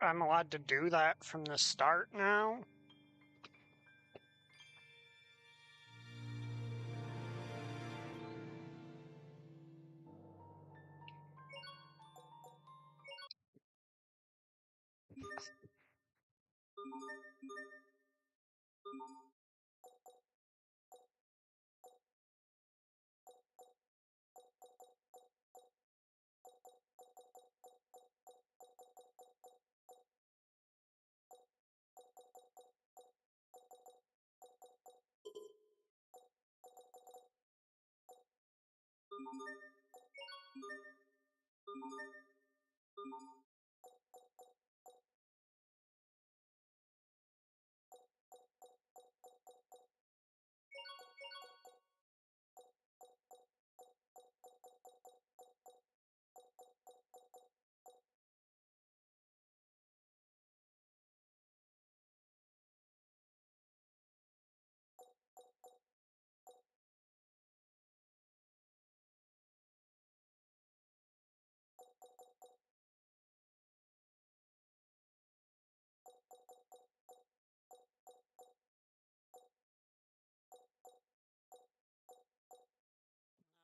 I'm allowed to do that from the start now?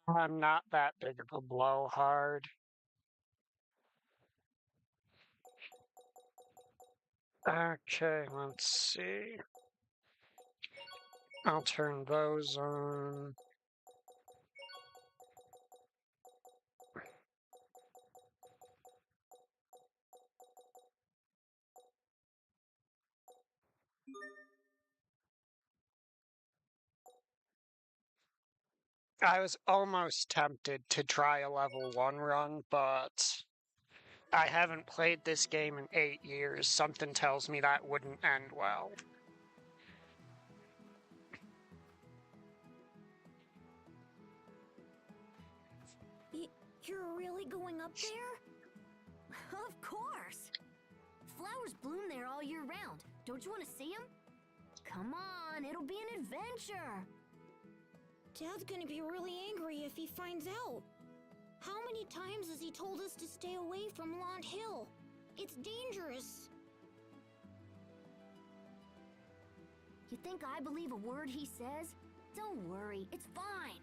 I'm not that big of a blowhard. Okay, let's see. I'll turn those on. I was almost tempted to try a level 1 run, but I haven't played this game in 8 years. Something tells me that wouldn't end well. You're really going up there? Of course! Flowers bloom there all year round. Don't you want to see them? Come on, it'll be an adventure! Dad's gonna be really angry if he finds out. How many times has he told us to stay away from Lont Hill? It's dangerous. You think I believe a word he says? Don't worry, it's fine.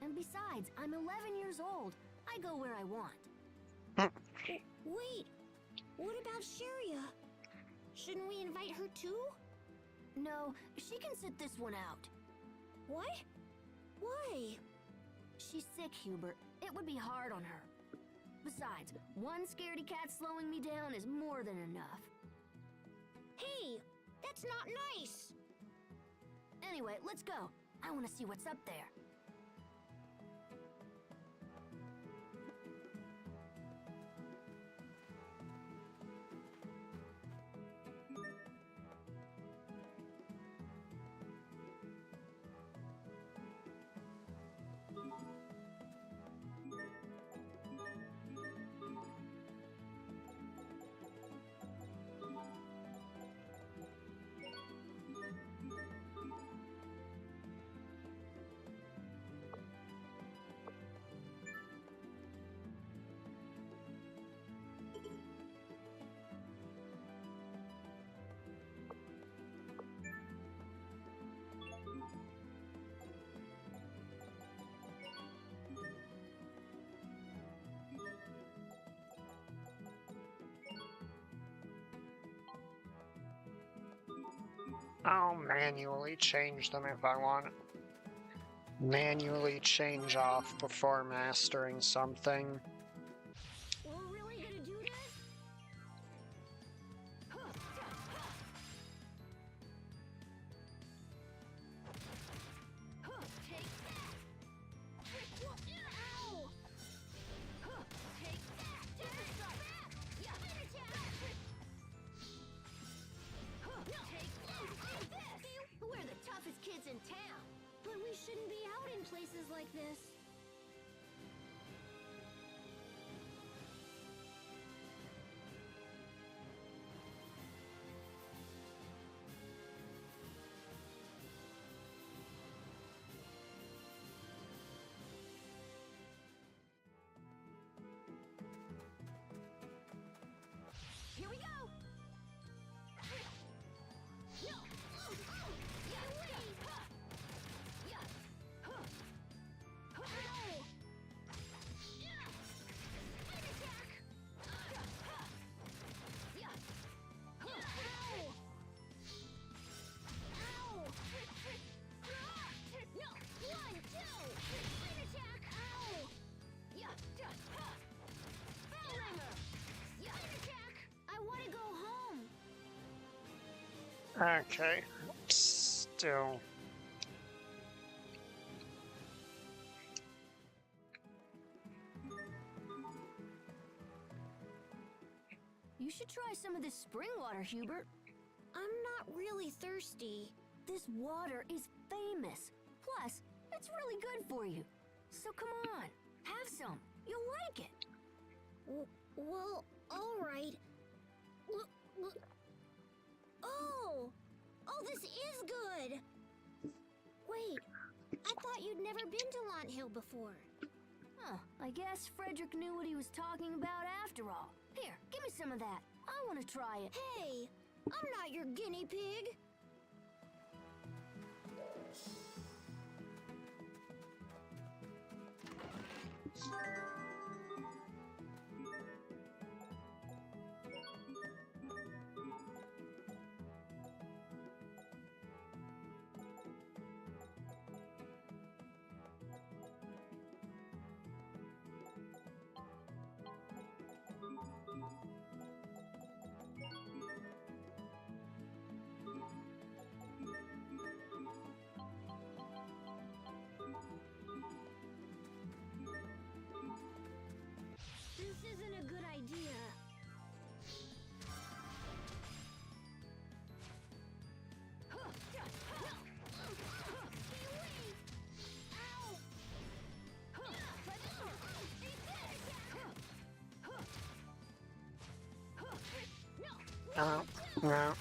And besides, I'm 11 years old. I go where I want. Wait, what about Sheria? Shouldn't we invite her too? No, she can sit this one out. What? Why? She's sick, Hubert. It would be hard on her. Besides, one scaredy cat slowing me down is more than enough. Hey, that's not nice. Anyway, let's go. I want to see what's up there. I'll manually change them if I want. Manually change off before mastering something. We're really gonna do this? Take that! Ow! Take that! Take that! Yeah! Take this! We're the toughest kids in town. But we shouldn't be out in places like this. Okay. Still. You should try some of this spring water, Hubert. I'm not really thirsty. This water is famous. Plus, it's really good for you. So come on, have some. You'll like it. Well, all right. Oh! Oh, this is good! Wait, I thought you'd never been to Launt Hill before. Huh, I guess Frederick knew what he was talking about after all. Here, give me some of that. I want to try it. Hey, I'm not your guinea pig. This isn't a good idea. No.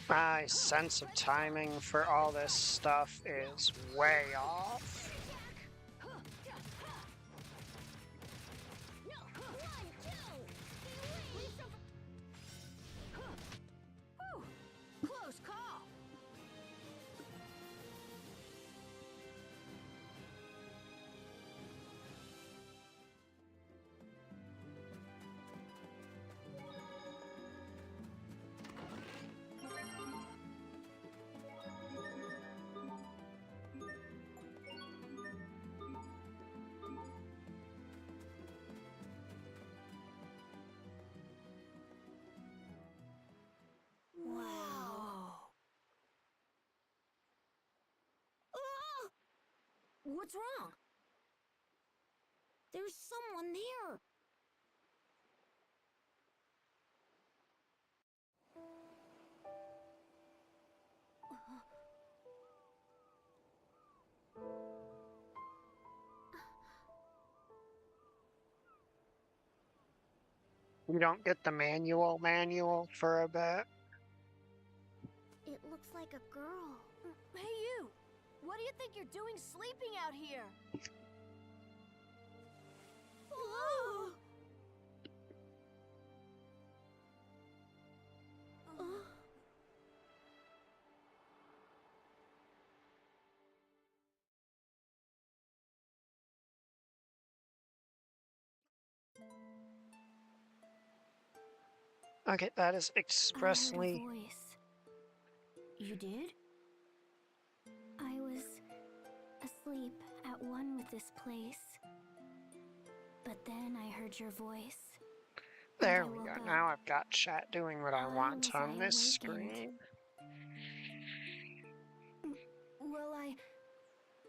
My sense of timing for all this stuff is way off. Close call. Wow. Ah! What's wrong? There's someone there. You don't get the manual for a bit. It looks like a girl. Hey, you! What do you think you're doing sleeping out here? Whoa! Okay, that is I heard expressly. a voice. You did? I was asleep at one with this place. But then I heard your voice. There and I we go. woke up. Now I've got chat doing what I How want was on I this awakened? screen.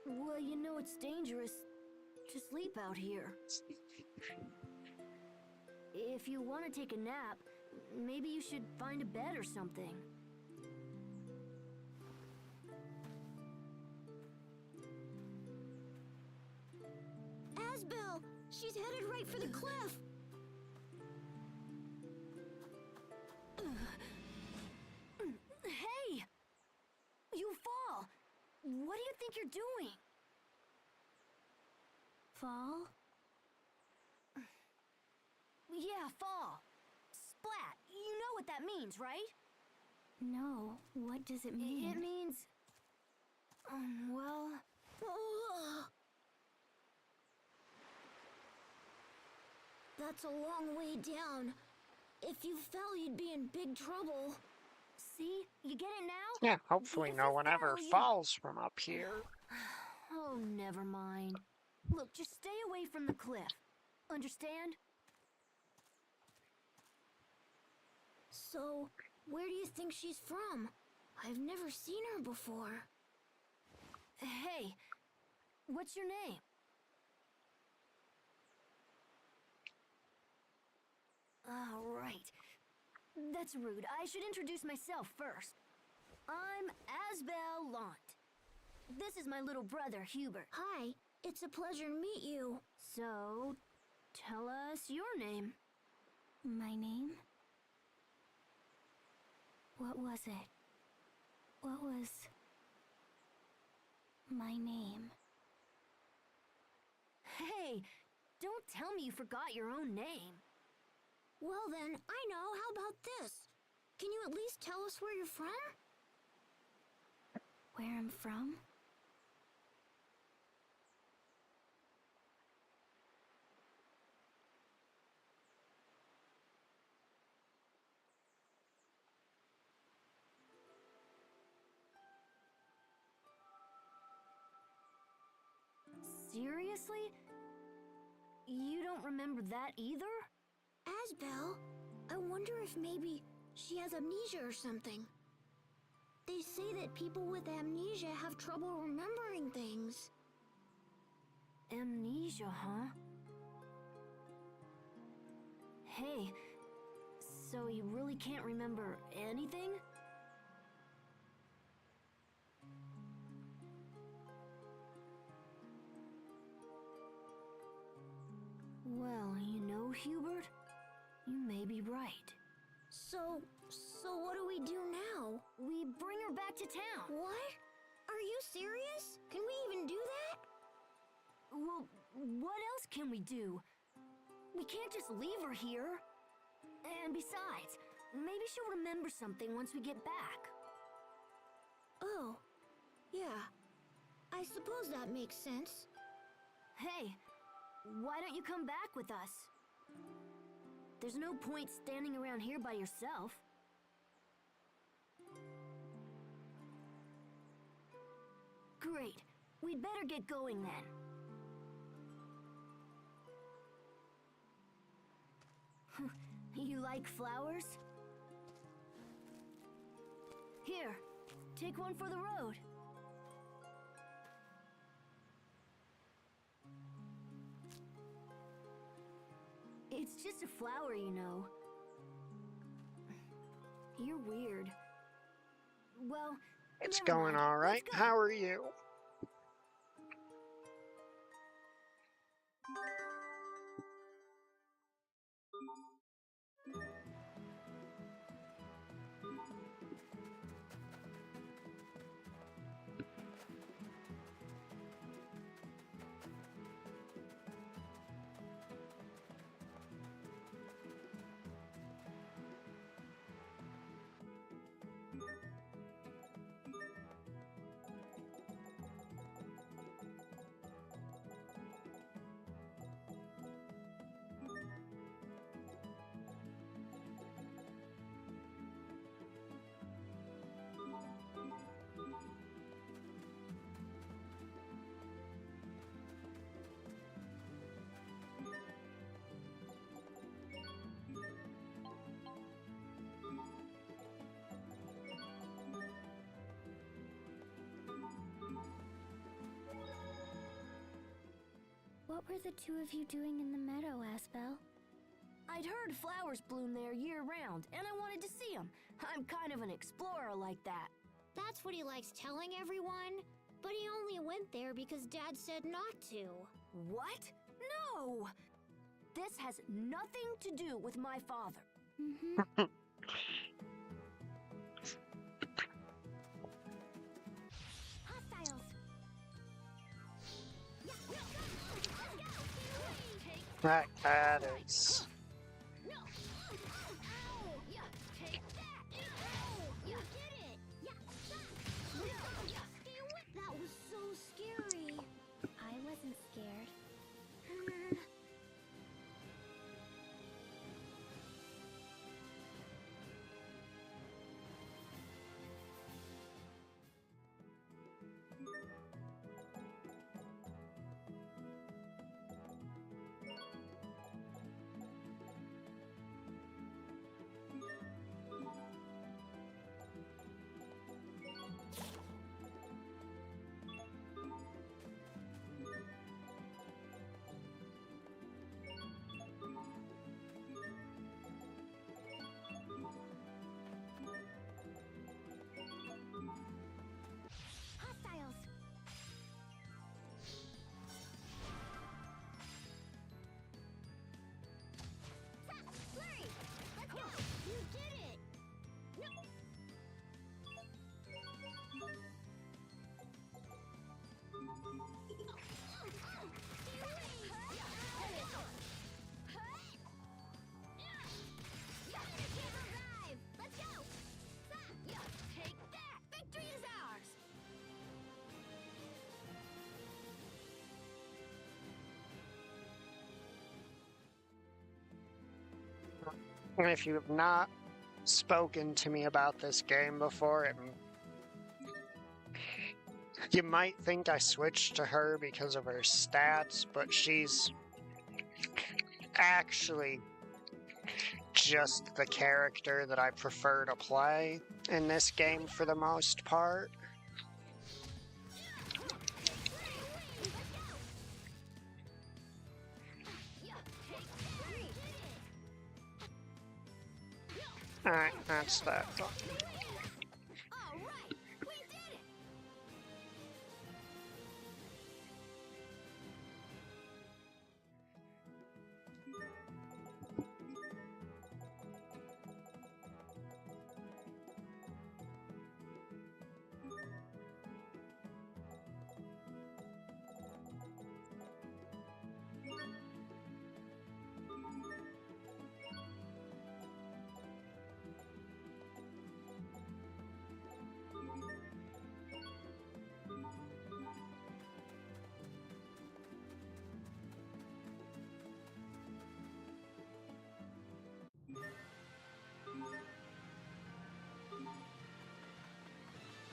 Well, you know it's dangerous to sleep out here. If you want to take a nap, maybe you should find a bed or something. Asbel! She's headed right for the cliff! Hey! You fall! What do you think you're doing? Fall? Yeah, fall. Splat. You know what that means, right? No. What does it mean? It means... well... That's a long way down. If you fell, you'd be in big trouble. See? You get it now? Yeah, hopefully If no you one ever fell, you... falls from up here. Oh, never mind. Look, just stay away from the cliff. Understand? So, Where do you think she's from? I've never seen her before. Hey, what's your name? Oh, right. That's rude. I should introduce myself first. I'm Asbel Lant. This is my little brother, Hubert. Hi, it's a pleasure to meet you. So, tell us your name. My name? What was it? What was my name? Hey, don't tell me you forgot your own name. Well then, I know. How about this? Can you at least tell us where you're from? Where I'm from? Seriously? You don't remember that either? Asbel, I wonder if maybe she has amnesia or something. They say that people with amnesia have trouble remembering things. Amnesia, huh? Hey, so you really can't remember anything? Well, you know, Hubert, you may be right. So what do we do now? We bring her back to town. What? Are you serious? Can we even do that? Well, what else can we do? We can't just leave her here. And besides, maybe she'll remember something once we get back. Oh, yeah. I suppose that makes sense. Hey, why don't you come back with us? There's no point standing around here by yourself. Great. We'd better get going then. You like flowers? Here, take one for the road. It's just a flower, you know. You're weird. Well, It's never going mind. all right. Let's go. How are you? What were the two of you doing in the meadow, Asbel? I'd heard flowers bloom there year-round, and I wanted to see them. I'm kind of an explorer like that. That's what he likes telling everyone. But he only went there because Dad said not to. What? No! This has nothing to do with my father. Mm-hmm. Hostiles! That is. No! Ow! Yeah, take that! Ow! You did it! Yeah, stay away! That was so scary. I wasn't scared. If you have not spoken to me about this game before, you might think I switched to her because of her stats, but she's actually just the character that I prefer to play in this game for the most part. Alright, that's that.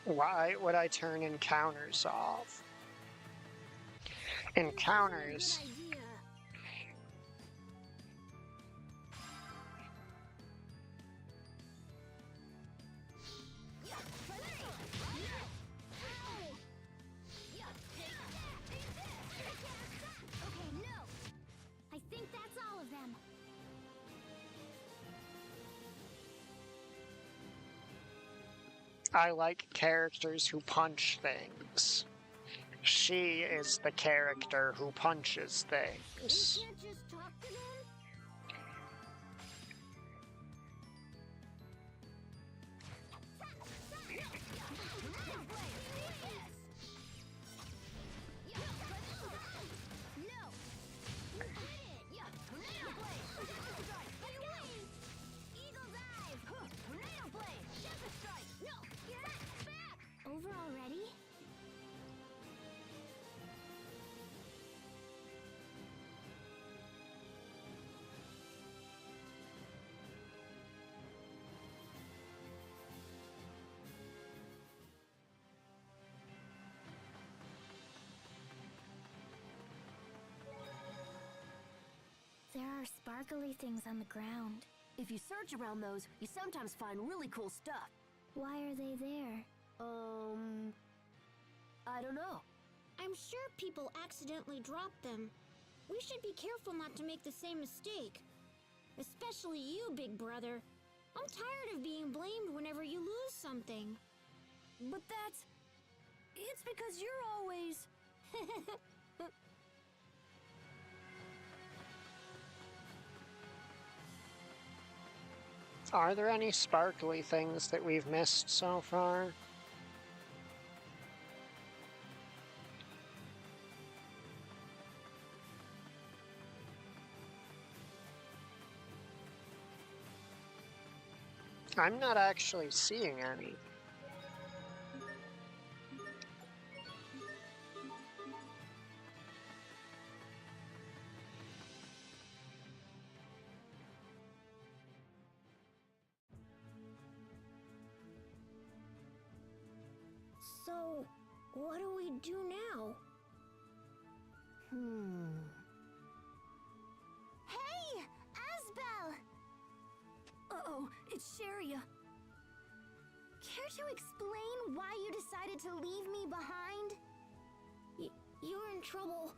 Why would I turn encounters off? Encounters. I think that's all of them. I like characters who punch things. She is the character who punches things. You can't just talk to them? Over already? There are sparkly things on the ground. If you search around those, you sometimes find really cool stuff. Why are they there? I don't know. I'm sure people accidentally drop them. We should be careful not to make the same mistake. Especially you, big brother. I'm tired of being blamed whenever you lose something. But it's because you're always... Are there any sparkly things that we've missed so far? I'm not actually seeing any. So, what do we do now? Hey! Asbel! Uh-oh, it's Sharia. Care to explain why you decided to leave me behind? You're in trouble.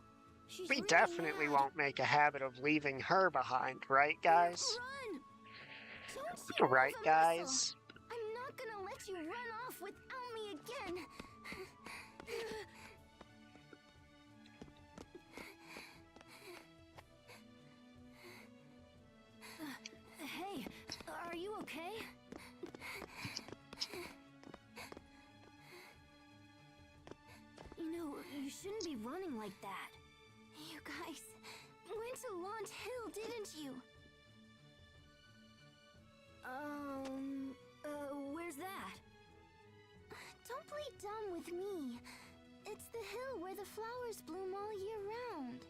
She's We really definitely mad. won't make a habit of leaving her behind, right, guys? Run! Don't you Right, move a guys? muscle. I'm not gonna let you run off without me again. Hey, are you okay? You know, you shouldn't be running like that. You guys went to Launch Hill, didn't you? Where's that? Don't play dumb with me. It's the hill where the flowers bloom all year round.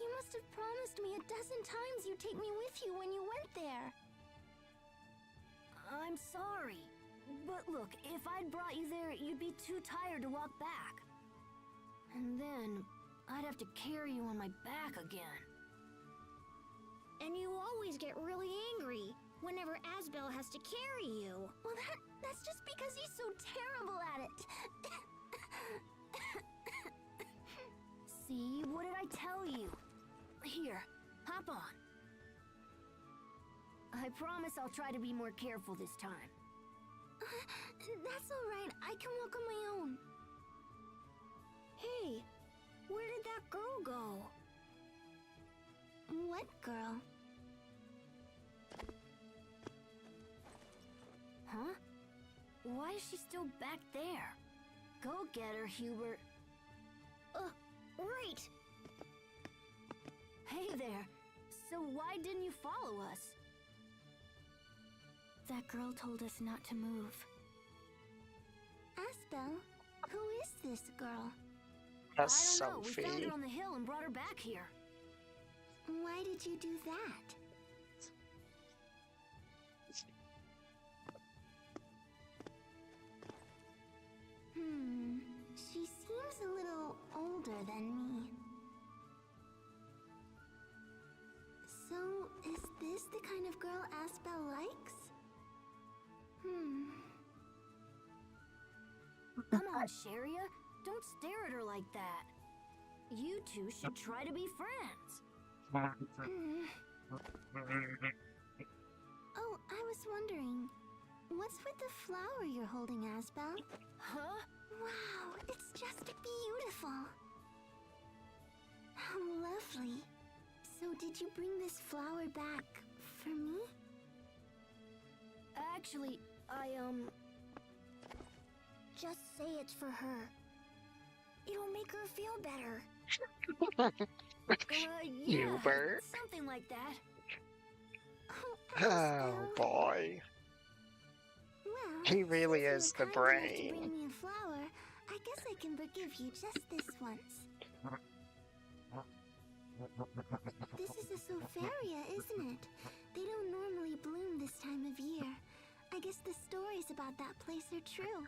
You must have promised me a dozen times you'd take me with you when you went there. Look, if I'd brought you there, you'd be too tired to walk back. And then, I'd have to carry you on my back again. And you always get really angry whenever Asbel has to carry you. Well, that's just because he's so terrible at it. See, what did I tell you? Here, hop on. I promise I'll try to be more careful this time. That's all right. I can walk on my own. Hey, where did that girl go? What girl? Huh? Why is she still back there? Go get her, Hubert. Right. Hey there. So why didn't you follow us? That girl told us not to move. Asbel, who is this girl? That's I don't know. We found Sophie. her on the hill and brought her back here. Why did you do that? She seems a little older than me. So, is this the kind of girl Asbel likes? Come on, Sharia. Don't stare at her like that. You two should try to be friends. Oh, I was wondering, what's with the flower you're holding, Asbel? Huh? Wow, it's just beautiful. How lovely. So did you bring this flower back for me? Actually, Just say it's for her. It'll make her feel better. Yeah, Hubert. something like that. Oh, Oh Asbel. boy. Well, He really since is you the were kind enough to brain. bring me a flower, I guess I can forgive you just this once. This is a Sofaria, isn't it? They don't normally bloom this time of year. I guess the stories about that place are true.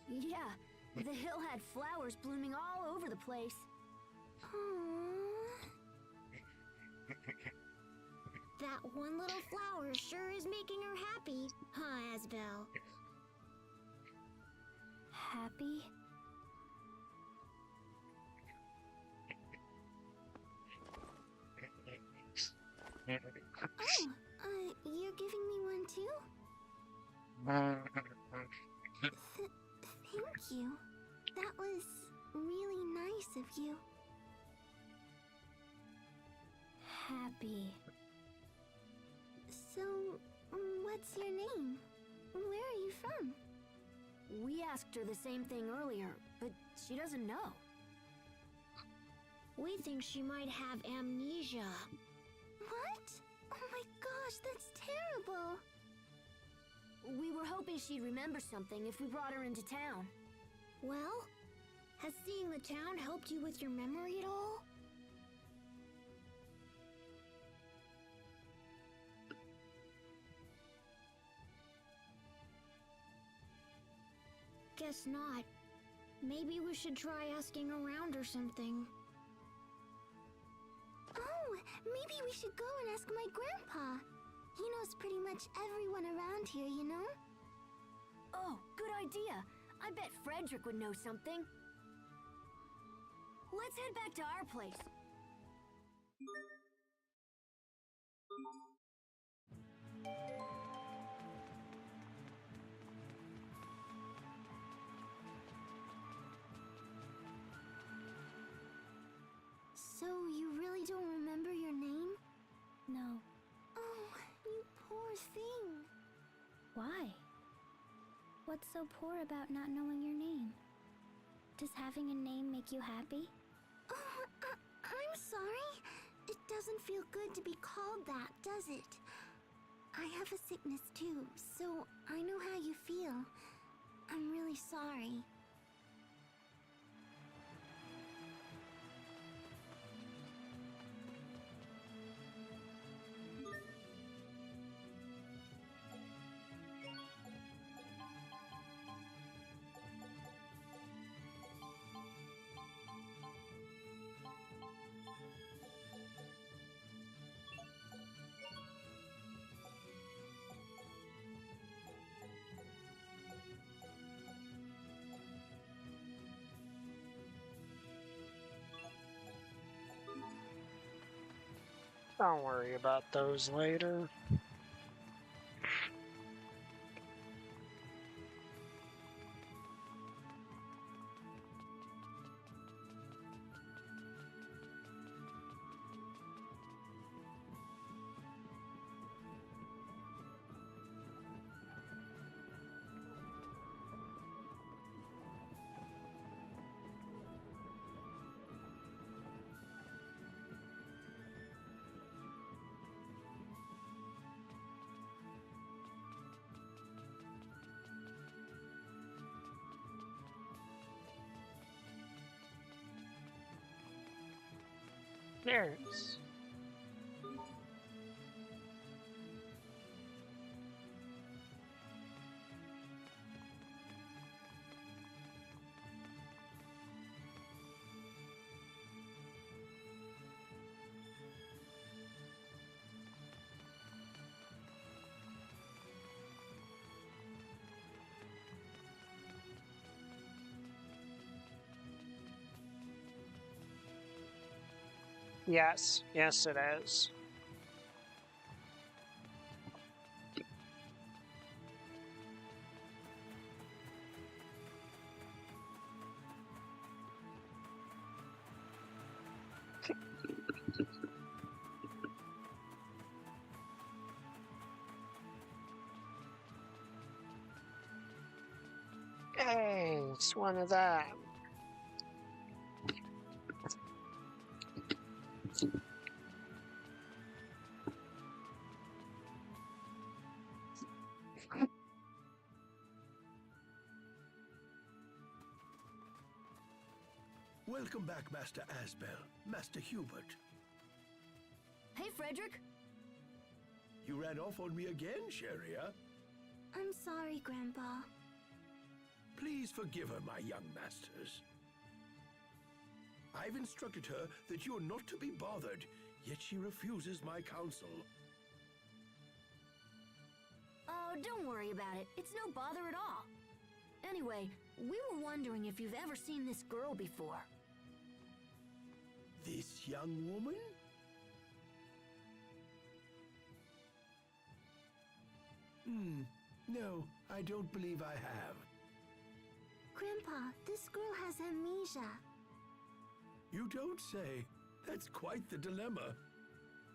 Yeah, the hill had flowers blooming all over the place. Aww. That one little flower sure is making her happy, huh, Asbel? Happy? Oh, you're giving me one too? Thank you. That was really nice of you. Happy. So, what's your name? Where are you from? We asked her the same thing earlier, but she doesn't know. We think she might have amnesia. What? Oh my gosh, that's terrible. We were hoping she'd remember something if we brought her into town. Well, has seeing the town helped you with your memory at all? Guess not. Maybe we should try asking around or something. Oh, maybe we should go and ask my grandpa. He knows pretty much everyone around here, you know? Oh, good idea. I bet Frederick would know something. Let's head back to our place. So, you really don't remember your name? No. Oh, you poor thing. Why? What's so poor about not knowing your name? Does having a name make you happy? Oh, I'm sorry. It doesn't feel good to be called that, does it? I have a sickness too, so I know how you feel. I'm really sorry. I'll worry about those later. Yes. Yes, yes it is. Hey, it's one of them. Welcome back, Master Asbel. Master Hubert. Hey, Frederick. You ran off on me again, Sheria. I'm sorry, Grandpa. Please forgive her, my young masters. I've instructed her that you're not to be bothered, yet she refuses my counsel. Oh, don't worry about it. It's no bother at all. Anyway, we were wondering if you've ever seen this girl before. This young woman? No, I don't believe I have. Grandpa, this girl has amnesia. You don't say. That's quite the dilemma.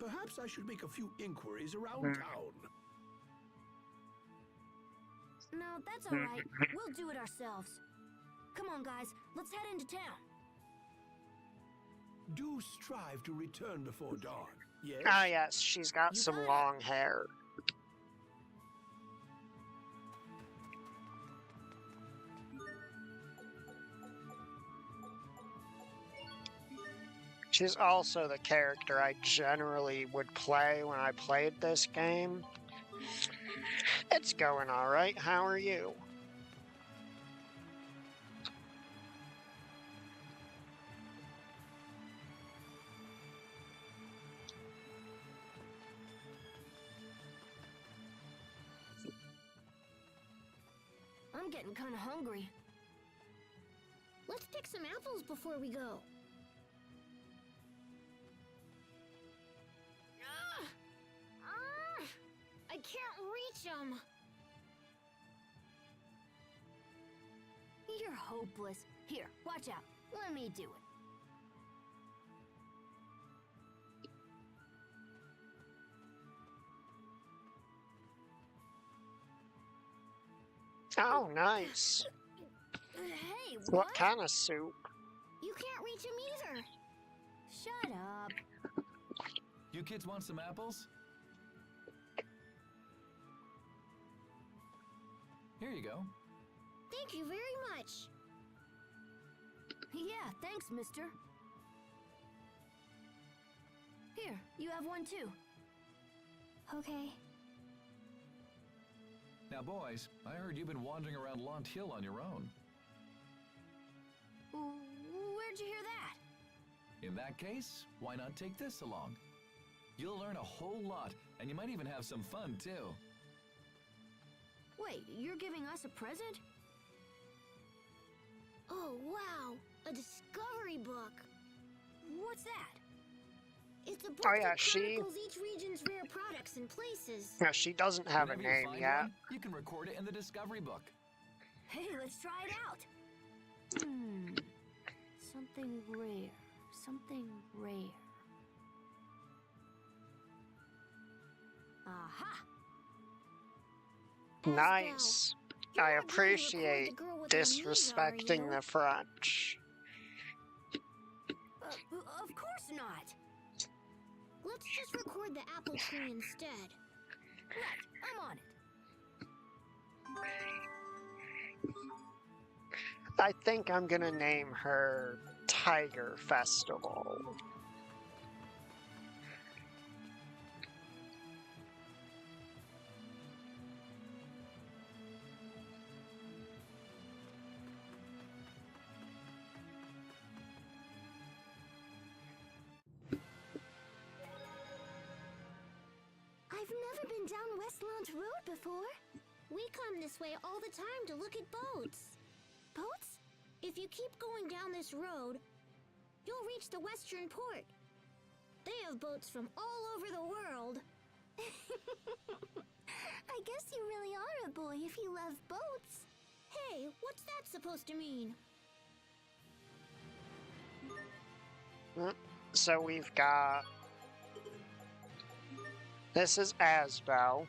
Perhaps I should make a few inquiries around town. No, that's all right. We'll do it ourselves. Come on, guys. Let's head into town. Do strive to return before dawn, yes? Ah, yes, she's got You some got it. long hair. She's also the character I generally would play when I played this game. It's going alright, how are you? I'm getting kind of hungry. Let's pick some apples before we go. I can't reach them. You're hopeless. Here, watch out. Let me do it. Oh, nice. Hey, What kind of soup? You can't reach him either. Shut up. You kids want some apples? Here you go. Thank you very much. Yeah, thanks, mister. Here, you have one too. Okay. Now, boys, I heard you've been wandering around Launt Hill on your own. Where'd you hear that? In that case, why not take this along? You'll learn a whole lot, and you might even have some fun, too. Wait, you're giving us a present? Oh, wow. A discovery book. What's that? It's a book Oh yeah, that chronicles each region's rare products and places. she doesn't have a Whenever you name find yet. one, you can record it in the discovery book. Hey, let's try it out. Something rare. Something rare. Aha! Nice. You're I not going to record appreciate the girl with amnesia, are disrespecting you? the French. Of course not. Let's just record the apple tree instead. Right, I'm on it. I think I'm gonna name her Tiger Festival. I've never been down Westlawn Road before. We come this way all the time to look at boats. Boats? If you keep going down this road, you'll reach the western port. They have boats from all over the world. I guess you really are a boy if you love boats. Hey, what's that supposed to mean? So we've got... This is Asbel.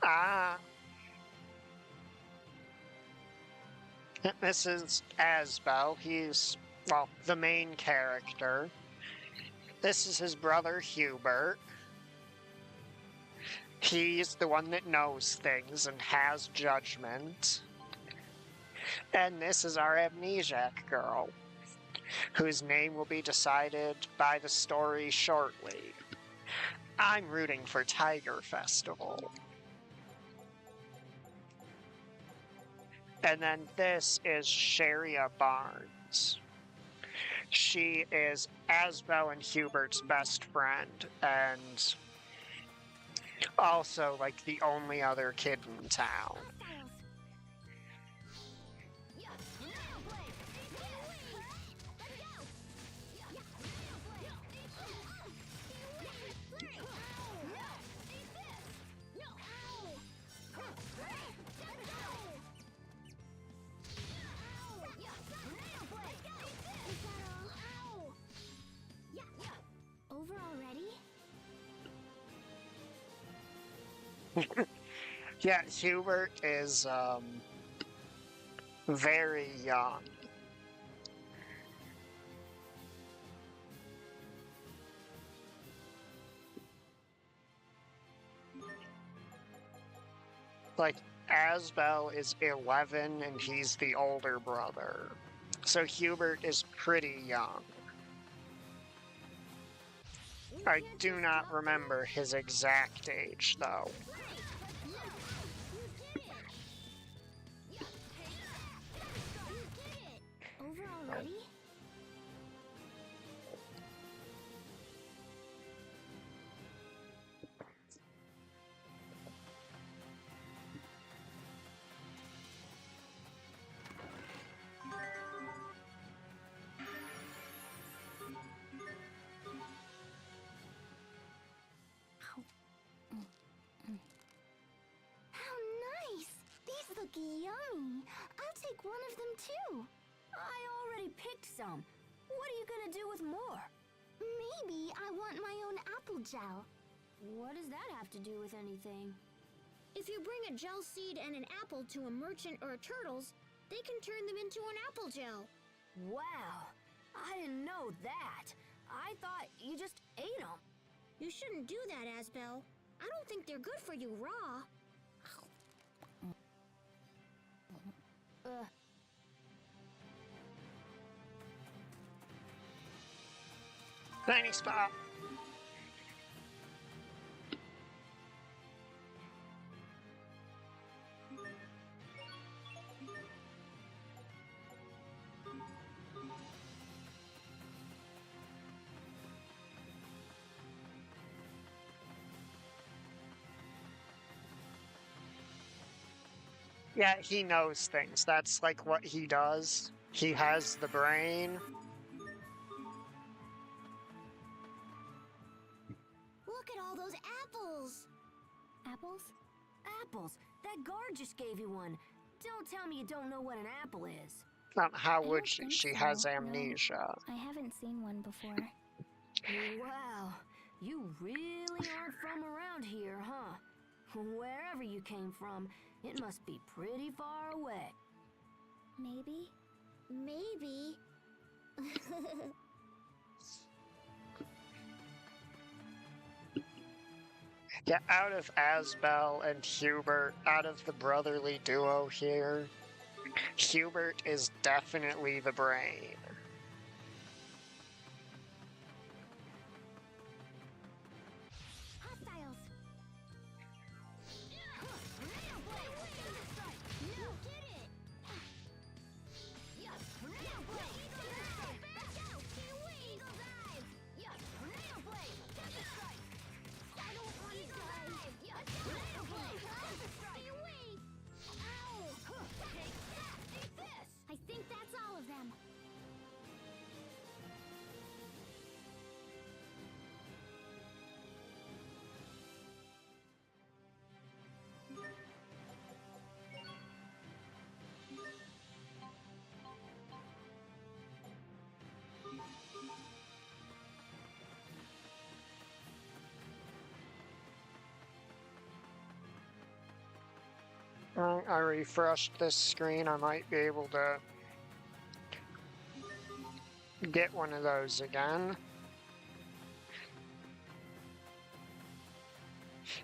Ah. This is Asbel. He's, well, the main character. This is his brother Hubert. He's the one that knows things and has judgment. And this is our amnesiac girl, whose name will be decided by the story shortly. I'm rooting for Tiger Festival. And then this is Sharia Barnes. She is Asbel and Hubert's best friend, and also, like, the only other kid in town. Over already? Yeah, Hubert is, very young. Like, Asbel is 11 and he's the older brother. So Hubert is pretty young. I do not remember his exact age, though. Over already? How nice! These look yummy. I'll take one of them too. I already picked some. What are you gonna do with more? Maybe I want my own apple gel. What does that have to do with anything? If you bring a gel seed and an apple to a merchant or a turtles, they can turn them into an apple gel. Wow, I didn't know that. I thought you just ate them. You shouldn't do that, Asbel. I don't think they're good for you raw. Tiny spot. Yeah, he knows things. That's like what he does. He has the brain. Look at all those apples! Apples? Apples! That guard just gave you one. Don't tell me you don't know what an apple is. How I would don't she? think She so, has no. amnesia. I haven't seen one before. Wow, you really aren't from around here, huh? Wherever you came from, it must be pretty far away. Maybe? Maybe. Yeah, out of Asbel and Hubert, out of the brotherly duo here, Hubert is definitely the brain. Hostiles. I think that's all of them. I refreshed this screen, I might be able to get one of those again.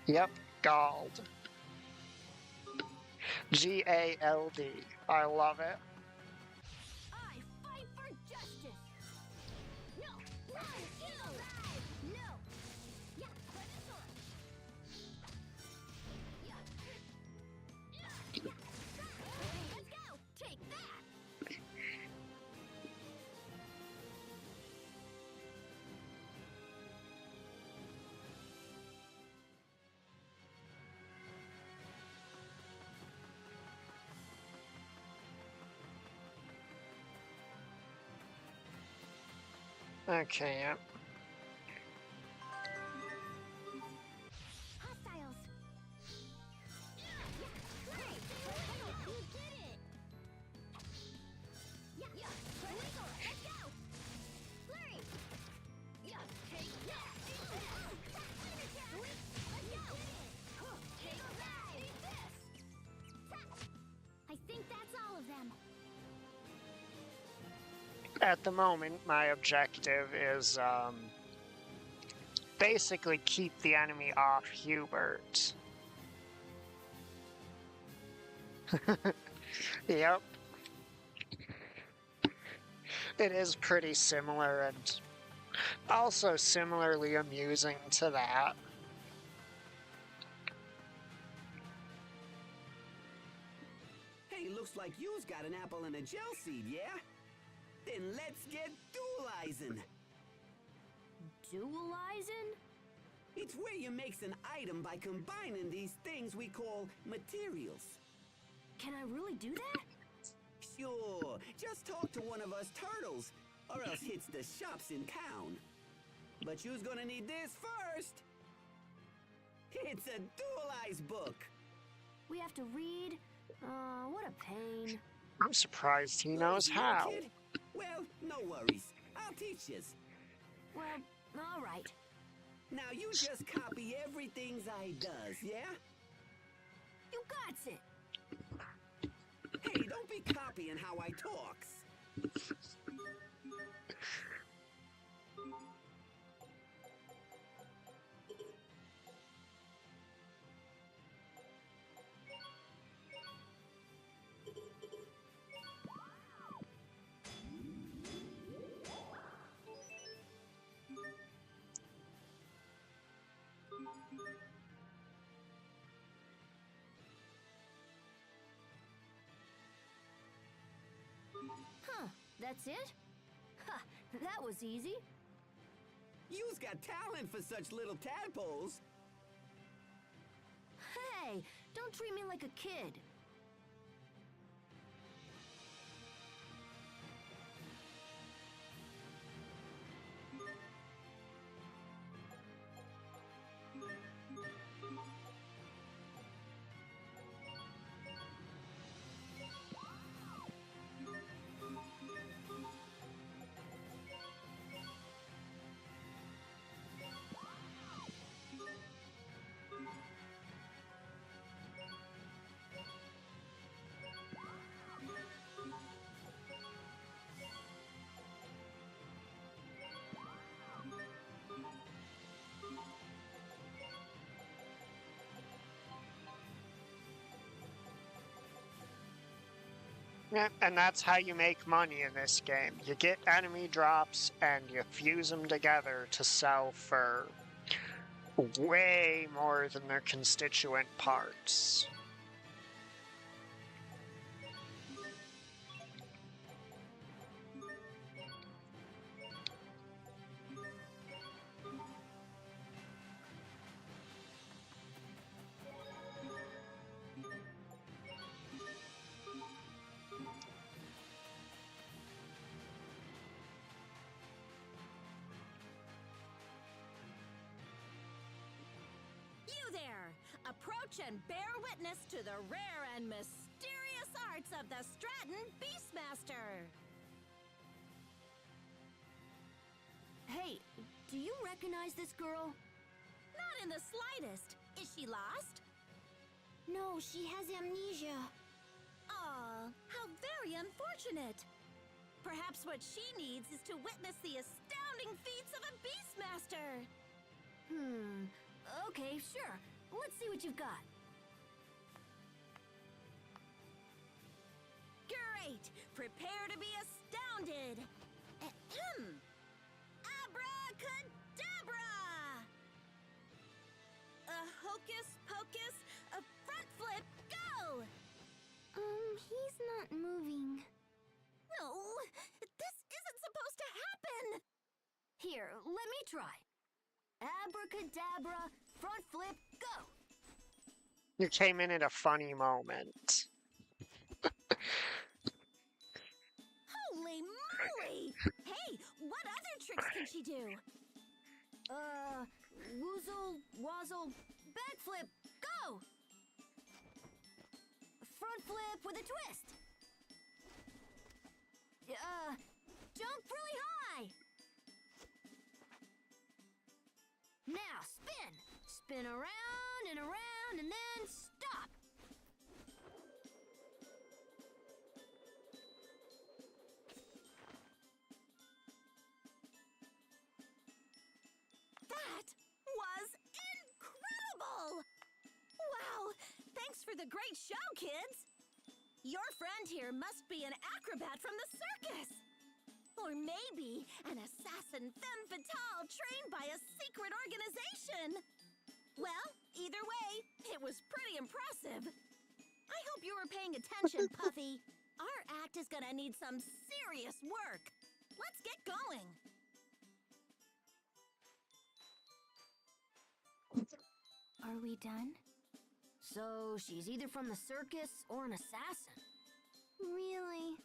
Yep, Gald. G-A-L-D. I love it. I fight for justice! No! No! No! No! Yeah! Let's go! Take that! Okay, yep. Hostiles. I think that's all of them. At the moment, my objective is, basically keep the enemy off Hubert. Yep. It is pretty similar and also similarly amusing to that. Hey, looks like you's got an apple and a gel seed, yeah? Then let's get dualizing. Dualizing? It's where you makes an item by combining these things we call materials. Can I really do that? Sure, just talk to one of us turtles, or else hits the shops in town. But you's gonna need this first. It's a dualize book. We have to read? What a pain. I'm surprised he knows Lazy, huh, how. kid? Well, no worries. I'll teach yous. Well, all right. Now you just copy everything's I does, yeah? You got it. Hey, don't be copying how I talks. Huh, that's it? Ha, that was easy. You's got talent for such little tadpoles. Hey, don't treat me like a kid. Yeah, and that's how you make money in this game. You get enemy drops and you fuse them together to sell for way more than their constituent parts. You there! Approach and bear witness to the rare and mysterious arts of the Stratton Beastmaster! Hey, do you recognize this girl? Not in the slightest. Is she lost? No, she has amnesia. Aw, how very unfortunate. Perhaps what she needs is to witness the astounding feats of a Beastmaster. Okay, sure. Let's see what you've got. Great! Prepare to be astounded! Ahem! Abracadabra! A hocus pocus, a front flip, go! He's not moving. No, this isn't supposed to happen! Here, let me try. Abracadabra, front flip, go! You came in at a funny moment. Holy moly! Hey, what other tricks can she do? Woozle, wazzle, backflip, go! Front flip with a twist. Jump really high. Now spin. Spin around and around and then stop. That was incredible! Wow, thanks for the great show, kids! Your friend here must be an acrobat from the circus! Or maybe an assassin femme fatale trained by a secret organization! Well, either way, it was pretty impressive. I hope you were paying attention, Puffy. Our act is gonna need some serious work. Let's get going. Are we done? So she's either from the circus or an assassin. Really?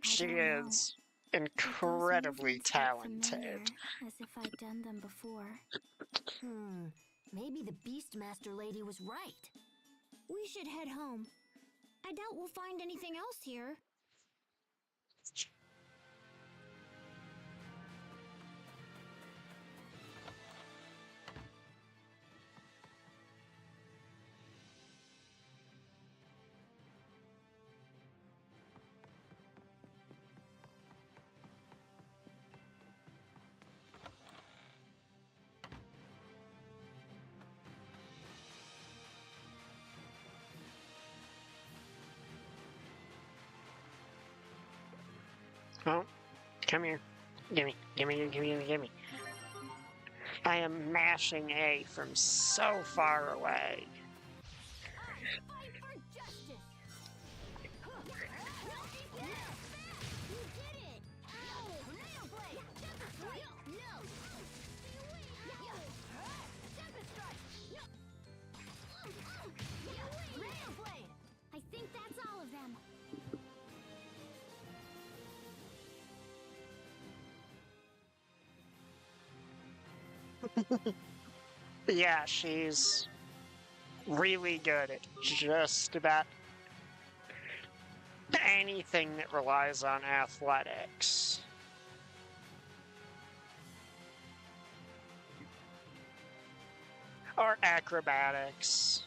She don't know. is But those incredibly movements felt familiar, talented. as if I'd done them before. Maybe the Beastmaster lady was right. We should head home. I doubt we'll find anything else here. Oh, come here. Gimme, gimme, gimme, gimme. I am mashing A from so far away. Fight for justice! You did it! Nail blade! Temper strike! No! Temper strike! Nail blade! I think that's all of them. Yeah, she's really good at just about anything that relies on athletics. Or acrobatics.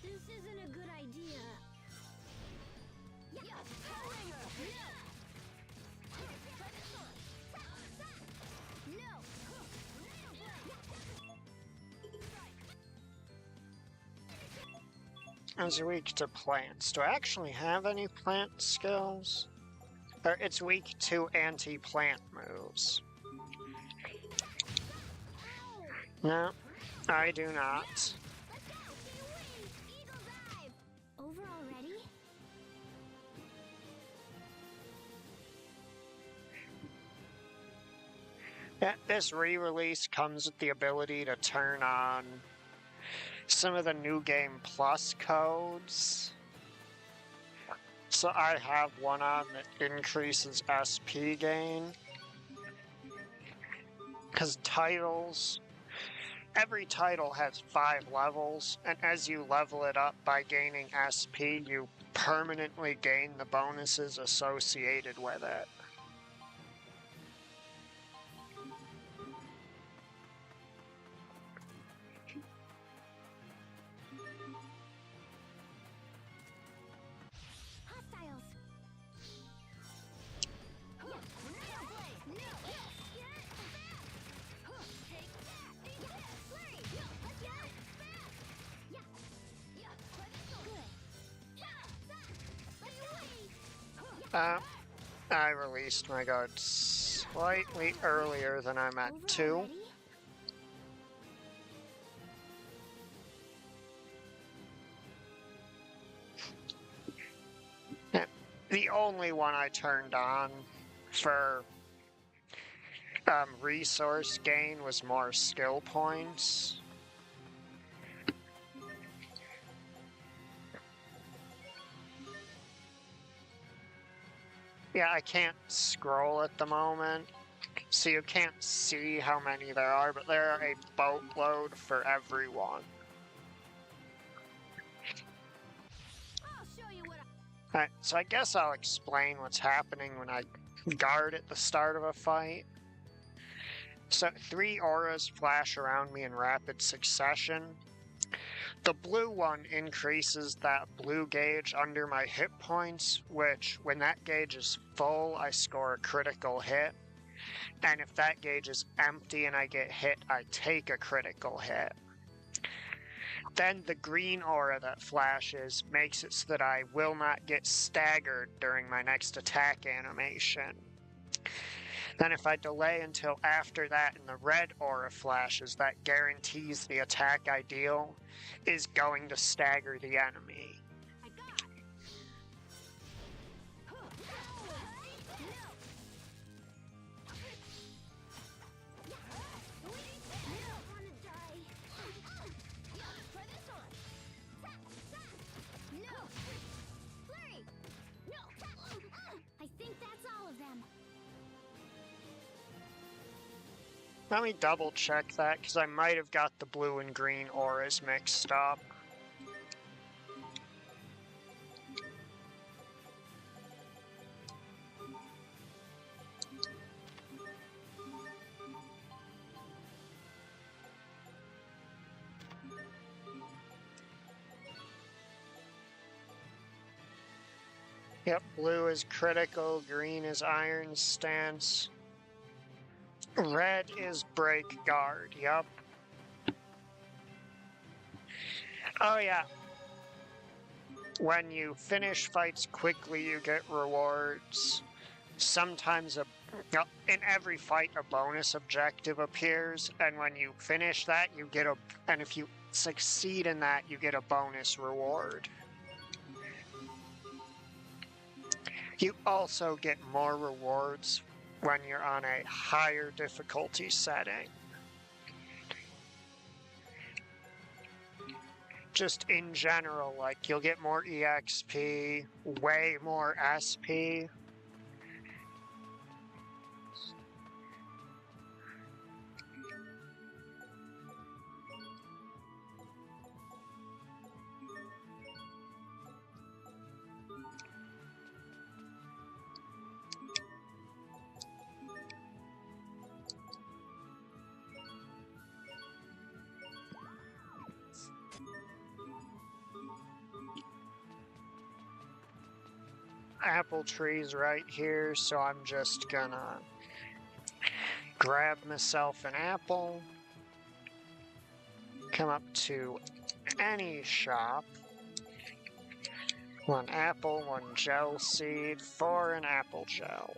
This isn't a good idea. Hellringer! No! is weak to plants. Do I actually have any plant skills? Or it's weak to anti-plant moves. No, I do not. Over already? Yeah, this re-release comes with the ability to turn on some of the New Game Plus codes. So I have one on that increases SP gain. Because every title has 5 levels, and as you level it up by gaining SP, you permanently gain the bonuses associated with it. Hostiles! I released my guard slightly earlier than I meant to. The only one I turned on for resource gain was more skill points. Yeah, I can't scroll at the moment, so you can't see how many there are, but there are a boatload for everyone. Alright, so I guess I'll explain what's happening when I guard at the start of a fight. So 3 auras flash around me in rapid succession. The blue one increases that blue gauge under my hit points, which, when that gauge is full, I score a critical hit. And if that gauge is empty and I get hit, I take a critical hit. Then the green aura that flashes makes it so that I will not get staggered during my next attack animation. Then if I delay until after that and the red aura flashes, that guarantees the attack I deal is going to stagger the enemy. I think that's all of them. Let me double check that, because I might have got the blue and green auras mixed up. Yep, blue is critical, green is iron stance. Red is break guard, yep. Oh yeah. When you finish fights quickly, you get rewards. Sometimes in every fight a bonus objective appears, and when you finish that, you get and if you succeed in that, you get a bonus reward. You also get more rewards when you're on a higher difficulty setting. Just in general, like, you'll get more EXP, way more SP. Apple tree's right here, so I'm just gonna grab myself an apple, come up to any shop, 1 apple, 1 gel seed, 4 an apple gel.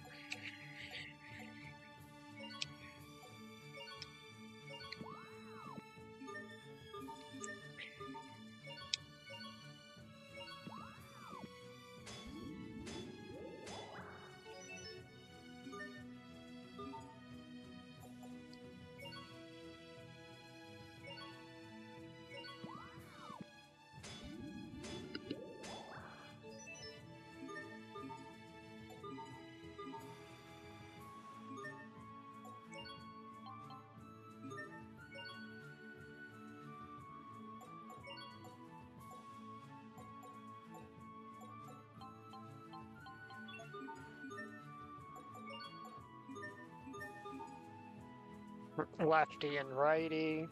Lefty and righty.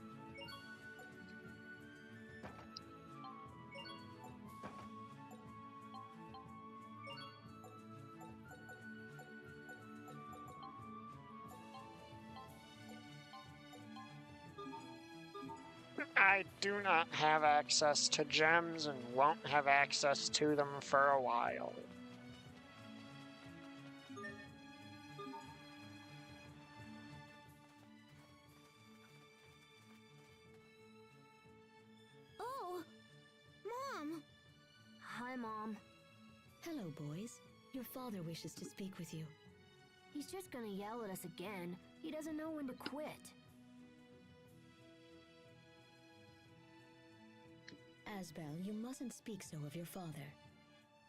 I do not have access to gems and won't have access to them for a while. Oh, Mom! Hi, Mom. Hello, boys. Your father wishes to speak with you. He's just gonna yell at us again. He doesn't know when to quit. Asbel, you mustn't speak so of your father.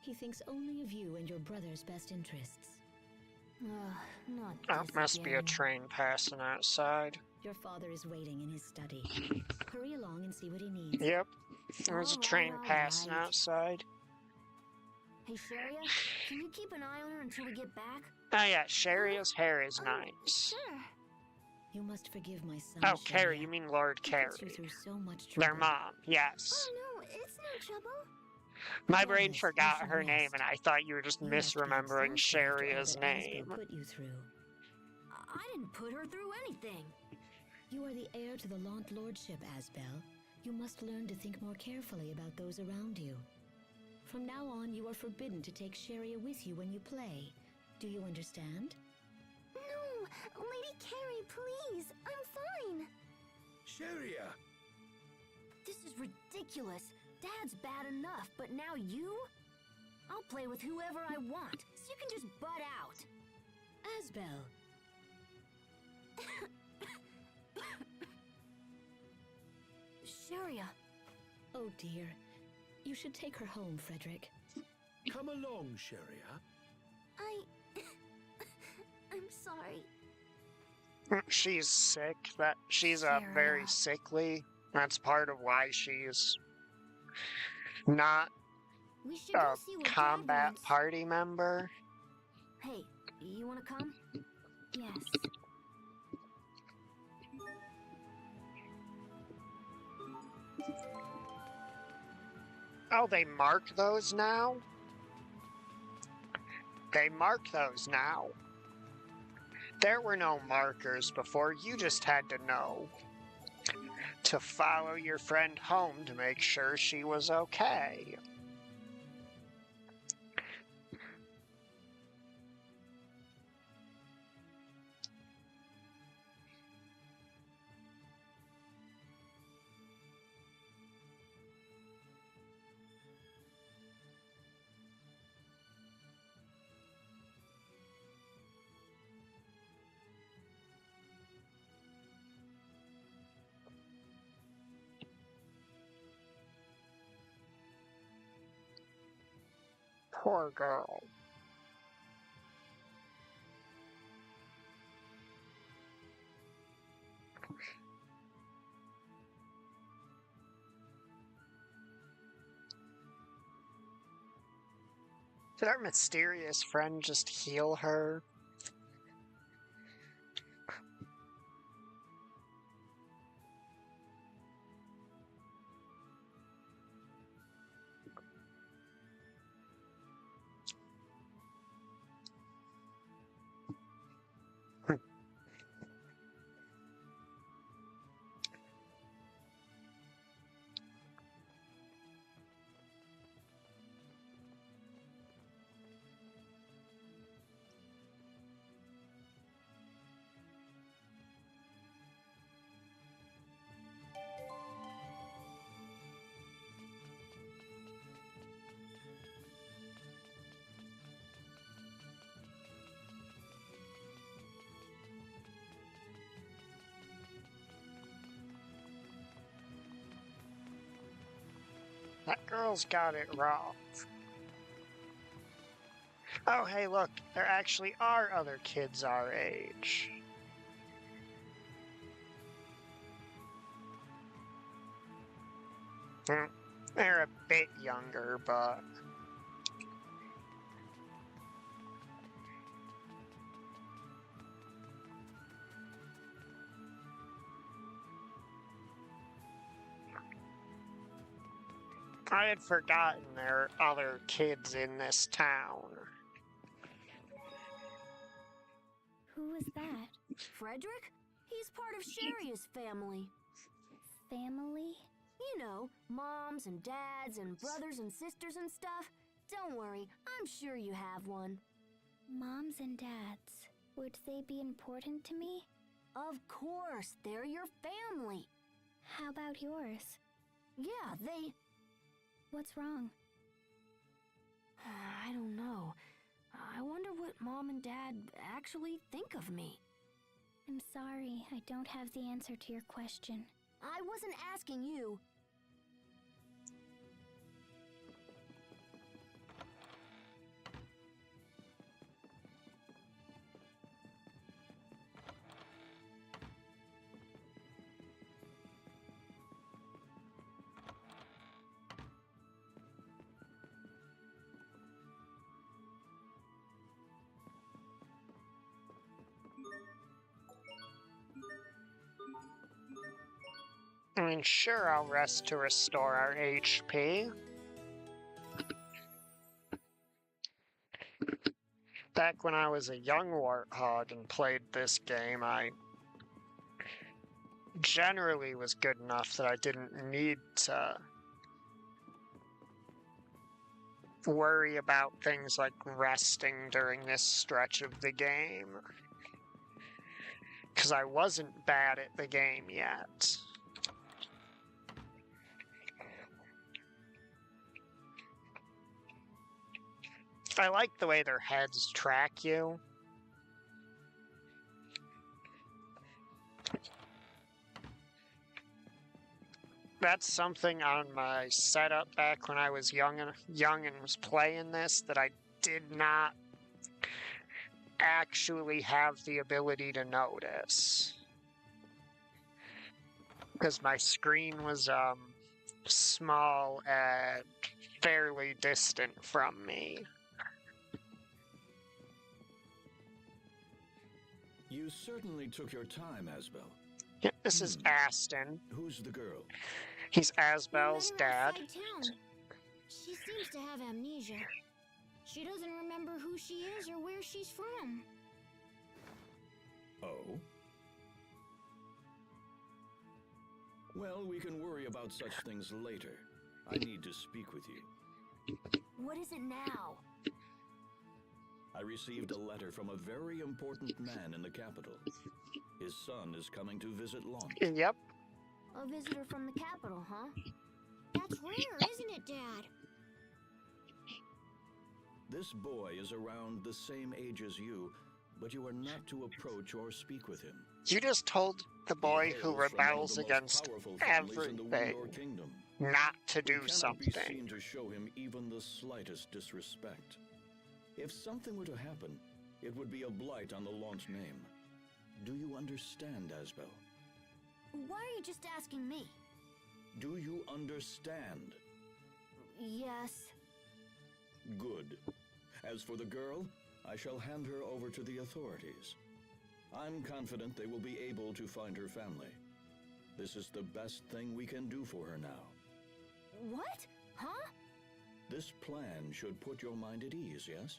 He thinks only of you and your brother's best interests. Not Oh, this must be a again. train passing outside. Your father is waiting in his study. Hurry along and see what he needs. Yep, there's a train All passing right. outside. Hey, Sharia, can you keep an eye on her until we get back? Oh yeah, Sharia's hair is nice. Sure. You must forgive my son. Oh, Carrie, Sharia. you mean Lord He Carrie. puts you through so much trouble. Their mom, yes. Oh no, it's no trouble. My Well, brain miss, you forgot should her name, rest. and I thought you were just You must be misremembering exhausted after all Sharia's that name. Asbel put you through. I didn't put her through anything. You are the heir to the Launt Lordship, Asbel. You must learn to think more carefully about those around you. From now on, you are forbidden to take Sharia with you when you play. Do you understand? No, Lady Carrie, please. I'm fine. Sharia! This is ridiculous. Dad's bad enough, but now you? I'll play with whoever I want, so you can just butt out. Asbel! Sharia. Oh dear. You should take her home, Frederick. Come along, Sharia. I'm sorry. She's sick. She's Sharia. very sickly. That's part of why she's not We should a go see what Dad combat wants. party member. Hey, you wanna come? Yes. Oh, they mark those now? They mark those now. There were no markers before, you just had to know. To follow your friend home to make sure she was okay. Poor girl. Did our mysterious friend just heal her? That girl's got it wrong. Oh, hey, look, there actually are other kids our age. They're a bit younger, but... I had forgotten there are other kids in this town. Who was that? Frederick? He's part of Sharia's family. Family? You know, moms and dads and brothers and sisters and stuff. Don't worry, I'm sure you have one. Moms and dads. Would they be important to me? Of course, they're your family. How about yours? Yeah, they... What's wrong? I don't know. I wonder what Mom and Dad actually think of me. I'm sorry, I don't have the answer to your question. I wasn't asking you. I mean, sure, I'll rest to restore our HP. Back when I was a young warthog and played this game, I generally was good enough that I didn't need to worry about things like resting during this stretch of the game. Because I wasn't bad at the game yet. I like the way their heads track you. That's something on my setup back when I was young and was playing this that I did not actually have the ability to notice. Because my screen was small and fairly distant from me. You certainly took your time, Asbel. Yeah, this is Aston. Who's the girl? He's Asbel's We met her dad. outside town. She seems to have amnesia. She doesn't remember who she is or where she's from. Oh? Well, we can worry about such things later. I need to speak with you. What is it now? I received a letter from a very important man in the capital. His son is coming to visit Lont. Yep. A visitor from the capital, huh? That's rare, isn't it, Dad? This boy is around the same age as you, but you are not to approach or speak with him. You just told the boy who He hails from one of rebels the most against powerful families in the everything Windor Kingdom. not to We do cannot be something. seen to show him even the slightest disrespect. If something were to happen, it would be a blight on the Lont name. Do you understand, Asbel? Why are you just asking me? Do you understand? Yes. Good. As for the girl, I shall hand her over to the authorities. I'm confident they will be able to find her family. This is the best thing we can do for her now. What? Huh? This plan should put your mind at ease, yes?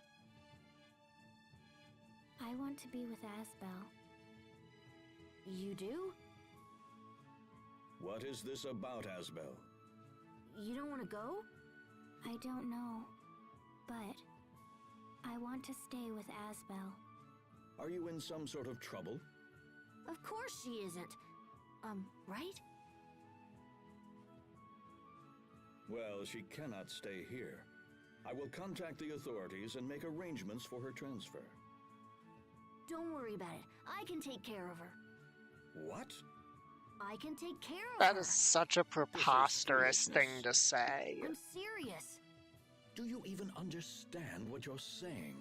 I want to be with Asbel. You do? What is this about, Asbel? You don't want to go? I don't know, but I want to stay with Asbel. Are you in some sort of trouble? Of course she isn't. Right? Well, she cannot stay here. I will contact the authorities and make arrangements for her transfer. Don't worry about it. I can take care of her. What? I can take care of That her. is such a preposterous thing foolishness. to say. I'm serious. Do you even understand what you're saying?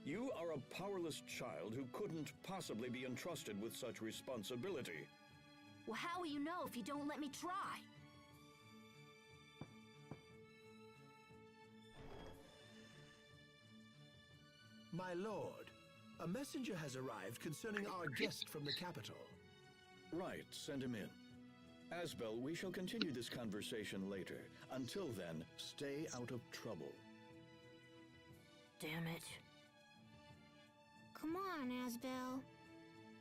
You are a powerless child who couldn't possibly be entrusted with such responsibility. Well, how will you know if you don't let me try? My lord, a messenger has arrived concerning our guest from the capital. Right, send him in. Asbel, we shall continue this conversation later. Until then, stay out of trouble. Damn it. Come on, Asbel.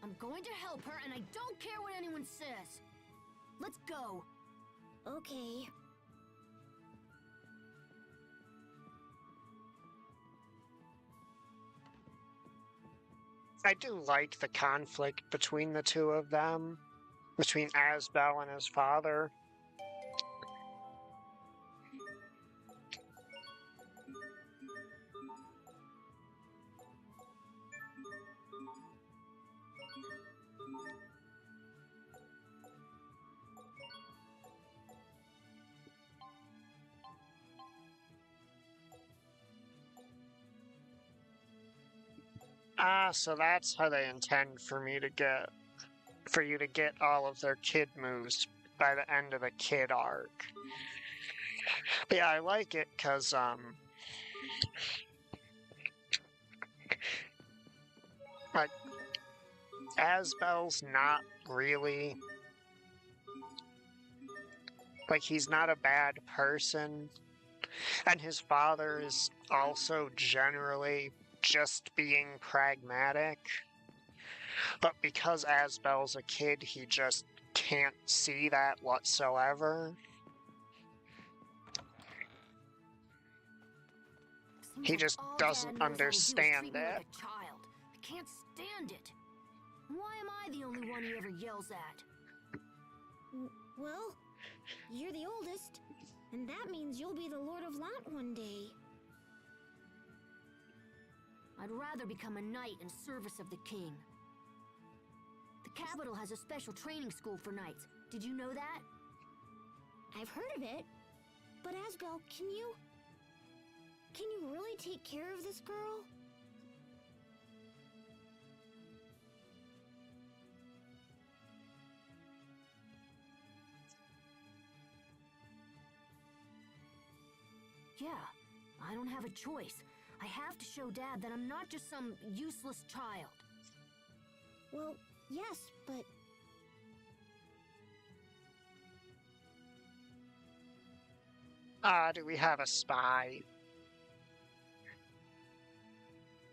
I'm going to help her, and I don't care what anyone says. Let's go. Okay. I do like the conflict between the two of them, between Asbel and his father. Ah, so that's how they intend for you to get all of their kid moves by the end of the kid arc. Yeah, I like it because, like, Asbel's not really, like, he's not a bad person, and his father is also generally just being pragmatic. But because Asbel's a kid, he just can't see that whatsoever. Seems He like just all doesn't Dad knows how to do is understand treat me it. like a child. I can't stand it. Why am I the only one he ever yells at? Well, you're the oldest, and that means you'll be the Lord of Lant one day. I'd rather become a knight in service of the king. The capital has a special training school for knights. Did you know that? I've heard of it, but Asbel, can you really take care of this girl? Yeah, I don't have a choice. I have to show Dad that I'm not just some useless child. Well, yes, but Do we have a spy?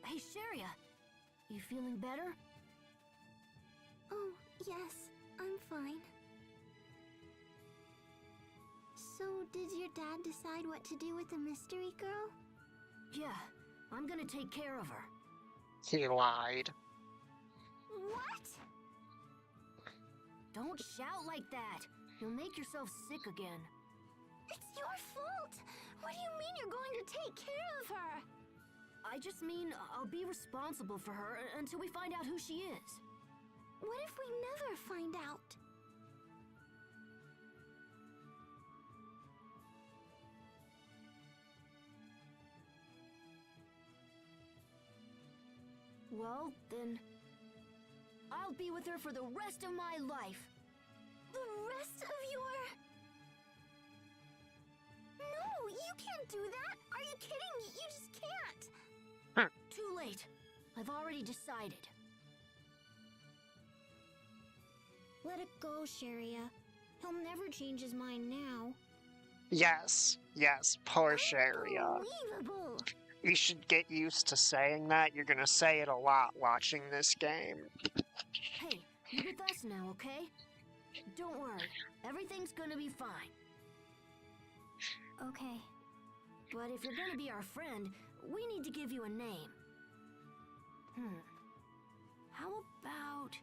Hey, Sharia, you feeling better? oh, yes, I'm fine. So, did your dad decide what to do with the mystery girl? Yeah, I'm gonna take care of her. He lied. What? Don't shout like that. You'll make yourself sick again. It's your fault! What do you mean you're going to take care of her? I just mean I'll be responsible for her until we find out who she is. What if we never find out? Well, then, I'll be with her for the rest of my life. The rest of your... No, you can't do that! Are you kidding me? You just can't! Too late. I've already decided. Let it go, Sharia. He'll never change his mind now. Yes, poor Sharia. Unbelievable! You should get used to saying that. You're gonna say it a lot watching this game. Hey, you're with us now, okay? Don't worry. Everything's gonna be fine. Okay. But if you're gonna be our friend, we need to give you a name. How about...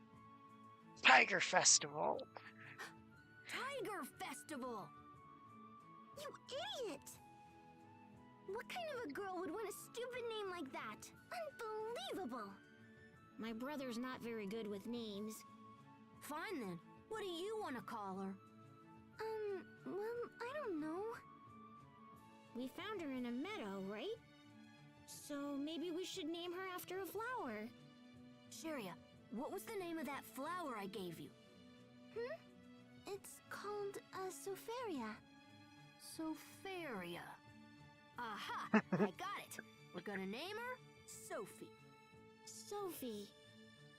Tiger Festival. Tiger Festival! You idiot! What kind of a girl would want a stupid name like that? Unbelievable! My brother's not very good with names. Fine then. What do you want to call her? Well, I don't know. We found her in a meadow, right? So maybe we should name her after a flower. Sharia, what was the name of that flower I gave you? It's called, Soferia. Soferia. Aha! I got it. We're gonna name her Sophie. Sophie.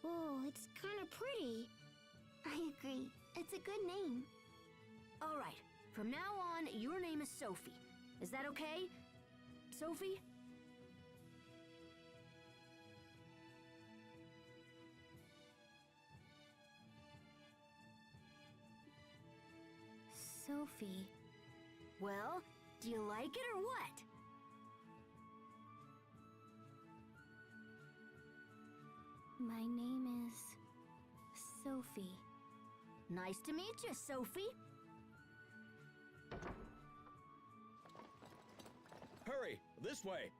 Oh, it's kind of pretty. I agree. It's a good name. All right. From now on, your name is Sophie. Is that okay? Sophie? Sophie. Well, do you like it or what? My name is Sophie. Nice to meet you, Sophie. Hurry! This way!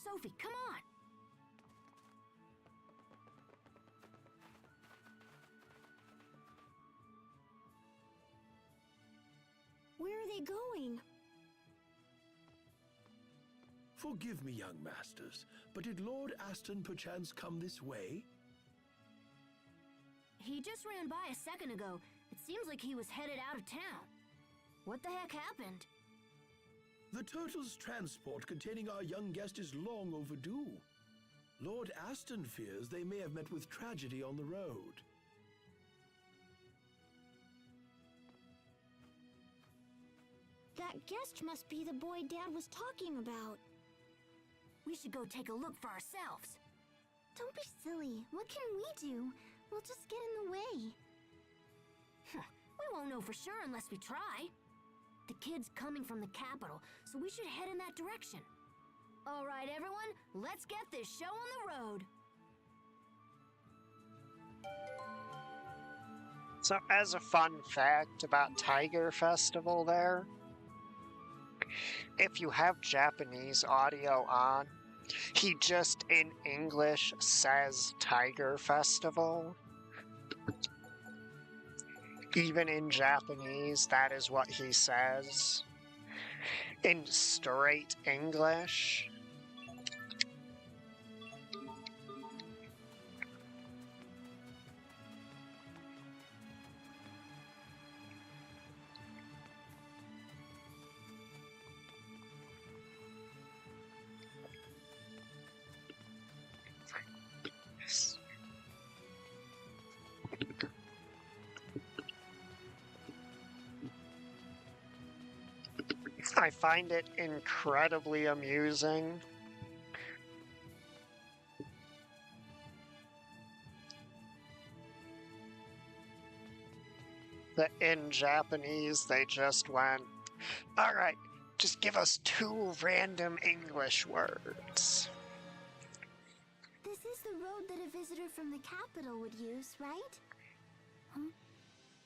Sophie, come on. Where are they going? Forgive me, young masters, but did Lord Aston perchance come this way? He just ran by a second ago. It seems like he was headed out of town. What the heck happened? The turtle's transport containing our young guest is long overdue. Lord Aston fears they may have met with tragedy on the road. That guest must be the boy Dad was talking about. We should go take a look for ourselves. Don't be silly. What can we do? We'll just get in the way. We won't know for sure unless we try. The kid's coming from the capital, so we should head in that direction. All right, everyone, let's get this show on the road. So, as a fun fact about Tiger Festival there, if you have Japanese audio on, he just in English says Tiger Festival. Even in Japanese, that is what he says. In straight English. I find it incredibly amusing that in Japanese they just went, all right, just give us 2 random English words. This is the road that a visitor from the capital would use, right?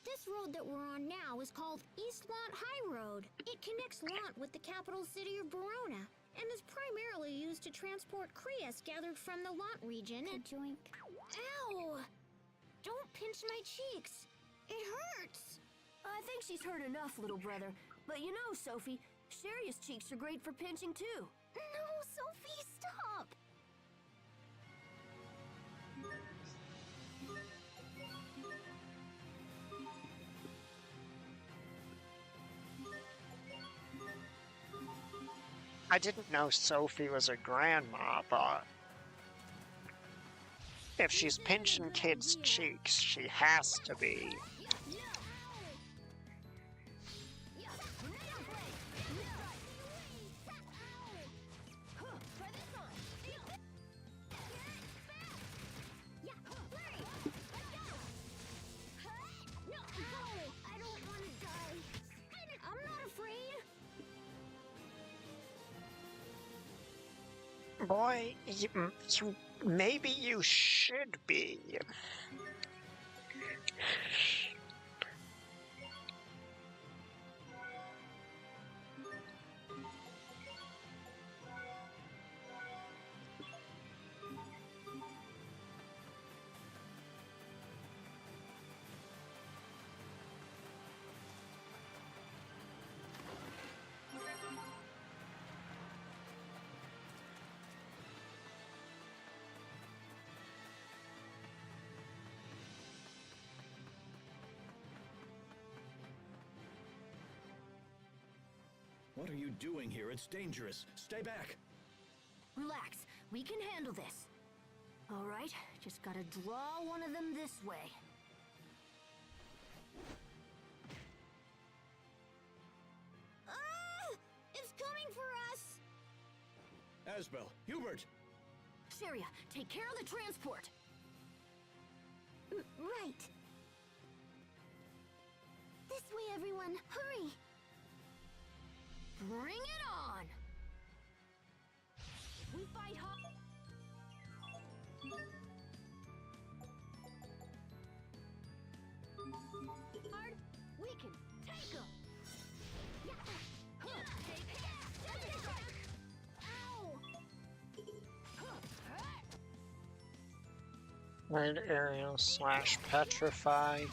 This road that we're on now is called East Lant High Road. It connects Lant with the capital city of Verona and is primarily used to transport Crias gathered from the Lant region and... Ow! Don't pinch my cheeks. It hurts. I think she's hurt enough, little brother. But you know, Sophie, Sharia's cheeks are great for pinching too. No, Sophie, stop! I didn't know Sophie was a grandma, but if she's pinching kids' cheeks, she has to be. Boy, maybe you should be. What are you doing here? It's dangerous. Stay back. Relax, we can handle this. All right, just gotta draw one of them this way. It's coming for us! Asbel, Hubert! Sharia, take care of the transport. Right. This way, everyone. Hurry! Bring it on! If we fight hard, we can take them! Red aerial slash petrify.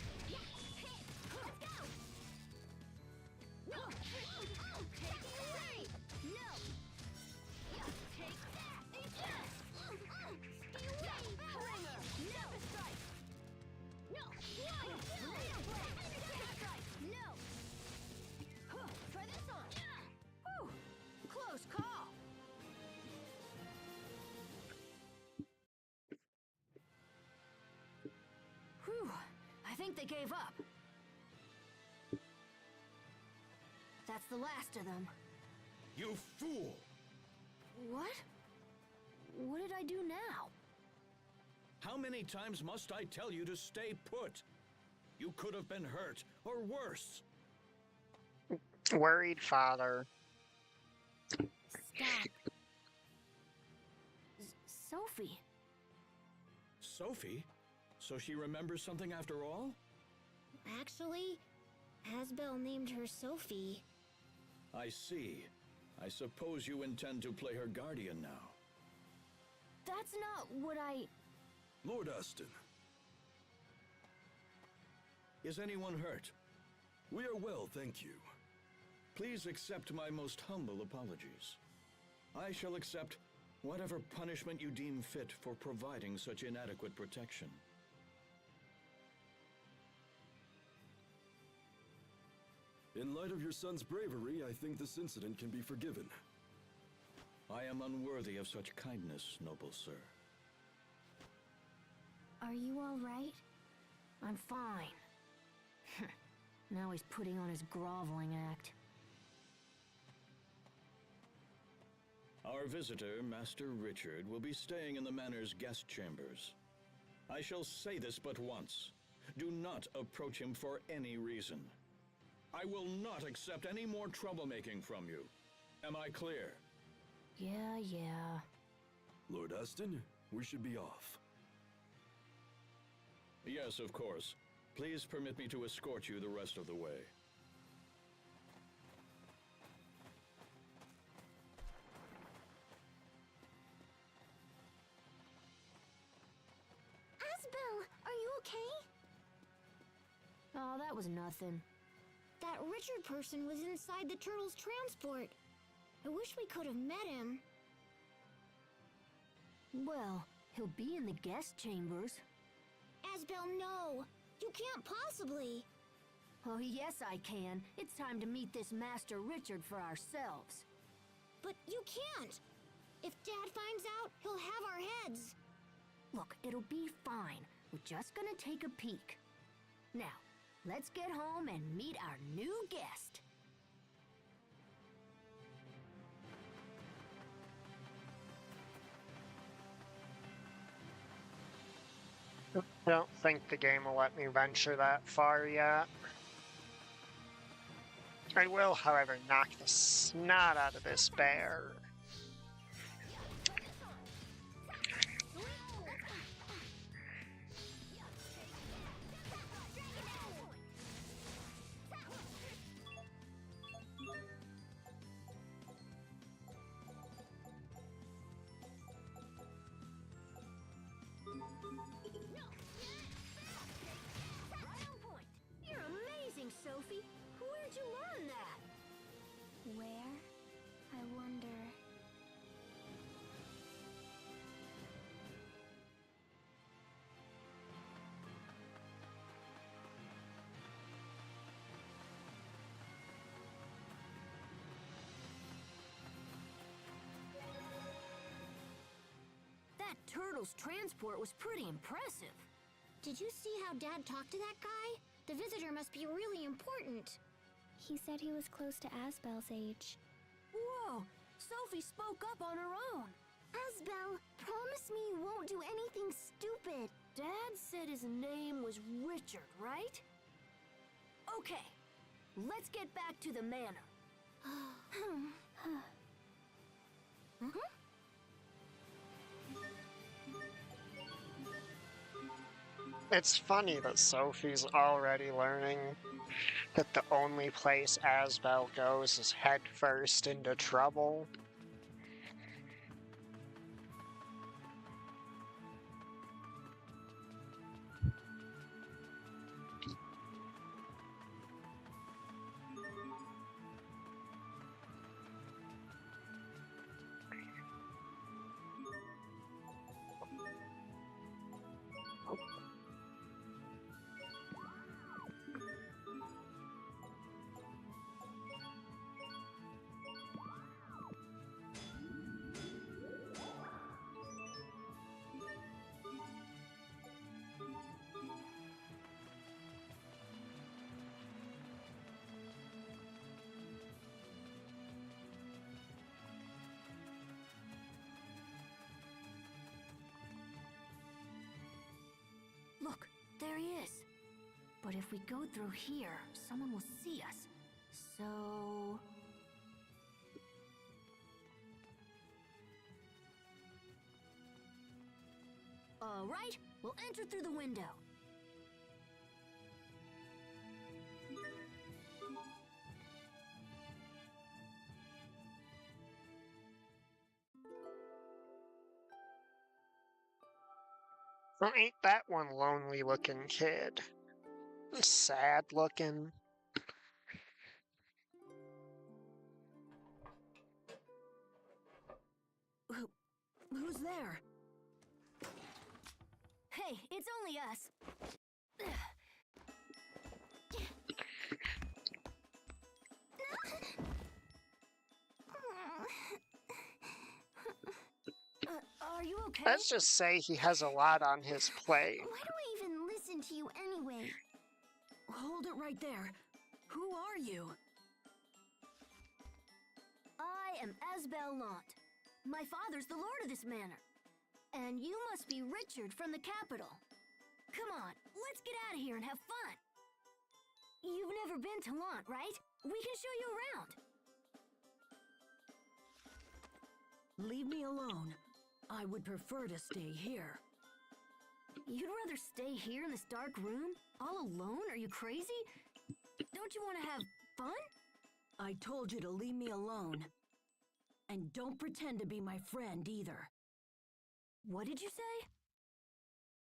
Close call! Whew, I think they gave up. That's the last of them. You fool! What? What did I do now? How many times must I tell you to stay put? You could have been hurt, or worse. Worried father. Stop. Sophie. Sophie? So she remembers something after all? Actually, Asbel named her Sophie. I see. I suppose you intend to play her guardian now. That's not what I... Lord Aston, Is anyone hurt? we are well, thank you. Please accept my most humble apologies. I shall accept whatever punishment you deem fit for providing such inadequate protection. In light of your son's bravery, I think this incident can be forgiven. I am unworthy of such kindness, noble sir. Are you all right? I'm fine. Now he's putting on his groveling act. Our visitor, Master Richard, will be staying in the manor's guest chambers. I shall say this but once. Do not approach him for any reason. I will not accept any more troublemaking from you. Am I clear? Yeah. Lord Aston, we should be off. Yes, of course. Please permit me to escort you the rest of the way. Asbel, are you okay? Oh, that was nothing. That Richard person was inside the turtle's transport. I wish we could have met him. Well, he'll be in the guest chambers. Asbel, no! You can't possibly! Oh, yes, I can. It's time to meet this Master Richard for ourselves. But you can't! If Dad finds out, he'll have our heads. Look, it'll be fine. We're just gonna take a peek. Now, let's get home and meet our new guest. Don't think the game will let me venture that far yet. I will, however, knock the snot out of this bear. You're amazing, Sophie. Where'd you learn that? Where? I wonder. turtle's transport was pretty impressive. Did you see how Dad talked to that guy? The visitor must be really important. He said he was close to Asbel's age. Whoa! Sophie spoke up on her own. Asbel, promise me you won't do anything stupid. Dad said his name was Richard, right? Okay, let's get back to the manor. It's funny that Sophie's already learning that the only place Asbel goes is headfirst into trouble. Look, there he is. But if we go through here, someone will see us. So... Alright, we'll enter through the window. Well, ain't that one lonely-looking kid? Sad-looking. Who's there? Hey, it's only us. Are you okay? Let's just say he has a lot on his plate. Why do I even listen to you anyway? Hold it right there. Who are you? I am Asbel Lant. My father's the lord of this manor. And you must be Richard from the capital. Come on, let's get out of here and have fun. You've never been to Lant, right? We can show you around. Leave me alone. I would prefer to stay here. You'd rather stay here in this dark room? All alone? Are you crazy? Don't you want to have fun? I told you to leave me alone. And don't pretend to be my friend either. What did you say?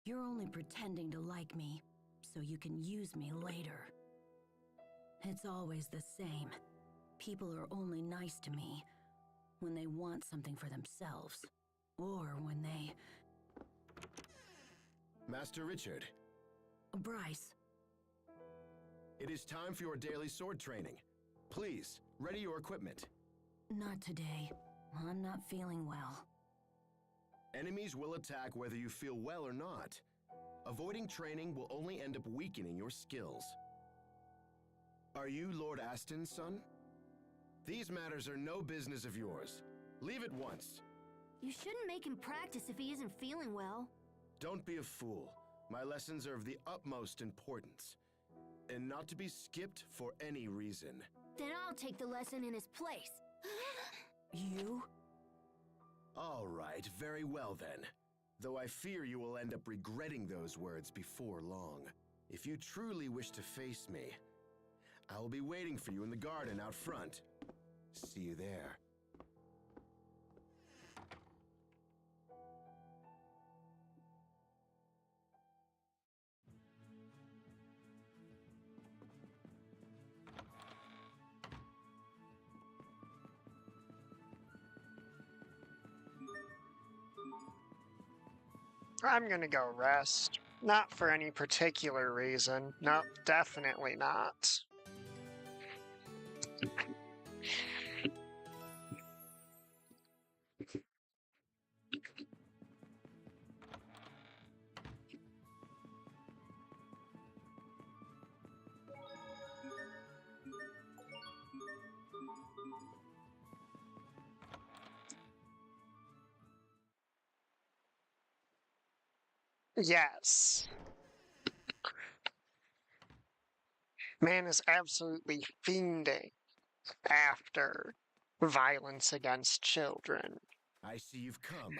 You're only pretending to like me, so you can use me later. It's always the same. People are only nice to me when they want something for themselves, or when they... Master Richard. Bryce. It is time for your daily sword training. Please, ready your equipment. Not today. I'm not feeling well. Enemies will attack whether you feel well or not. Avoiding training will only end up weakening your skills. Are you Lord Aston's son? These matters are no business of yours. Leave at once. You shouldn't make him practice if he isn't feeling well. Don't be a fool. My lessons are of the utmost importance, and not to be skipped for any reason. Then I'll take the lesson in his place. You? All right, very well then. Though I fear you will end up regretting those words before long. If you truly wish to face me, I will be waiting for you in the garden out front. See you there. I'm gonna go rest. Not for any particular reason. Nope, definitely not. Yes. Man is absolutely fiending after violence against children. I see you've come.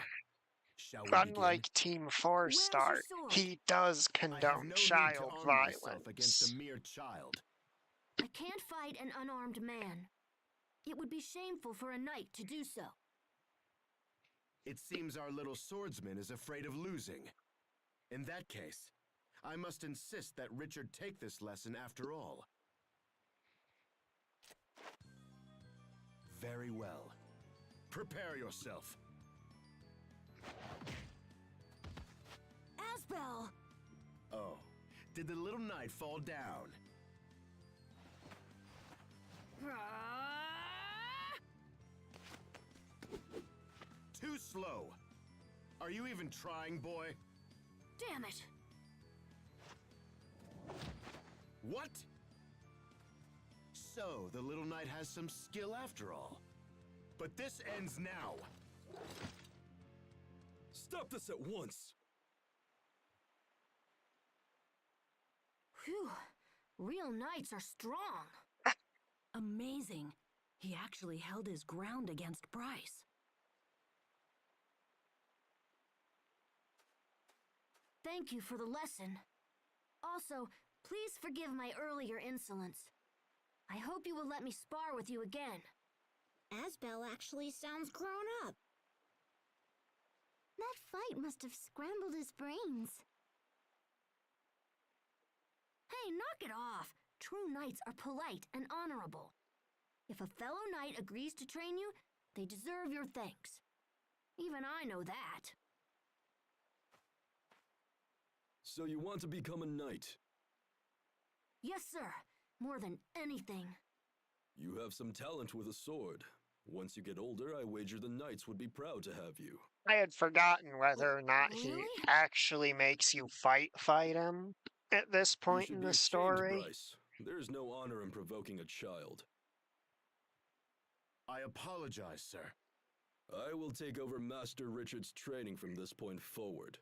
Shall we begin? Unlike Team 4 Where's your Star, sword? he does I have condone no need to child arm myself against a violence. mere child. I can't fight an unarmed man. It would be shameful for a knight to do so. It seems our little swordsman is afraid of losing. In that case, I must insist that Richard take this lesson after all. Very well. Prepare yourself. Asbel! Oh, did the little knight fall down? Too slow. Are you even trying, boy? Damn it! What? So, the little knight has some skill after all. But this ends now. Stop this at once! Phew. Real knights are strong. Amazing. He actually held his ground against Bryce. Thank you for the lesson. Also, please forgive my earlier insolence. I hope you will let me spar with you again. Asbel actually sounds grown up. That fight must have scrambled his brains. Hey, knock it off! True knights are polite and honorable. If a fellow knight agrees to train you, they deserve your thanks. Even I know that. So you want to become a knight? Yes, sir. More than anything. You have some talent with a sword. Once you get older, I wager the knights would be proud to have you. I had forgotten whether or not he Really? actually makes you fight him at this You point should in be the ashamed, story. Bryce. There's no honor in provoking a child. I apologize, sir. I will take over Master Richard's training from this point forward.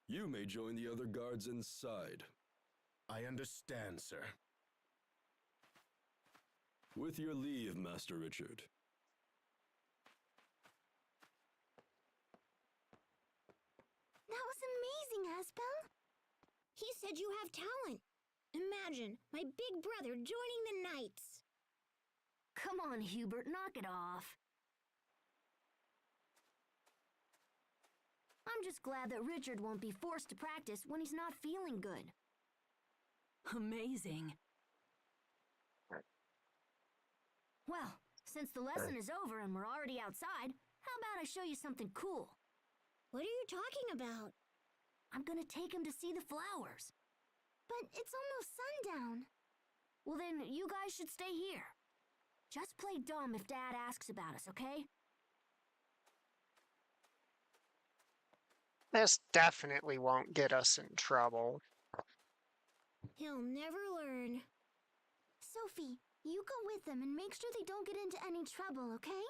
You may join the other guards inside. I understand, sir. With your leave, Master Richard. That was amazing, Asbel. He said you have talent. Imagine, my big brother joining the Knights. Come on, Hubert, knock it off. I'm just glad that Richard won't be forced to practice when he's not feeling good. Amazing. Well, since the lesson is over and we're already outside, how about I show you something cool? What are you talking about? I'm gonna take him to see the flowers. But it's almost sundown. Well then, you guys should stay here. Just play dumb if Dad asks about us, okay? This definitely won't get us in trouble. He'll never learn. Sophie, you go with them and make sure they don't get into any trouble, okay?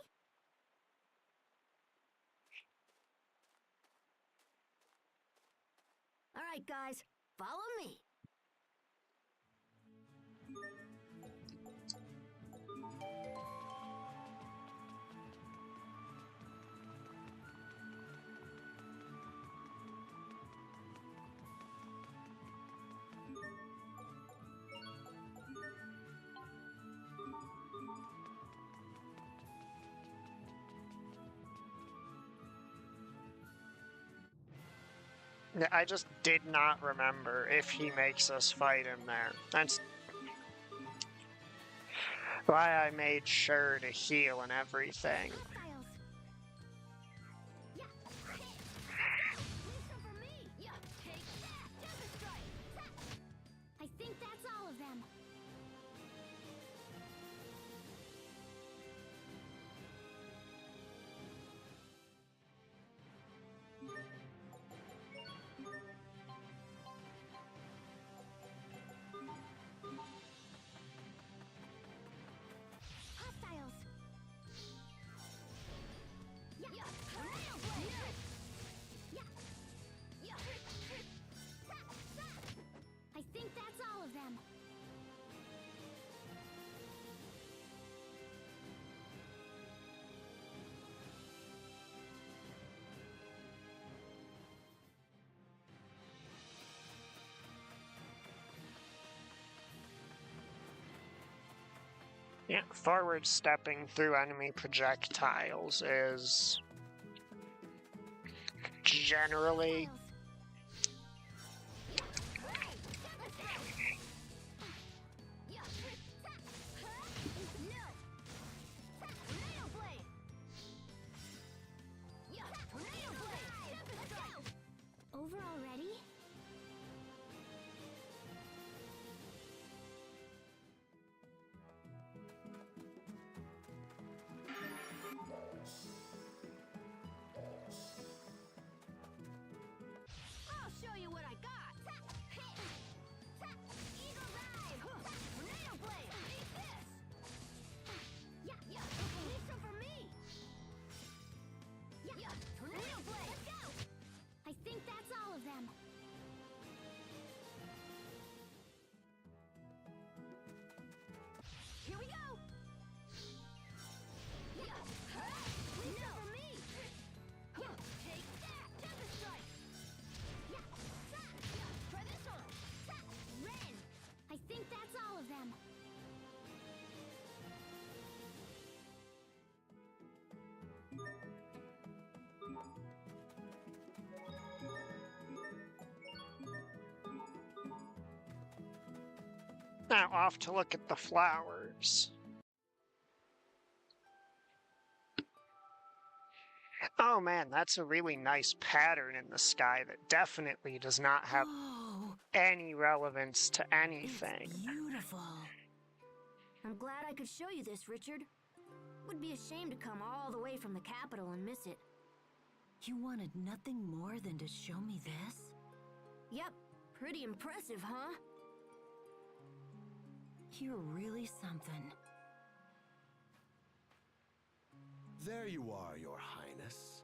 All right, guys, follow me. Yeah, I just did not remember if he makes us fight him there. That's why I made sure to heal and everything. Hostiles. Yeah, hey, let's go. Leave some for me. Yeah, take that. Death strike. I think that's all of them. Hostiles. Yeah, forward stepping through enemy projectiles is generally Over already? I'll show you what I got. Eagle dive. Tornado blade. Eat this. Yeah. Need some for me. Yeah. Tornado blade. Let's go. I think that's all of them. Here we go. Yeah. Need some for me. Take that. Tempest strike. Yeah. Try this one. Ren. I think that's all of them. now off to look at the flowers. Oh man, that's a really nice pattern in the sky that definitely does not have Oh, any relevance to anything. it's beautiful. I'm glad I could show you this, Richard. Would be a shame to come all the way from the capital and miss it. You wanted nothing more than to show me this? Yep, pretty impressive, huh? You're really something. There you are, Your Highness.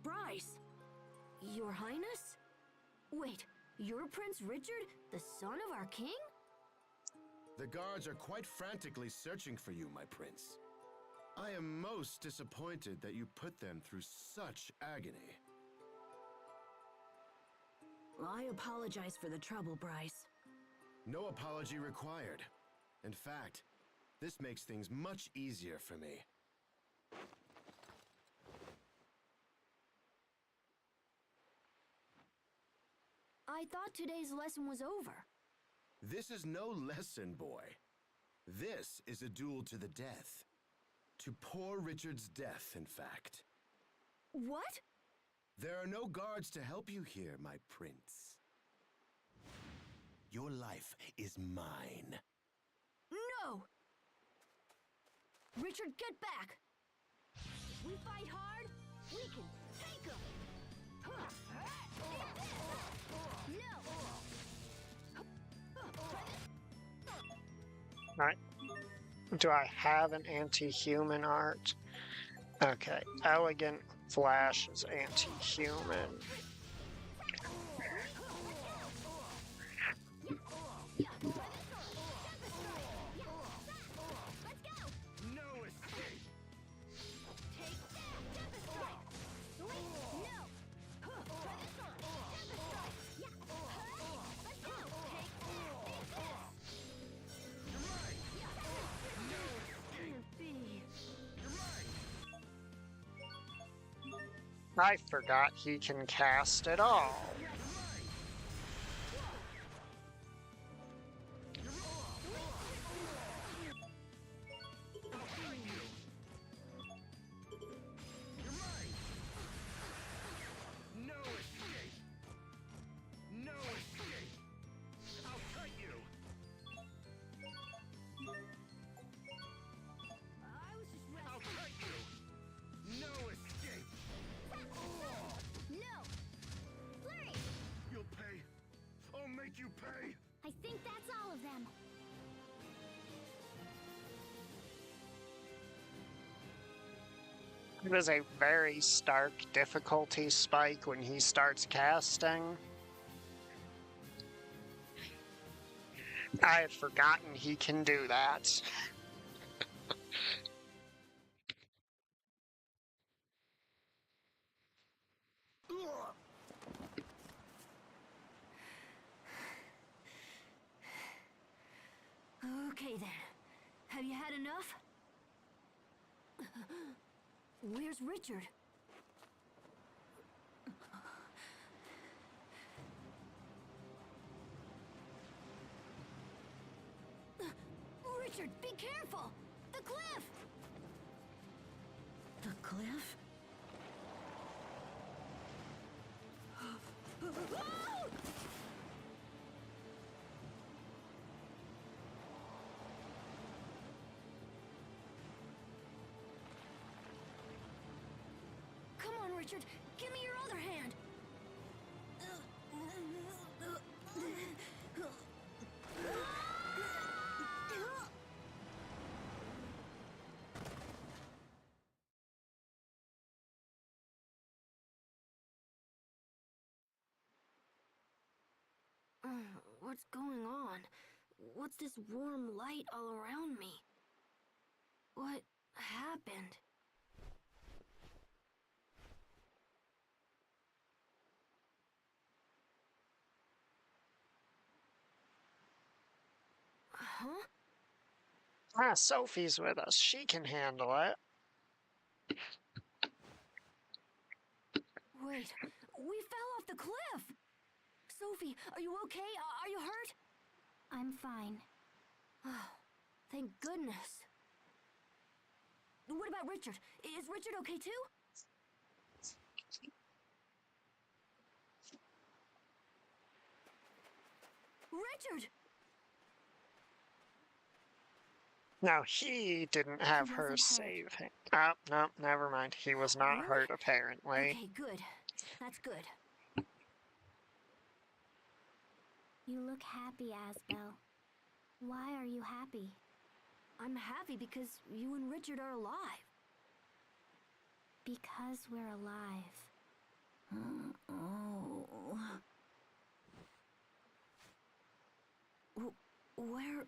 Bryce! Your Highness? Wait, you're Prince Richard, the son of our king? The guards are quite frantically searching for you, my prince. I am most disappointed that you put them through such agony. I apologize for the trouble, Bryce. No apology required. In fact, this makes things much easier for me. I thought today's lesson was over. This is no lesson, boy. This is a duel to the death. To poor Richard's death, in fact. What? There are no guards to help you here, my prince. Your life is mine. No! Richard, get back! If we fight hard, we can take them. Right. Do I have an anti-human art? Okay. Elegant Flash is anti-human. I forgot he can cast it all. I think that's all of them. It was a very stark difficulty spike when he starts casting. I had forgotten he can do that. Have you had enough? Where's Richard? Richard, be careful! The cliff! The cliff? Come on, Richard! Give me your other hand! What's going on? What's this warm light all around me? What happened? Huh? Ah, Sophie's with us. She can handle it. Wait, we fell off the cliff! Sophie, are you okay? Are you hurt? I'm fine. Oh, thank goodness. What about Richard? Is Richard okay too? Richard! No, he didn't have her wasn't hurt. save him. Oh, no, never mind. He was not Really? hurt, apparently. Okay, good. That's good. You look happy, Asbel. Why are you happy? I'm happy because you and Richard are alive. Because we're alive. Oh. Where?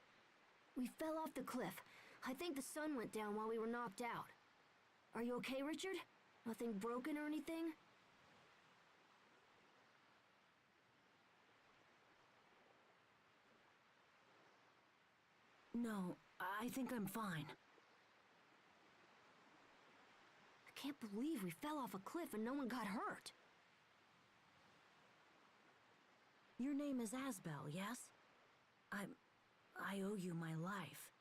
We fell off the cliff. I think the sun went down while we were knocked out. Are you okay, Richard? Nothing broken or anything? No, I think I'm fine. I can't believe we fell off a cliff and no one got hurt. Your name is Asbel, yes? I owe you my life.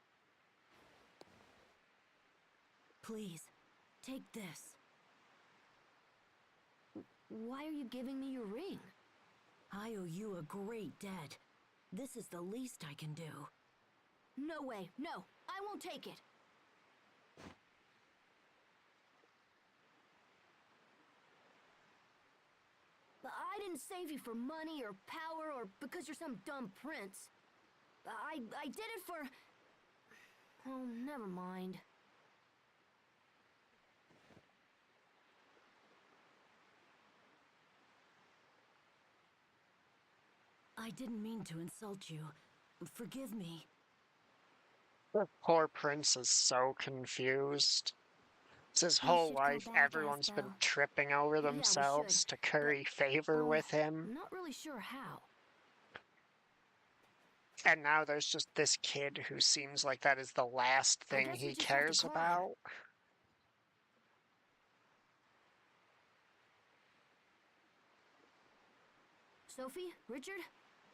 Please, take this. Why are you giving me your ring? I owe you a great debt. This is the least I can do. No way, no, I won't take it. But I didn't save you for money or power or because you're some dumb prince. I did it for... Oh, never mind. I didn't mean to insult you. Forgive me. The poor prince is so confused. It's his We whole should go life, back, everyone's been Asbel. tripping over Yeah, we themselves should, to curry favor with him. I'm not really sure how. And now there's just this kid who seems like that is the last I thing guess we he just have to cares climb. about. Sophie, Richard,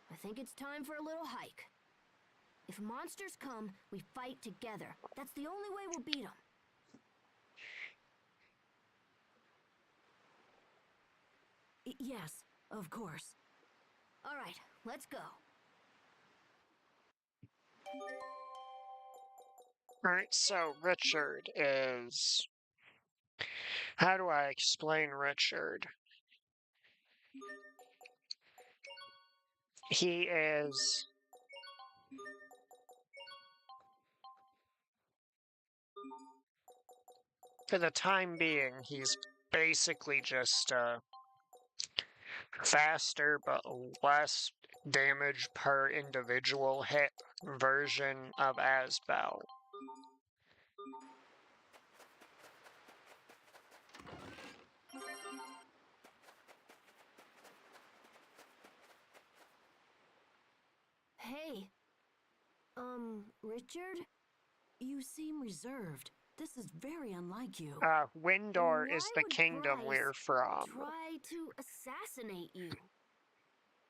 I think it's time for a little hike. If monsters come, we fight together. That's the only way we'll beat them. Yes, of course. All right, let's go. Alright, so Richard is... How do I explain Richard? He is... For the time being, he's basically just a faster but less damage per individual hit version of Asbel. Hey. Richard? You seem reserved. This is very unlike you. Windor is Why the would kingdom Bryce we're from. try to assassinate you?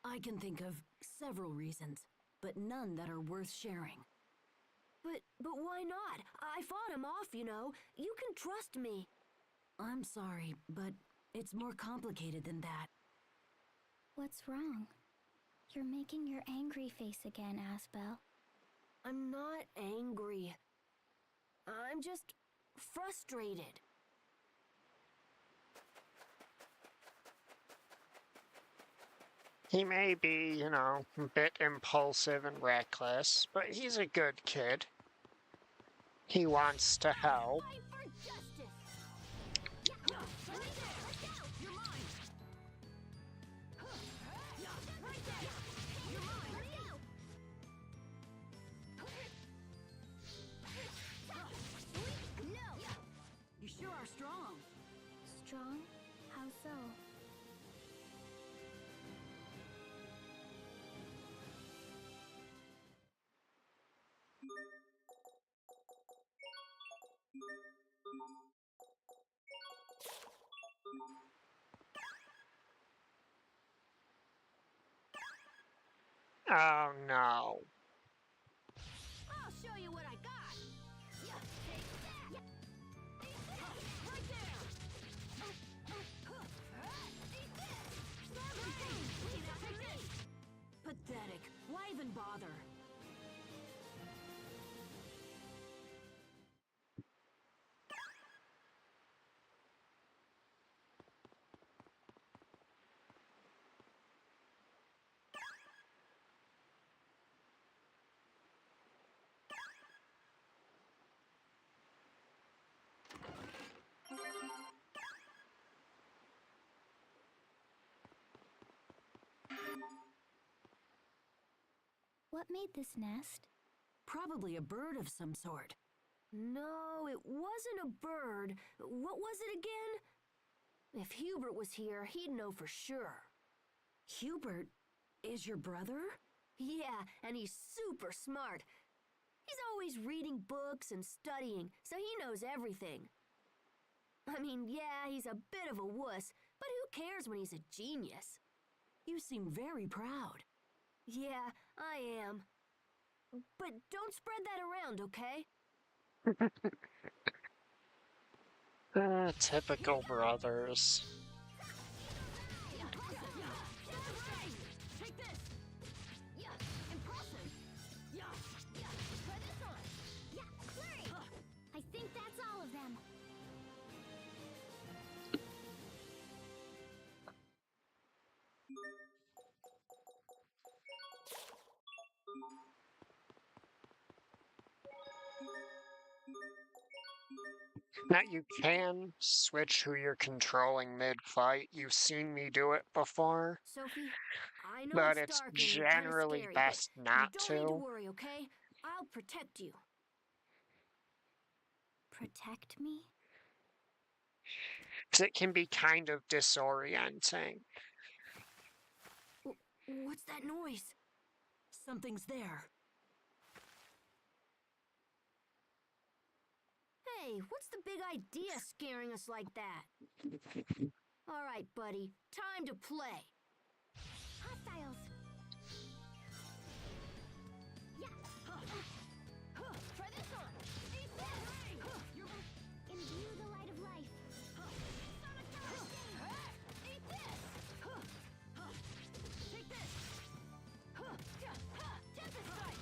I can think of several reasons, but none that are worth sharing. But why not? I fought him off, you know. You can trust me. I'm sorry, but it's more complicated than that. What's wrong? You're making your angry face again, Asbel. I'm not angry. I'm just frustrated. He may be, you know, a bit impulsive and reckless, but he's a good kid. He wants to help. Fight for justice. Yeah, right there. Let's go. You're mine. Yeah, right there. You're mine. Let's go. No. You sure are strong. Strong? How so? Oh no. I'll show you what I got. Yeah, take that. Yeah. Eat this. Right there. Eat this. Leave that to me. Pathetic. Why even bother? What made this nest? Probably a bird of some sort. No, it wasn't a bird. What was it again? If Hubert was here, he'd know for sure. Hubert is your brother? Yeah, and he's super smart. He's always reading books and studying, so he knows everything. I mean, yeah, he's a bit of a wuss, but who cares when he's a genius? You seem very proud. Yeah, I am. But don't spread that around, okay? Typical brothers. Take this! Yeah, impressive! Yeah, try this on! Yeah, flurry! I think that's all of them. Now you can switch who you're controlling mid-fight. You've seen me do it before, Sophie, I know but it's it's dark and kinda generally scary, best but not you don't need to to. worry, okay? I'll protect you. Protect me? 'Cause it can be kind of disorienting. What's that noise? Something's there. Hey, what's the big idea scaring us like that? All right, buddy, time to play. Hostiles! Yeah! Try this on. Eat this. Imbue the light of life. Eat this. Take this. Tempest strike.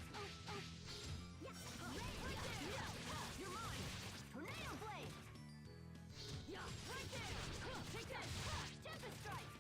You're mine. Tornado blade. Yeah, right there. Take this. Tempest strike.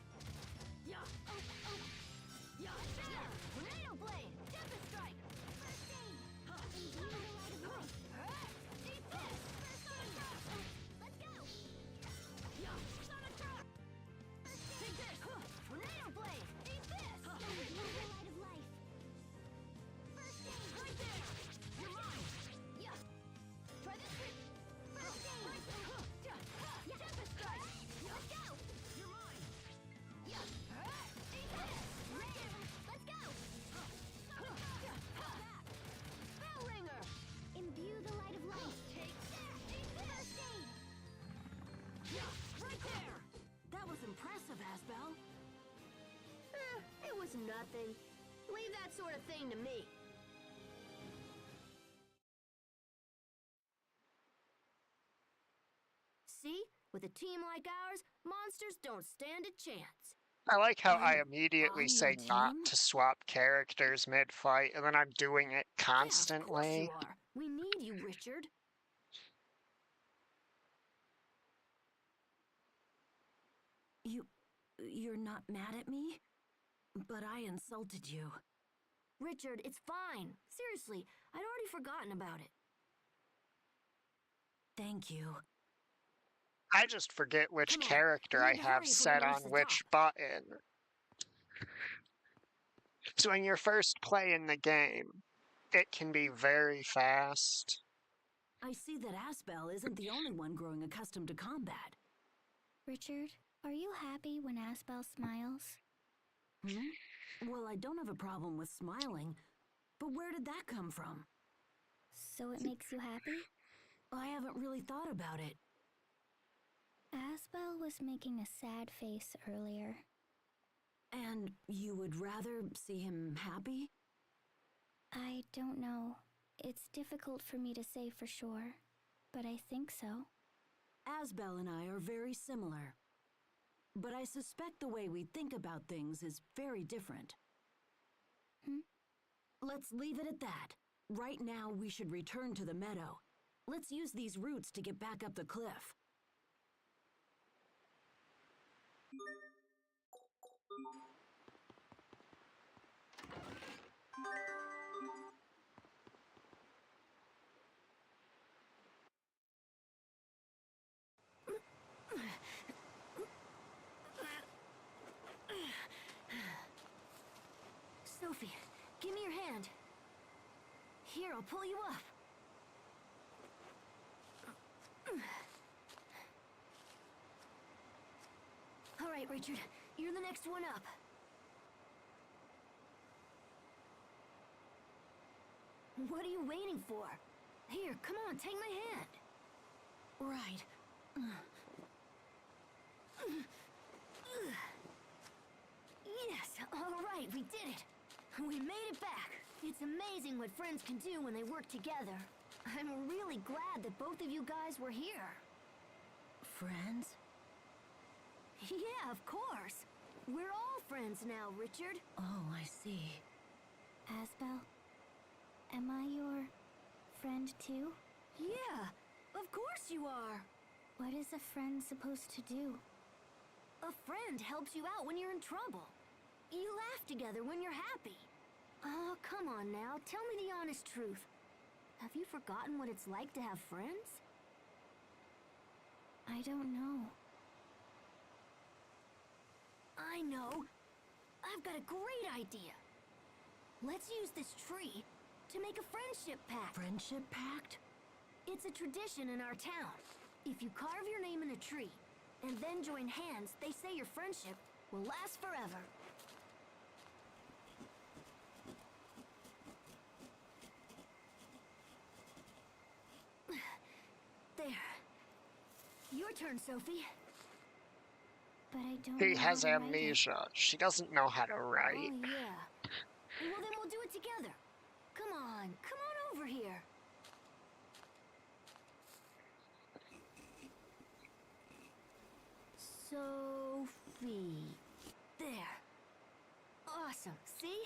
nothing. Leave that sort of thing to me. See? With a team like ours, monsters don't stand a chance. I like how I I'm immediately on say your not team? to swap characters mid-fight, and then I'm doing it Yeah, of course you constantly. are. We need you, Richard. You're not mad at me? But I insulted you. Richard, it's fine. Seriously, I'd already forgotten about it. Thank you. I just forget which Come on, character we I need to have hurry if we're set gonna on reach the which top. button. So when you're first playing the game, it can be very fast. I see that Asbel isn't the only one growing accustomed to combat. Richard, are you happy when Asbel smiles? Well, I don't have a problem with smiling, but where did that come from? So it makes you happy? I haven't really thought about it. Asbel was making a sad face earlier. And you would rather see him happy? I don't know. It's difficult for me to say for sure, but I think so. Asbel and I are very similar. But I suspect the way we think about things is very different. Let's leave it at that. Right now, we should return to the meadow. Let's use these roots to get back up the cliff. Sophie, give me your hand. Here, I'll pull you up. All right, Richard, you're the next one up. What are you waiting for? Here, come on, take my hand. Right. Yes, all right, we did it. We made it back. It's amazing what friends can do when they work together. I'm really glad that both of you guys were here. Friends? Yeah, of course. We're all friends now, Richard. Oh, I see. Asbel, am I your friend too? Yeah, of course you are. What is a friend supposed to do? A friend helps you out when you're in trouble. You laugh together when you're happy. Oh, come on now, tell me the honest truth. Have you forgotten what it's like to have friends? I don't know. I know. I've got a great idea. Let's use this tree to make a friendship pact. Friendship pact? It's a tradition in our town. If you carve your name in a tree and then join hands, they say your friendship will last forever. There. Your turn, Sophie. But I don't He know has how to write it. amnesia. She doesn't know how to write. Oh, yeah. Well, then we'll do it together. Come on over here. Sophie. There. Awesome. See?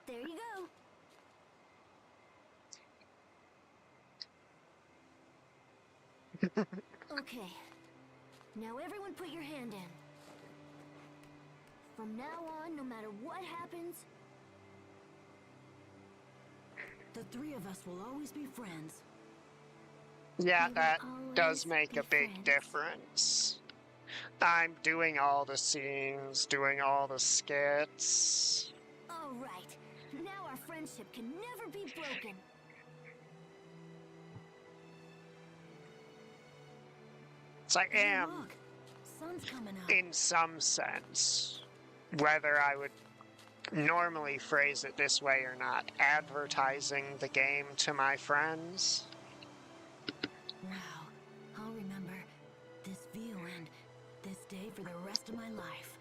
There you go. Okay. Now everyone put your hand in. From now on, no matter what happens, The three of us will always be friends. Yeah, We will that does always make be a big friends. difference. I'm doing all the scenes, doing all the skits. all right. Now our friendship can never be broken. So I Hey, am, look. Sun's coming up. in some sense, whether I would normally phrase it this way or not, advertising the game to my friends. Wow. I'll remember this view and this day for the rest of my life.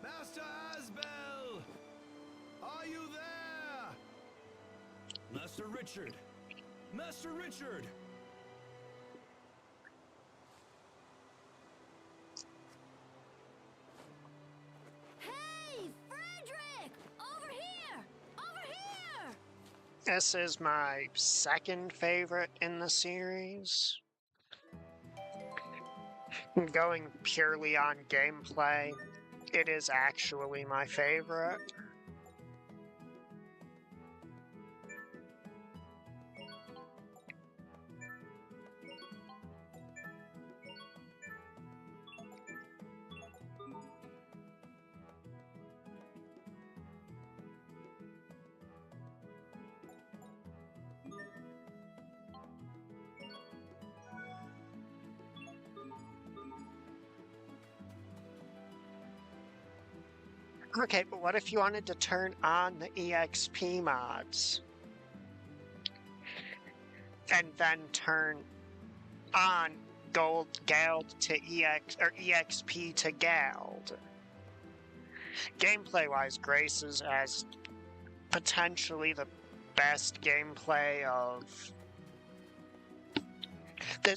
Master Asbel! Master Richard! Master Richard! Hey, Frederick! Over here! Over here! This is my second favorite in the series. Going purely on gameplay, it is actually my favorite. Okay, but what if you wanted to turn on the EXP mods? And then turn on Gald to EXP to Gald. Gameplay-wise, Graces has potentially the best gameplay of...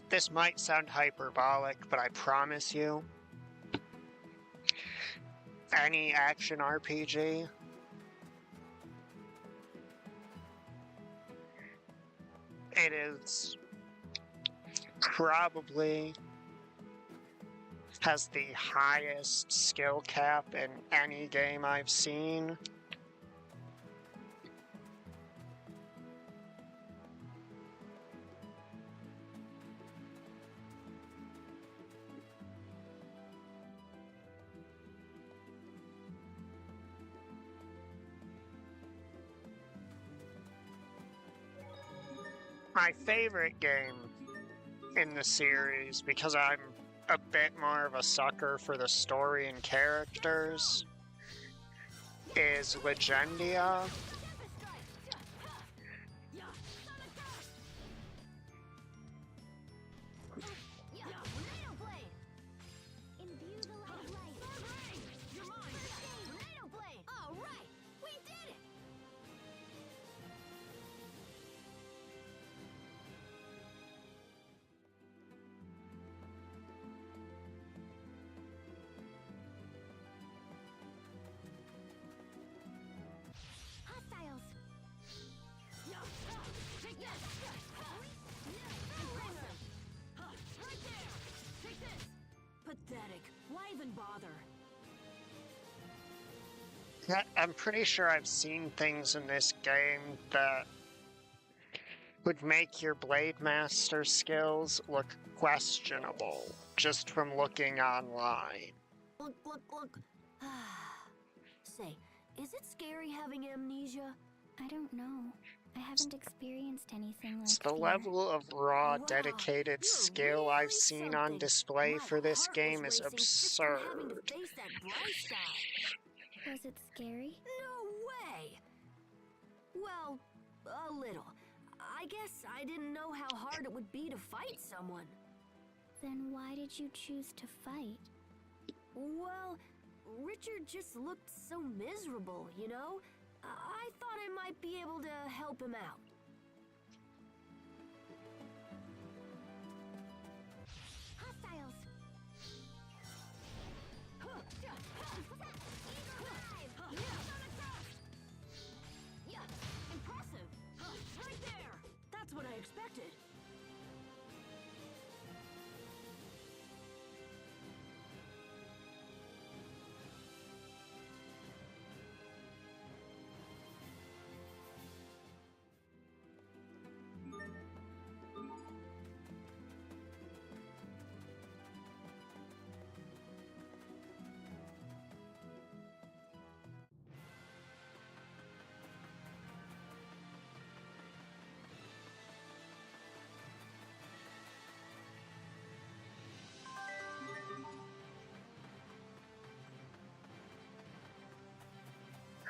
This might sound hyperbolic, but I promise you, any action RPG, it is probably has the highest skill cap in any game I've seen. My favorite game in the series, because I'm a bit more of a sucker for the story and characters, is Legendia. Pathetic. Why even bother? I'm pretty sure I've seen things in this game that would make your Blade Master skills look questionable just from looking online. Look. Say, is it scary having amnesia? I don't know. I haven't experienced anything like It's the fear. level of raw, Wow, dedicated you're skill really I've seen on something. display My for this heart game was is racing just from having to absurd. face that Bryce guy. Was it scary? No way! Well, a little. I guess I didn't know how hard it would be to fight someone. Then why did you choose to fight? Well, Richard just looked so miserable, you know? I thought I might be able to help him out. Hostiles! Impressive! Right there! That's what I expected.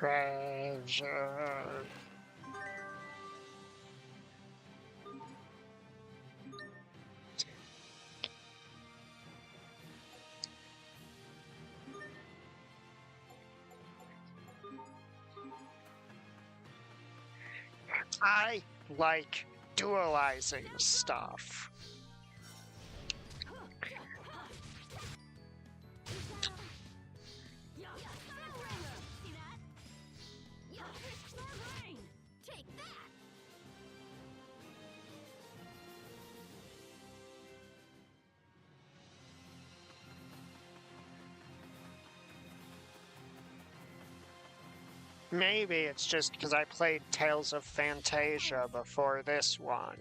Treasure. I like dualizing stuff. Take that! Maybe it's just because I played Tales of Fantasia before this one.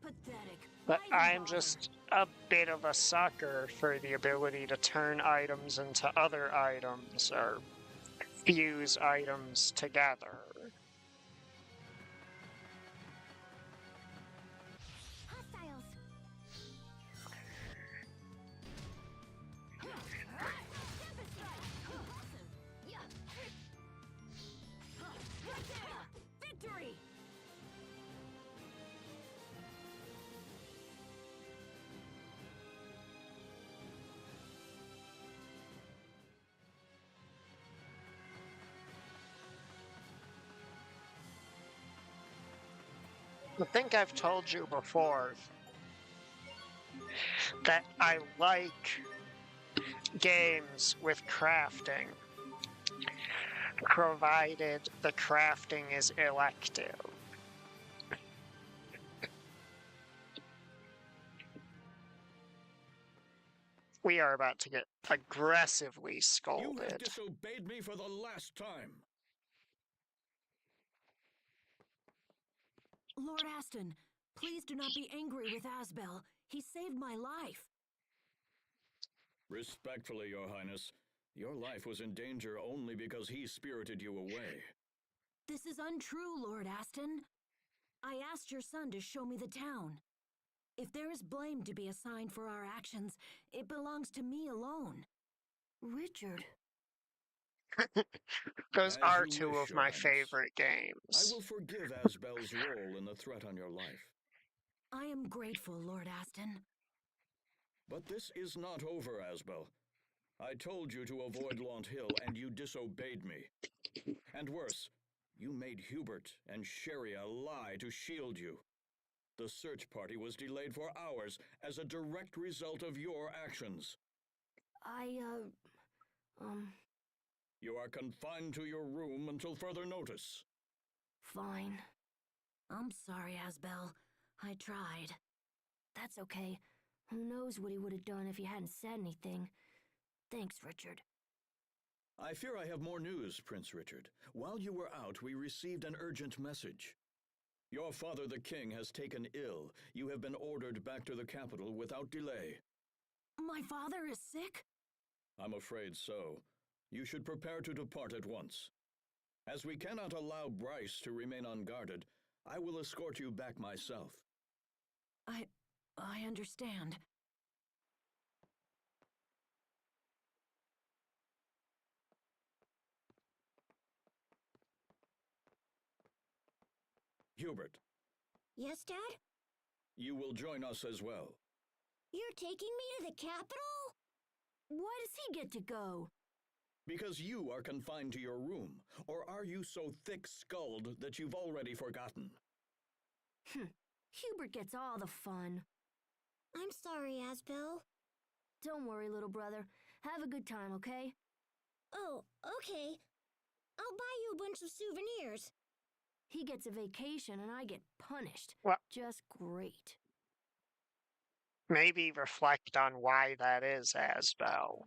Pathetic. But I'm just a bit of a sucker for the ability to turn items into other items or fuse items together. Hostiles. Victory! I think I've told you before that I like games with crafting, provided the crafting is elective. We are about to get aggressively You have scolded. disobeyed me for the last time. Lord Aston, please do not be angry with Asbel. He saved my life. Respectfully, Your Highness, your life was in danger only because he spirited you away. This is untrue, Lord Aston. I asked your son to show me the town. If there is blame to be assigned for our actions, it belongs to me alone. Richard. Those As are you two wish, of Your my Highness. favorite I games. will forgive Asbel's role in the threat on your life. I am grateful, Lord Aston. But this is not over, Asbel. I told you to avoid Launt Hill, and you disobeyed me. And worse, you made Hubert and Sheria lie to shield you. The search party was delayed for hours as a direct result of your actions. You are confined to your room until further notice. Fine. I'm sorry, Asbel. I tried. That's okay. Who knows what he would have done if he hadn't said anything. Thanks, Richard. I fear I have more news, Prince Richard. While you were out, we received an urgent message. Your father, the king, has taken ill. You have been ordered back to the capital without delay. My father is sick? I'm afraid so. You should prepare to depart at once. As we cannot allow Bryce to remain unguarded, I will escort you back myself. I understand. Hubert, Yes, Dad? you will join us as well. You're taking me to the capital? Why does he get to go? Because you are confined to your room. Or are you so thick-skulled that you've already forgotten? Hubert gets all the fun. I'm sorry, Asbel. Don't worry, little brother. Have a good time, okay? Oh, okay. I'll buy you a bunch of souvenirs. He gets a vacation and I get punished. Well, just great. Maybe reflect on why that is, Asbel.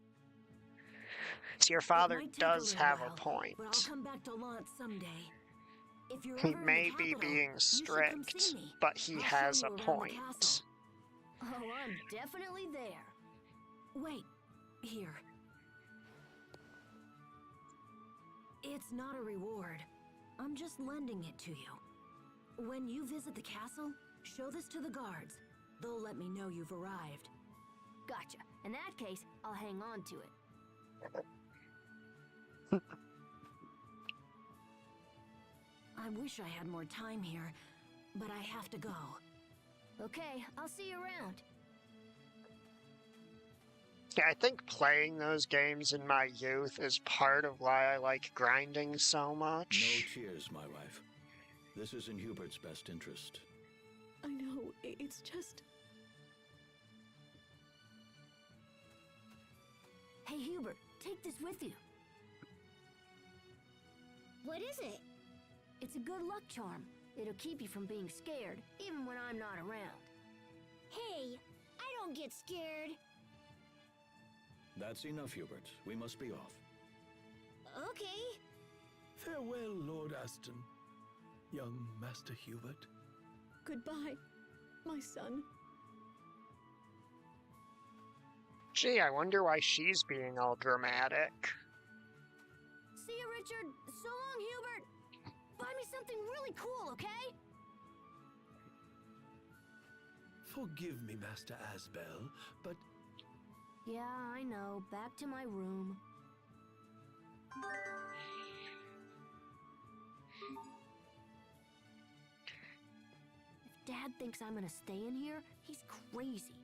So your It father might take does little have while, a point. But I'll come back to Launt someday. If you're He ever may in the be capital, being you should come see strict, me. but he I'll has show a you around the point. castle. Oh, I'm definitely there. Wait, here. It's not a reward. I'm just lending it to you. When you visit the castle, show this to the guards. They'll let me know you've arrived. Gotcha. In that case, I'll hang on to it. I wish I had more time here, but I have to go. Okay, I'll see you around. I think playing those games in my youth is part of why I like grinding so much. No tears, my wife. This is in Hubert's best interest. I know, it's just... Hey, Hubert, take this with you. What is it? It's a good luck charm. It'll keep you from being scared, even when I'm not around. Hey, I don't get scared. That's enough, Hubert. We must be off. Okay. Farewell, Lord Aston, young Master Hubert. Goodbye, my son. Gee, I wonder why she's being all dramatic. See you, Richard. So long, Hubert. Buy me something really cool, okay? Forgive me, Master Asbel, but Yeah, I know. Back to my room. If Dad thinks I'm gonna stay in here, he's crazy.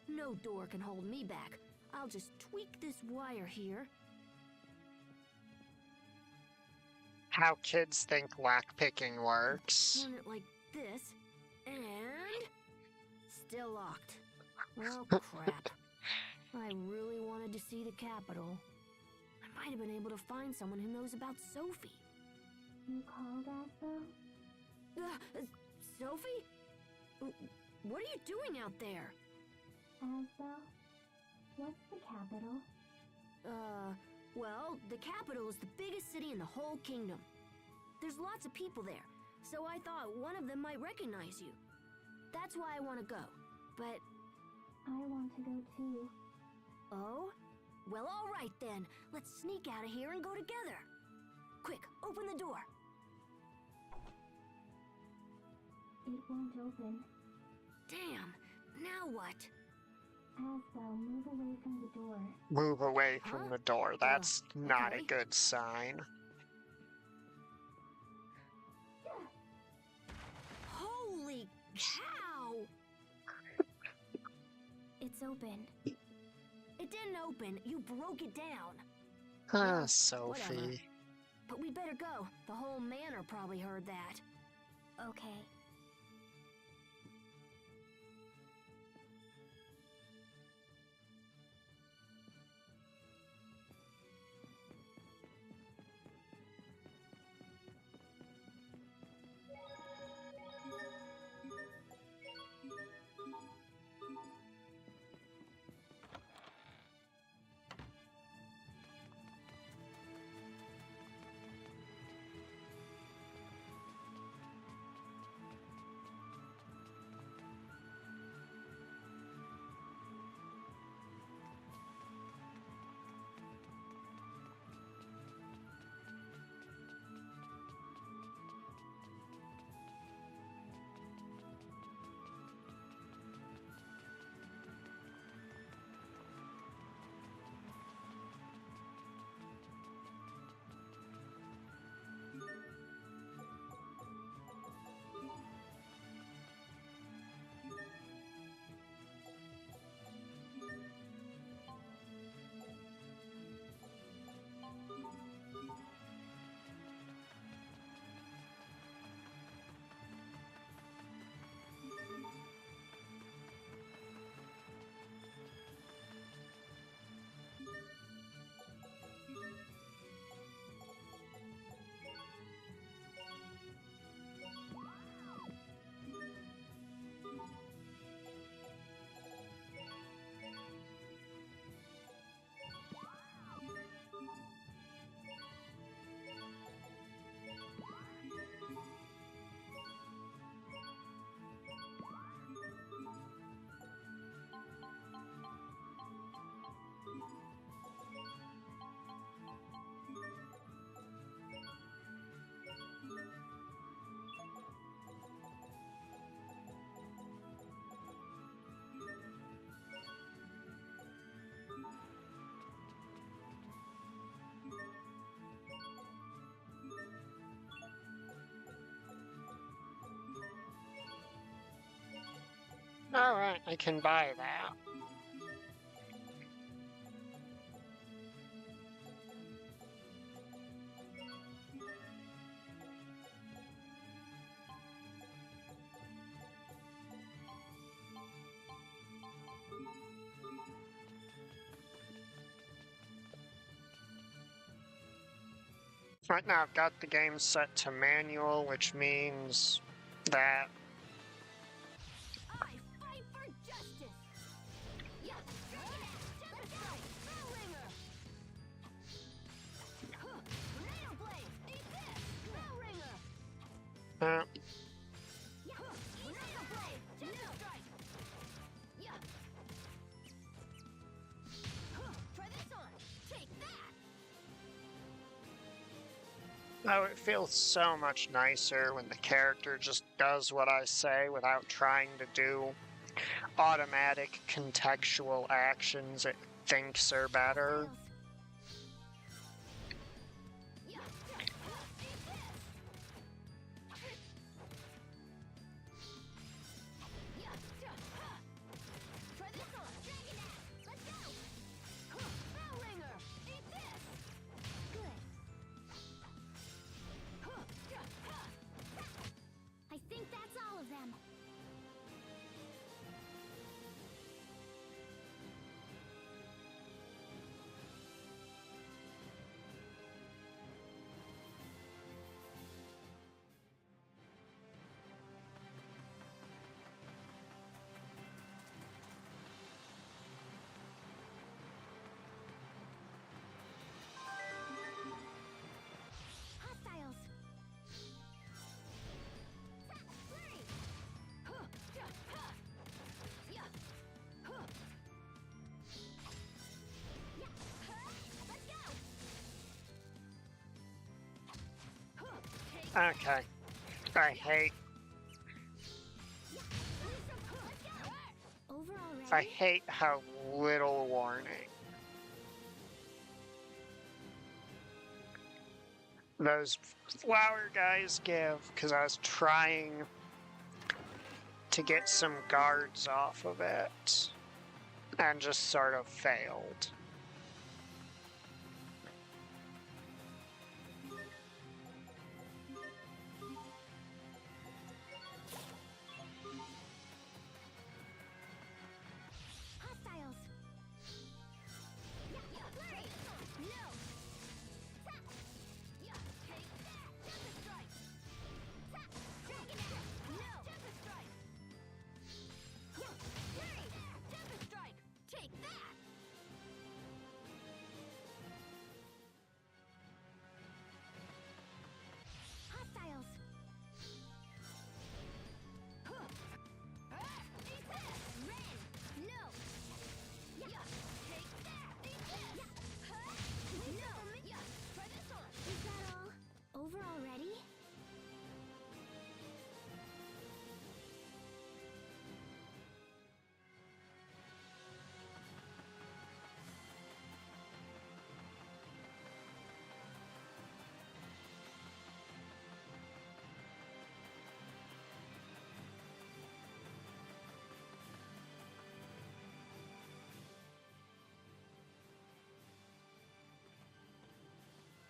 No door can hold me back. I'll just tweak this wire here. How kids think lockpicking works. Turn it like this, and... Still locked. Well, crap. I really wanted to see the Capitol. I might have been able to find someone who knows about Sophie. You called Asbel? Sophie? What are you doing out there? Asbel? What's the capital? Well, the capital is the biggest city in the whole kingdom. There's lots of people there, so I thought one of them might recognize you. That's why I want to go, but... I want to go too. Oh? Well, all right then. Let's sneak out of here and go together. Quick, open the door. It won't open. Damn, now what? Asbel, move away from the door. Move away from Huh? the door. That's not okay. a good sign. Holy cow! It's open. It didn't open. You broke it down. Ah, Whatever. Sophie. But we better go. The whole manor probably heard that. Okay. Alright, I can buy that. Right now I've got the game set to manual, which means that I fight for justice. Yeah, that's right. Bellringer. Tornado blade. Eat this. Bellringer. uh, Tornado blade. Justice strike. Yeah. Try this on. Take that. oh, it feels so much nicer when the character just does what I say without trying to do automatic contextual actions it thinks are better. Yeah. Eat this. Yeah. Try this on. Dragon Axe. Let's go. Bellringer. Eat this. Good. I think that's all of them. Hostiles. Flurry. Yeah. Let's go. Okay. I hate Over already? I hate how little warning those flower guys give, because I was trying to get some guards off of it and just sort of failed. Hostiles. Yeah, flurry. No. Yeah, take that. Tempest strike. Dragon Axe. No. Tempest strike. Flurry. Tempest strike. Take that. Hostiles. Eat this. Ren. No. Yeah. Take that. Eat this. No. Yeah. Try this on. Is that all? Over already?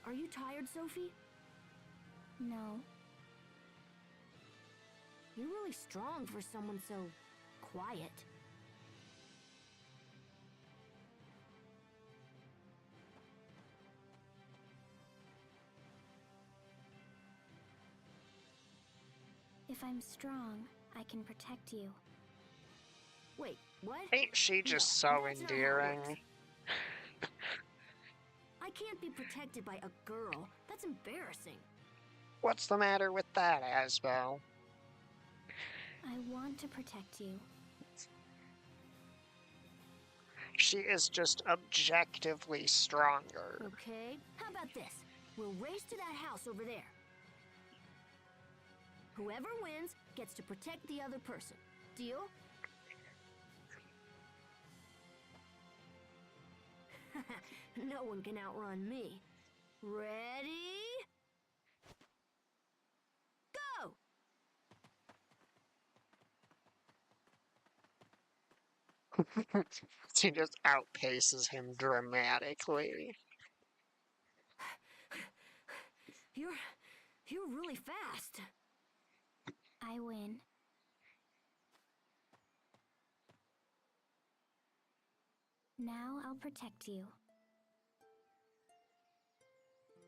Are you tired, Sophie? No. You're really strong for someone so quiet. If I'm strong, I can protect you. Wait, what? Ain't she just No, so that's not how it endearing? works. I can't be protected by a girl. That's embarrassing. What's the matter with that, Asbel? I want to protect you. She is just objectively stronger. Okay, how about this? We'll race to that house over there. Whoever wins gets to protect the other person. Deal? No one can outrun me. Ready? Go! She just outpaces him dramatically. You're really fast. I win. Now I'll protect you.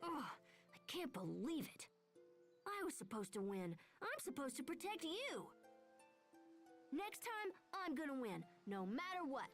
Ugh, I can't believe it. I was supposed to win. I'm supposed to protect you. Next time, I'm gonna win, no matter what.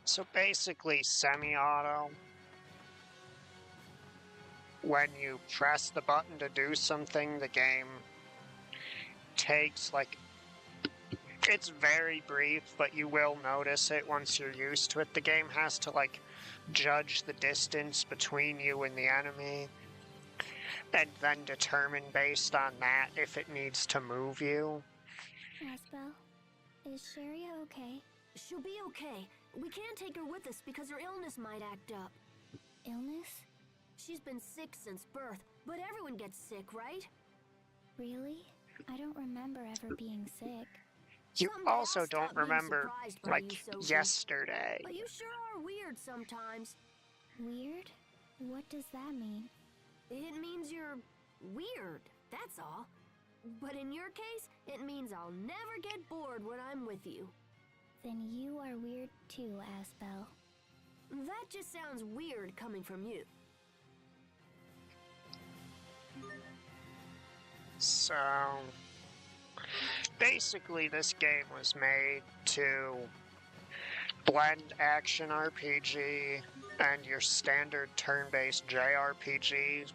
So basically, semi-auto, when you press the button to do something, the game takes, like, it's very brief, but you will notice it once you're used to it. The game has to, like, judge the distance between you and the enemy, and then determine based on that if it needs to move you. Asbel, is Sherry okay? She'll be okay. We can't take her with us because her illness might act up. Illness? She's been sick since birth, but everyone gets sick, right? Really? I don't remember ever being sick. You Some also pals don't stop being remember, surprised by like, you, Sophie. yesterday. But you sure are weird sometimes. Weird? What does that mean? It means you're weird, that's all. But in your case, it means I'll never get bored when I'm with you. Then you are weird too, Asbel. That just sounds weird coming from you. So, basically this game was made to blend action RPG and your standard turn-based JRPG.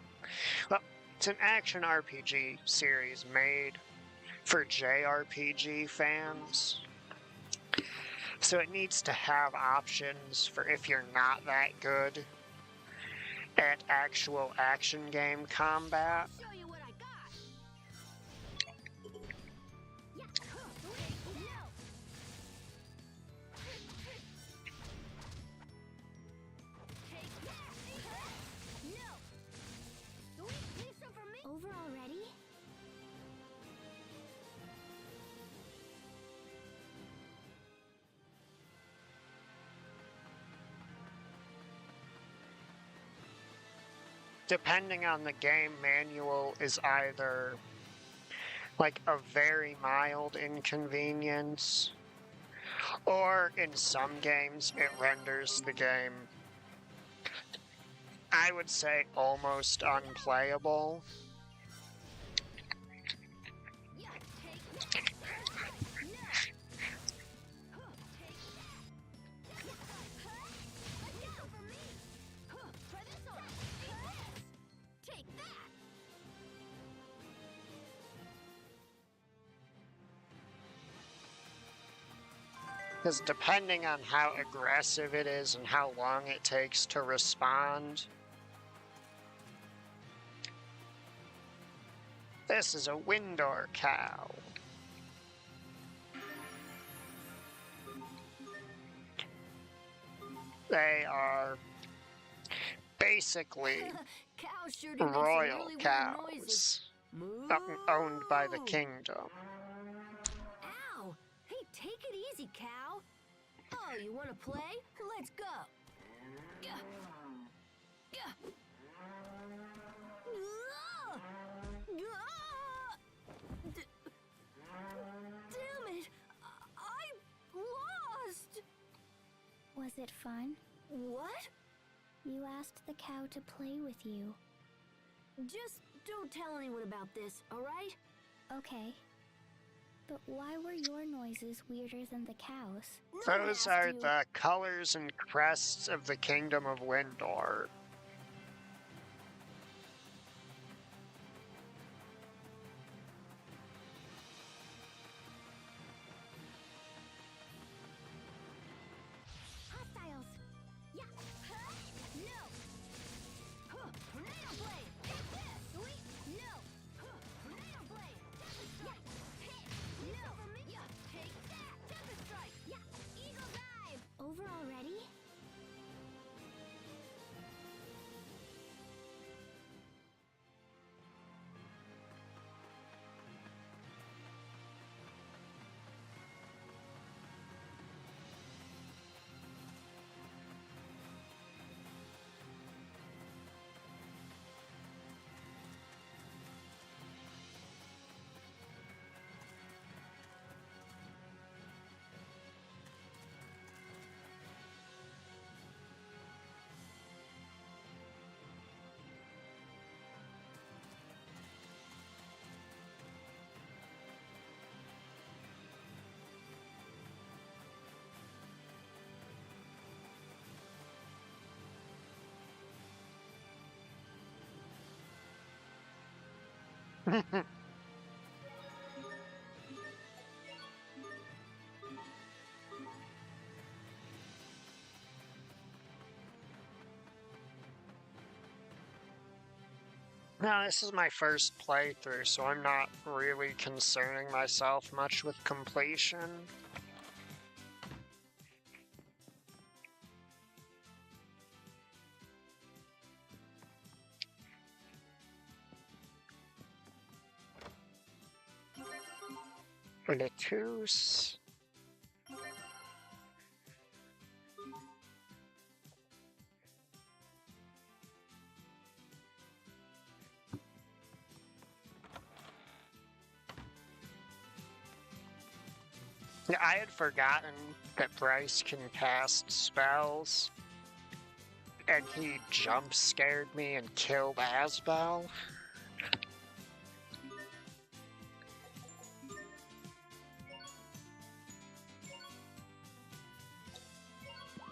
Well, it's an action RPG series made for JRPG fans. So it needs to have options for if you're not that good at actual action game combat. Show you what I got. Yeah. No. Take that. No. Leave some for me. Over already? Depending on the game, manual is either like a very mild inconvenience, or in some games it renders the game, I would say, almost unplayable. Yeah. Take that. No. Take that. Let go for me. Try this on. Take that. Because depending on how aggressive it is and how long it takes to respond. This is a Windor cow. They are basically Cows sure do make some royal really weird cows noises. Moo. owned by the kingdom. Ow! Hey, take it easy, cow. Oh, you want to play? Let's go. Gah. Gah. Ah! Ah! Damn it! I lost! Was it fun? What? You asked the cow to play with you. Just don't tell anyone about this, alright? Okay. But why were your noises weirder than the cows? Those are the colors and crests of the Kingdom of Windor. Now, this is my first playthrough, so I'm not really concerning myself much with completion. Lettuce. Yeah, I had forgotten that Bryce can cast spells, and he jump scared me and killed Asbel.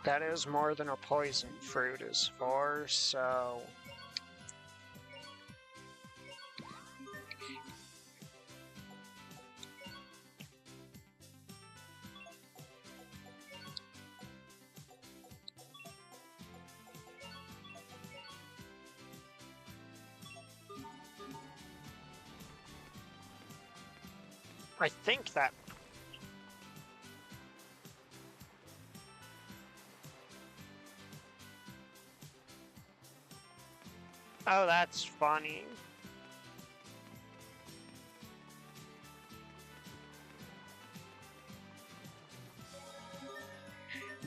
That is more than a poison fruit is for, so... I think that... Oh, that's funny.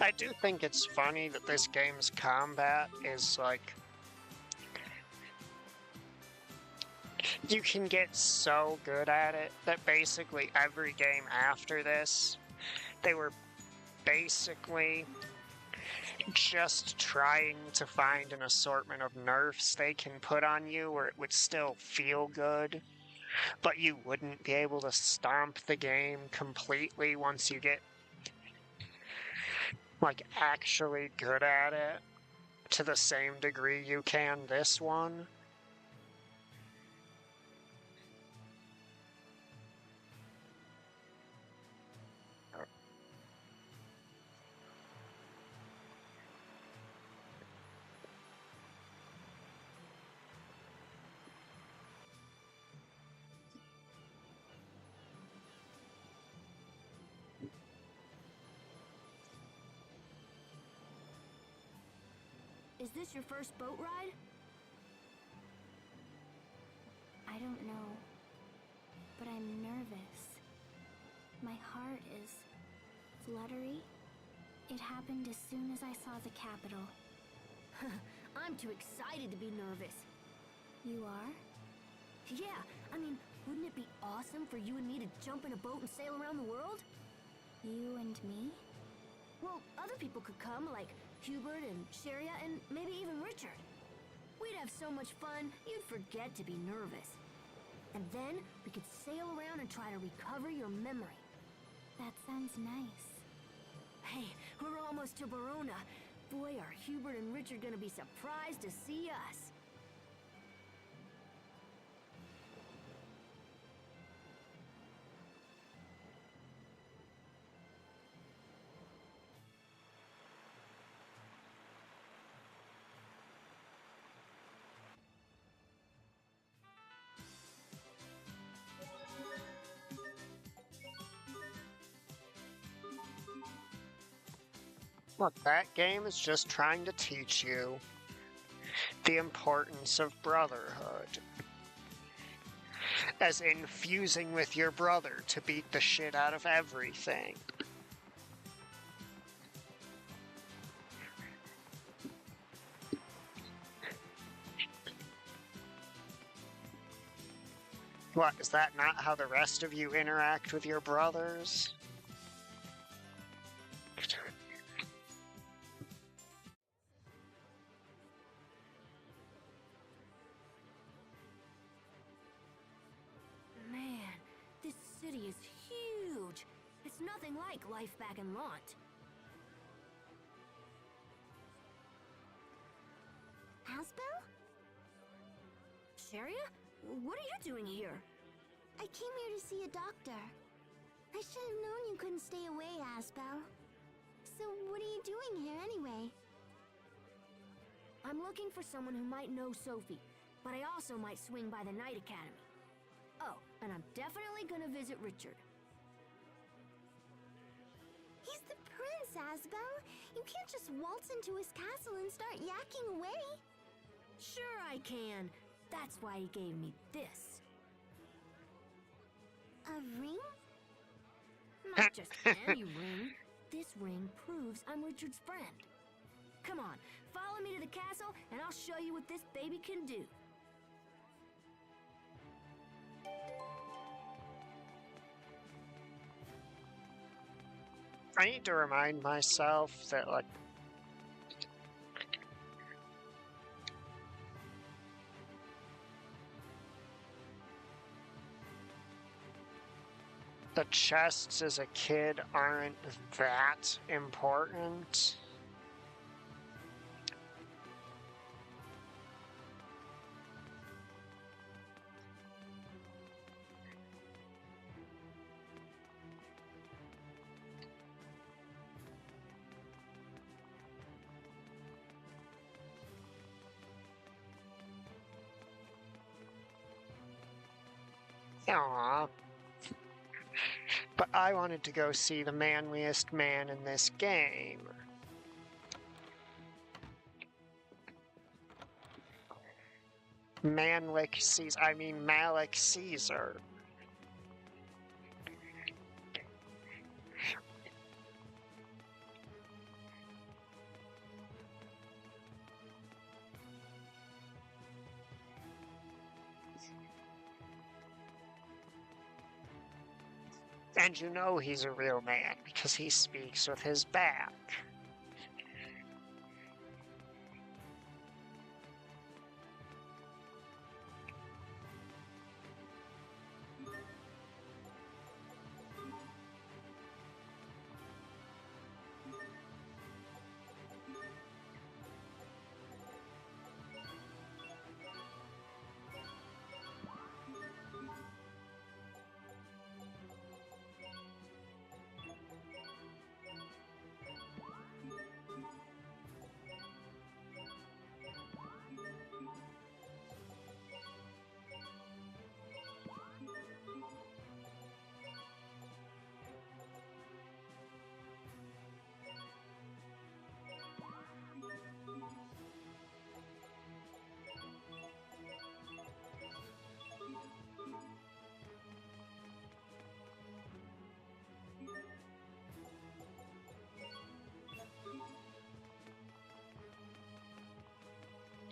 I do think it's funny that this game's combat is like... You can get so good at it that basically every game after this, they were basically just trying to find an assortment of nerfs they can put on you where it would still feel good, but you wouldn't be able to stomp the game completely once you get, like, actually good at it to the same degree you can this one. Is this your first boat ride? I don't know, but I'm nervous. My heart is fluttery. It happened as soon as I saw the capital. I'm too excited to be nervous. You are? Yeah, I mean, wouldn't it be awesome for you and me to jump in a boat and sail around the world? You and me? Well, other people could come, like Hubert and Sharia and maybe even Richard. We'd have so much fun, you'd forget to be nervous. And then we could sail around and try to recover your memory. That sounds nice. Hey, we're almost to Verona. Boy, are Hubert and Richard gonna be surprised to see us. Look, that game is just trying to teach you the importance of brotherhood. As in fusing with your brother to beat the shit out of everything. What, is that not how the rest of you interact with your brothers? Man, this city is huge. It's nothing like life back in Lant. Asbel? Sharia? what are you doing here? I came here to see a doctor. I should have known you couldn't stay away, Asbel. So what are you doing here anyway? I'm looking for someone who might know Sophie, but I also might swing by the Night Academy. Oh, and I'm definitely gonna visit Richard. He's the prince, Asbel. You can't just waltz into his castle and start yakking away. Sure I can. That's why he gave me this. A ring? Not just any ring. This ring proves I'm Richard's friend. Come on, follow me to the castle and I'll show you what this baby can do. I need to remind myself that, like, the chests as a kid aren't that important. Aww. But I wanted to go see the manliest man in this game. Malik Caesar. And you know he's a real man because he speaks with his back.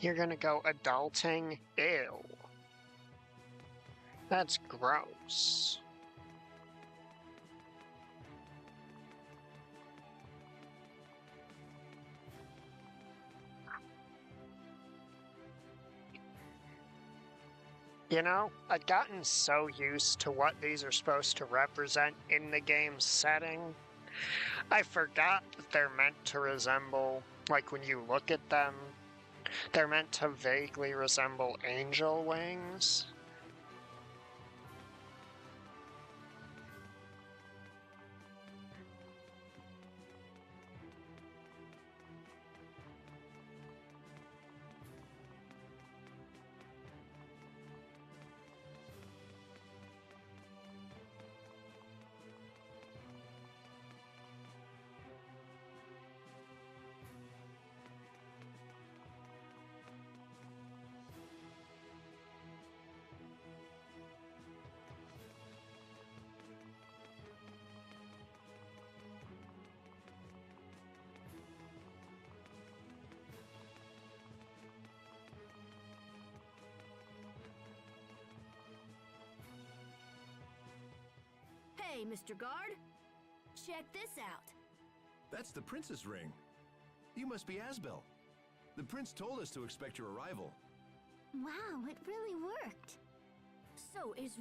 You're gonna go adulting? Ew. That's gross. You know, I'd gotten so used to what these are supposed to represent in the game's setting, I forgot that they're meant to resemble, like when you look at them, they're meant to vaguely resemble angel wings. Hey, Mr. Guard. Check this out. That's the prince's ring. You must be Asbel. The prince told us to expect your arrival. Wow, it really worked. So, is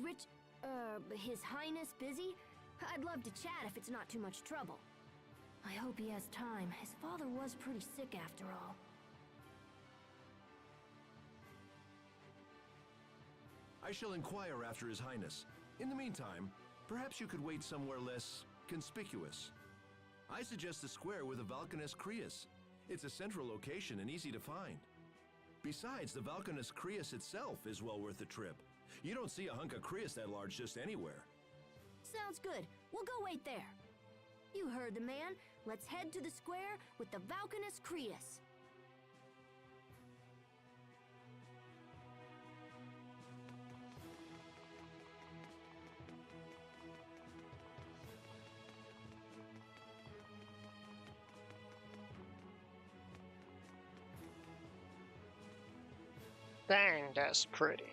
His Highness busy? I'd love to chat if it's not too much trouble. I hope he has time. His father was pretty sick after all. I I shall inquire after His Highness. In the meantime, perhaps you could wait somewhere less conspicuous. I suggest the square with the Valkanus Creus. It's a central location and easy to find. Besides, the Valkanus Creus itself is well worth the trip. You don't see a hunk of Creus that large just anywhere. Sounds good. We'll go wait there. You heard the man. Let's head to the square with the Valkanus Creus. Dang, that's pretty.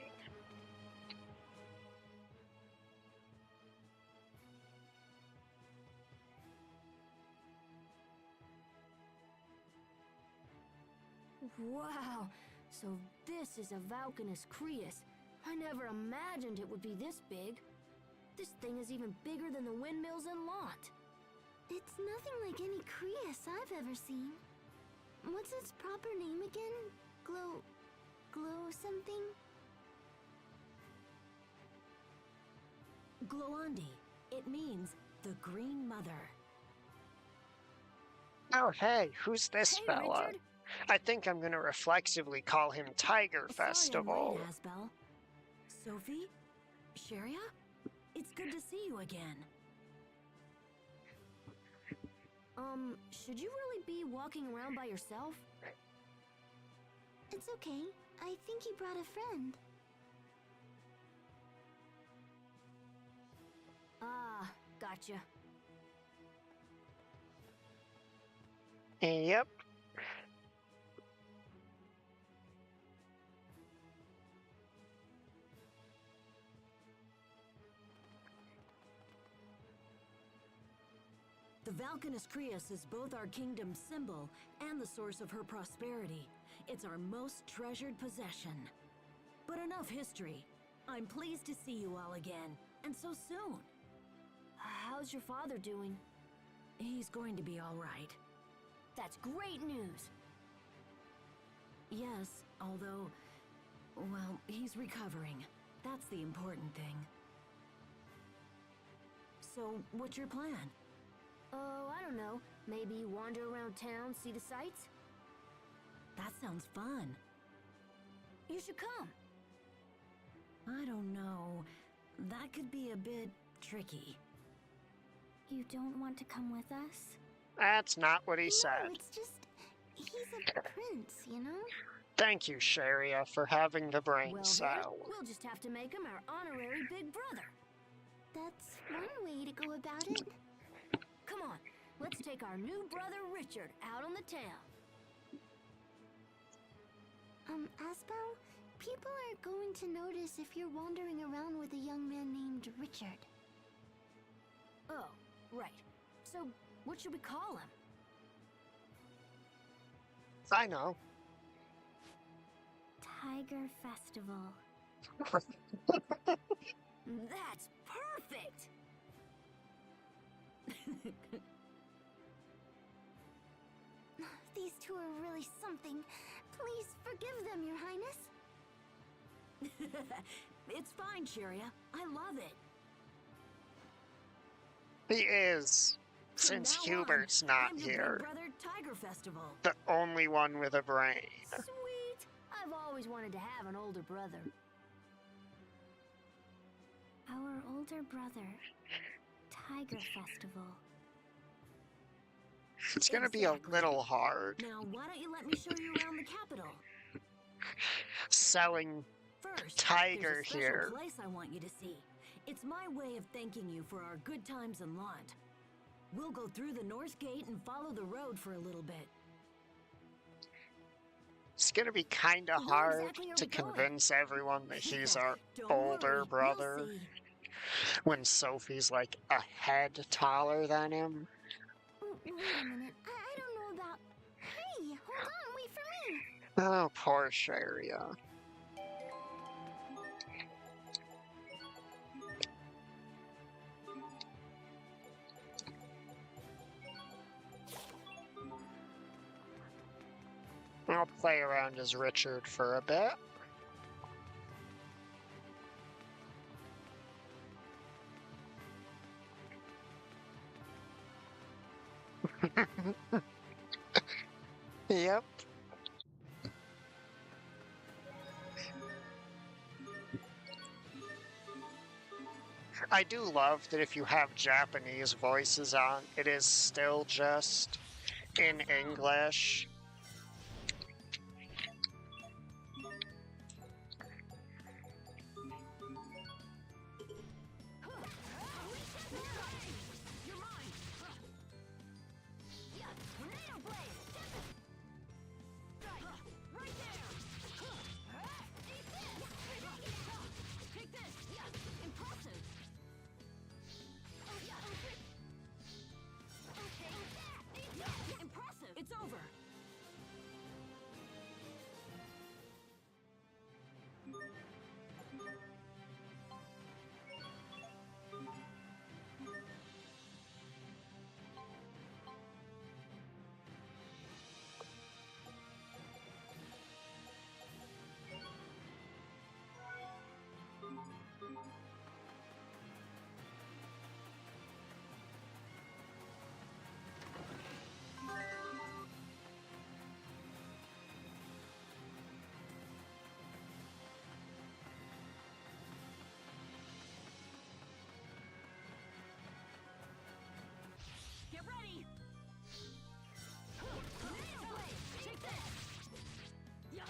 Wow, so this is a Valkanus Creus. I never imagined it would be this big. This thing is even bigger than the windmills in Lot. It's nothing like any Creus I've ever seen. What's its proper name again? Glow something? Gloandi. It means the Green Mother. Oh, hey, who's this Hey, fella? Richard. I think I'm gonna reflexively call him Tiger Festival. Sorry I'm late, Asbel. Sophie? Sharia? It's good to see you again. Should you really be walking around by yourself? It's okay. I think he brought a friend. Ah, gotcha. Yep. The Valkanus Creus is both our kingdom's symbol and the source of her prosperity. It's our most treasured possession. But enough history. I'm pleased to see you all again, and so soon. How's your father doing? He's going to be all right. That's great news. Yes, although, well, he's recovering. That's the important thing. So, what's your plan? Oh, I don't know. Maybe wander around town, see the sights? That sounds fun. You should come. I don't know. That could be a bit tricky. You don't want to come with us? That's not what he No, said. it's just... he's a prince, you know? Thank you, Sharia, for having the brain Well cell. then, we'll just have to make him our honorary big brother. That's one way to go about it. Come on, let's take our new brother Richard out on the town. Asbel, people are going to notice if you're wandering around with a young man named Richard. Oh, right. So, what should we call him? I know. Tiger Festival. That's perfect! These two are really something. Please forgive them, Your Highness. It's fine, Sharia. I love it. He is, since From now on, Hubert's not I'm your here, Big Brother Tiger Festival. the only one with a brain. Sweet! I've always wanted to have an older brother. Our older brother. Tiger Festival. It's gonna be a little hard. Now, why don't you let me show you around the capital? Selling First, Tiger there's a special here. place I want you to see. It's my way of thanking you for our good times in Lont. We'll go through the North Gate and follow the road for a little bit. It's gonna be kinda Where hard exactly are to we going? convince everyone that he's our Don't older worry, you'll brother see. when Sophie's like a head taller than him. Wait a minute. I don't know about... Hey, hold on. Wait for me. Oh, poor Sharia. I'll play around as Richard for a bit. Yep. I do love that if you have Japanese voices on, it is still just in English. It's over. Get ready. Take this. Take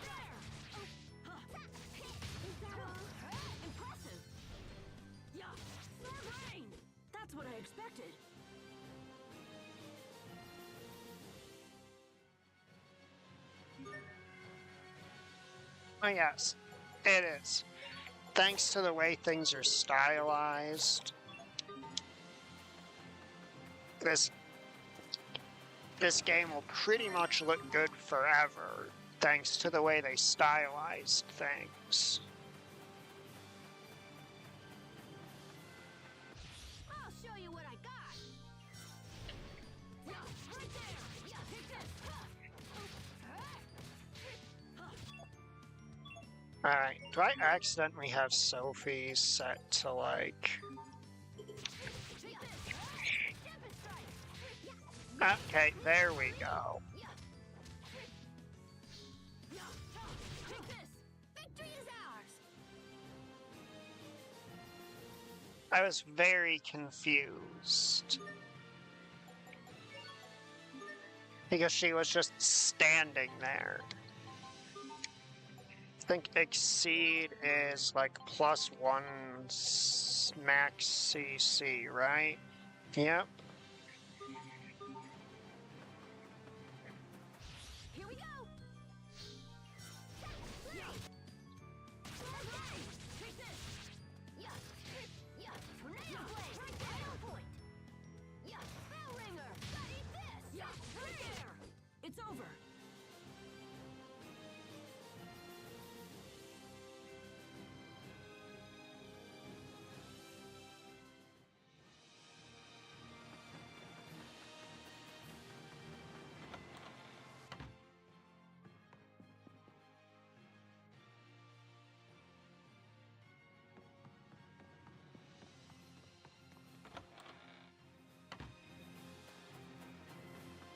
that. Is that all? Impressive. Sword rain. That's what I expected. Oh yes, it is. Thanks to the way things are stylized, this game will pretty much look good forever, thanks to the way they stylized things. I'll show you what I got. Right there. Take this. Alright, do I accidentally have Sophie set to like... Okay, there we go. Victory is ours. I was very confused. Because she was just standing there. I think Exceed is like +1 max CC, right? Yep. Here we go. Take this. Tornado blade. Right on point. Bell ringer. Eat this. Right there. It's over.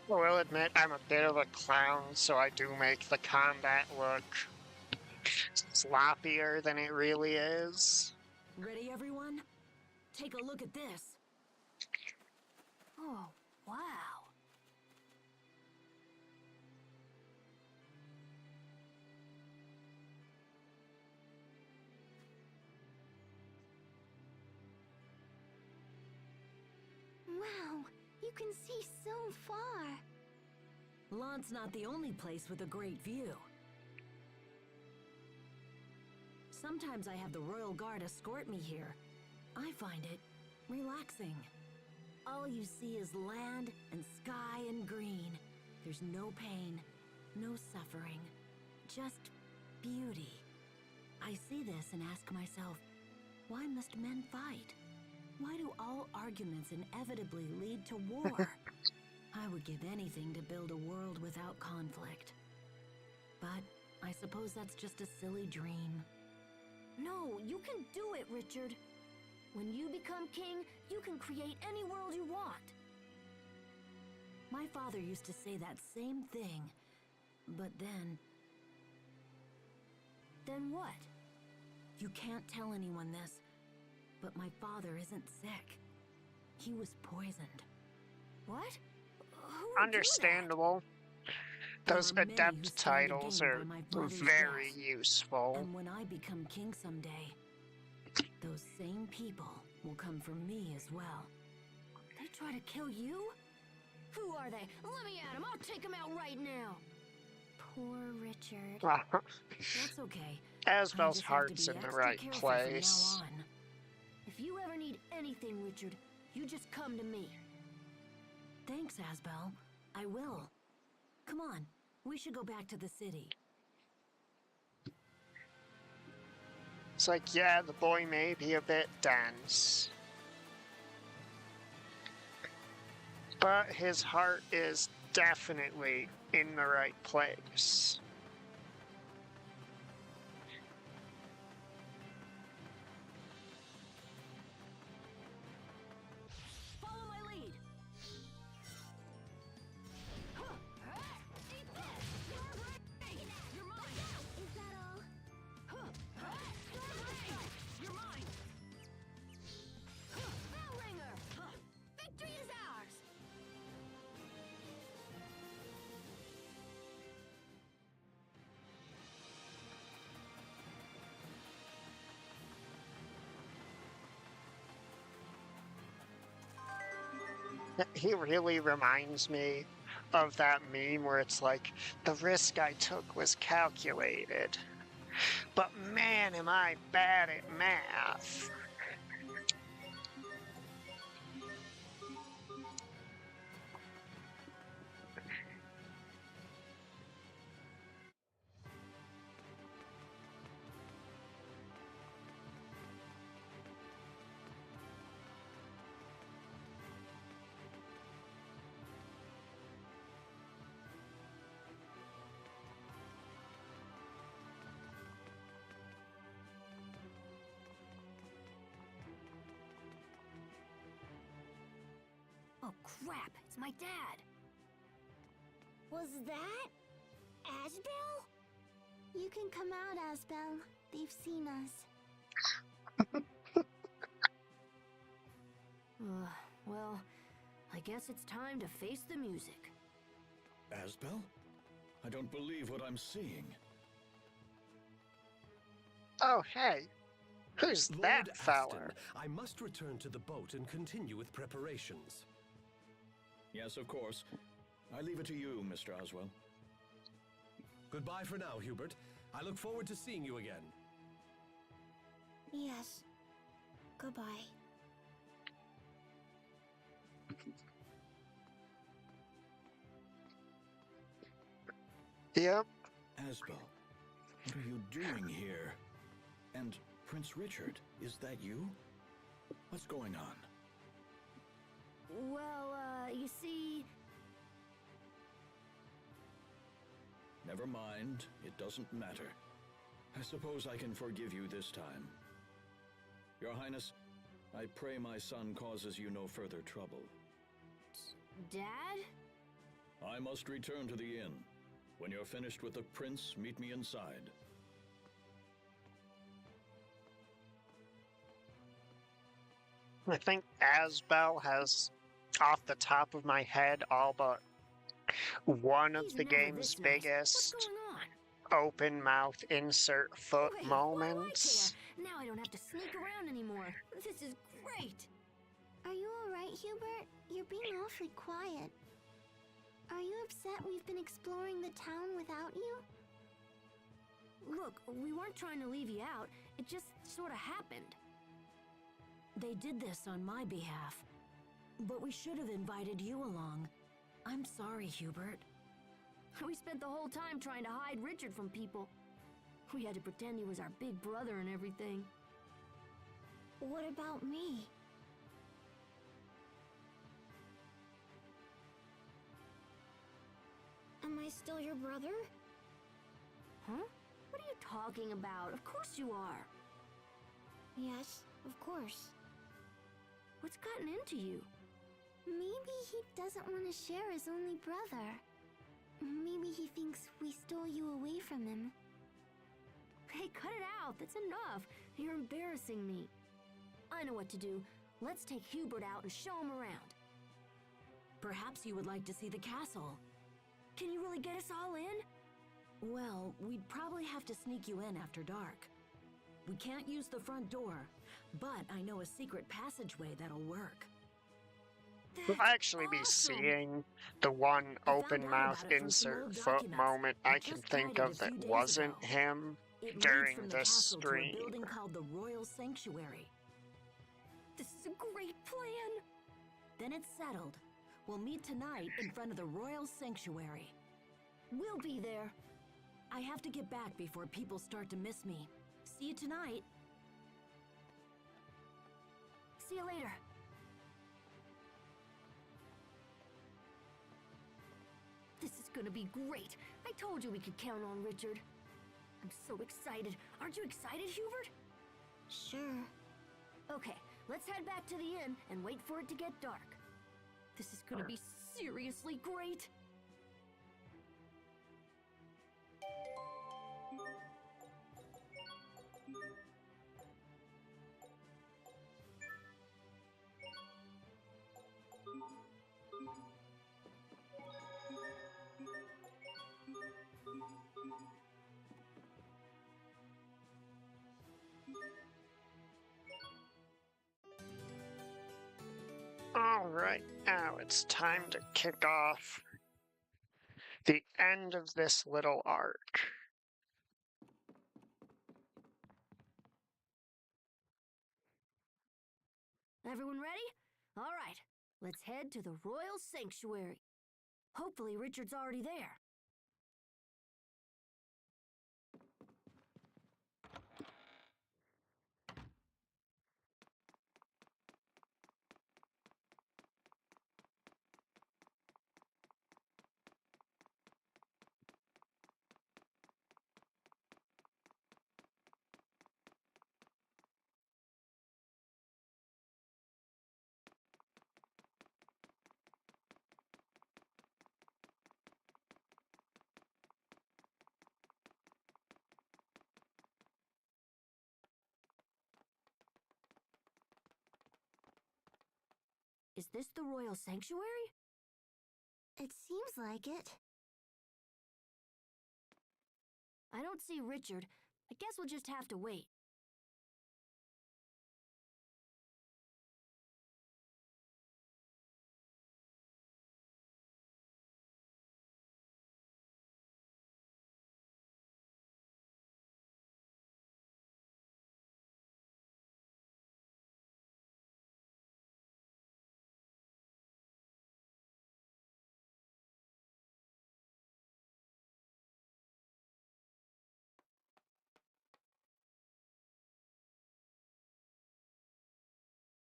I will admit I'm a bit of a clown, so I do make the combat look sloppier than it really is. Ready, everyone? Take a look at this. Oh, wow. Wow, you can see so far. Lant's not the only place with a great view. Sometimes I have the Royal Guard escort me here. I find it relaxing. All you see is land and sky and green. There's no pain, no suffering, just beauty. I see this and ask myself, why must men fight? Why do all arguments inevitably lead to war? I would give anything to build a world without conflict. But I suppose that's just a silly dream. No, you can do it, Richard. When you become king, you can create any world you want. My father used to say that same thing. But then... Then what? You can't tell anyone this, but my father isn't sick. He was poisoned. What? Who would Understandable. Those There are many who adept stand to titles gain are by my brother's very death. useful. And when I become king someday, those same people will come for me as well. They try to kill you? Who are they? Let me at them. I'll take them out right now. Poor Richard. That's okay. Asbel's I just have to heart's be in the extra right careful place. From now on. If you ever need anything, Richard, you just come to me. Thanks, Asbel. I will. Come on, we should go back to the city. It's like, yeah, the boy may be a bit dense, but his heart is definitely in the right place. Follow my lead. You're mine. Is that all? You're mine. Bellringer. Victory is ours. He really reminds me of that meme where it's like, the risk I took was calculated, but man, am I bad at math. Oh crap, it's my dad. Was that Asbel? You can come out, Asbel. They've seen us. Well, I guess it's time to face the music. Asbel? I don't believe what I'm seeing. Oh, hey, who's Lord that Aston, feller? I must return to the boat and continue with preparations. Yes, of course. I leave it to you, Mr. Oswell. Goodbye for now, Hubert. I look forward to seeing you again. Yes. Goodbye. Yep. Asbel, what are you doing here? And Prince Richard, is that you? What's going on? Well, you see... Never mind, it doesn't matter. I suppose I can forgive you this time. Your Highness, I pray my son causes you no further trouble. Dad? I must return to the inn. When you're finished with the prince, meet me inside. I think Asbel has, off the top of my head, all but one of He's the never game's this nice. What's biggest going on? open mouth insert foot Wait, moments. why do I care? Now I don't have to sneak around anymore. This is great. Are you alright, Hubert? You're being awfully quiet. Are you upset we've been exploring the town without you? Look, we weren't trying to leave you out. It just sort of happened. They did this on my behalf. But we should have invited you along. I'm sorry, Hubert. We spent the whole time trying to hide Richard from people. We had to pretend he was our big brother and everything. What about me? Am I still your brother? Huh? What are you talking about? Of course you are. Yes, of course. What's gotten into you? Maybe he doesn't want to share his only brother. Maybe he thinks we stole you away from him. Hey, cut it out. That's enough. You're embarrassing me. I know what to do. Let's take Hubert out and show him around. Perhaps you would like to see the castle. Can you really get us all in? Well, we'd probably have to sneak you in after dark. We can't use the front door, but I know a secret passageway that'll work. We'll actually be seeing the one open mouth insert foot moment I can think of that wasn't him during this stream. To a building called the Royal Sanctuary. This is a great plan. Then it's settled. We'll meet tonight in front of the Royal Sanctuary. We'll be there. I have to get back before people start to miss me. See you tonight. See you later. This is gonna be great. I told you we could count on Richard. I'm so excited. Aren't you excited, Hubert? Sure. Okay, let's head back to the inn and wait for it to get dark. This is gonna be seriously great. Alright, now it's time to kick off the end of this little arc. Everyone ready? All right, let's head to the Royal Sanctuary. Hopefully Richard's already there. Is this the Royal Sanctuary? It seems like it. I don't see Richard. I guess we'll just have to wait.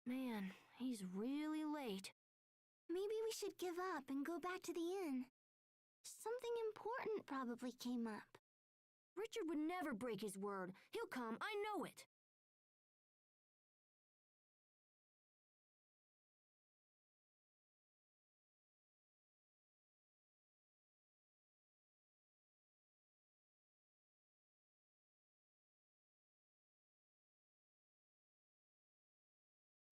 Man, he's really late. Maybe we should give up and go back to the inn. Something important probably came up. Richard would never break his word. He'll come, I know it.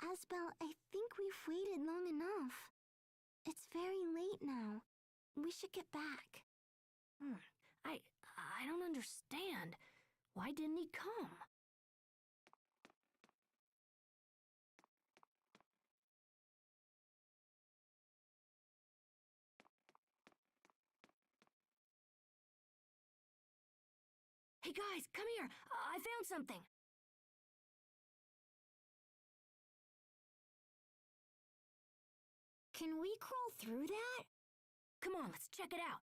Asbel, I think we've waited long enough. It's very late now. We should get back. I don't understand. Why didn't he come? Hey guys, come here. I found something. Can we crawl through that? Come on, let's check it out.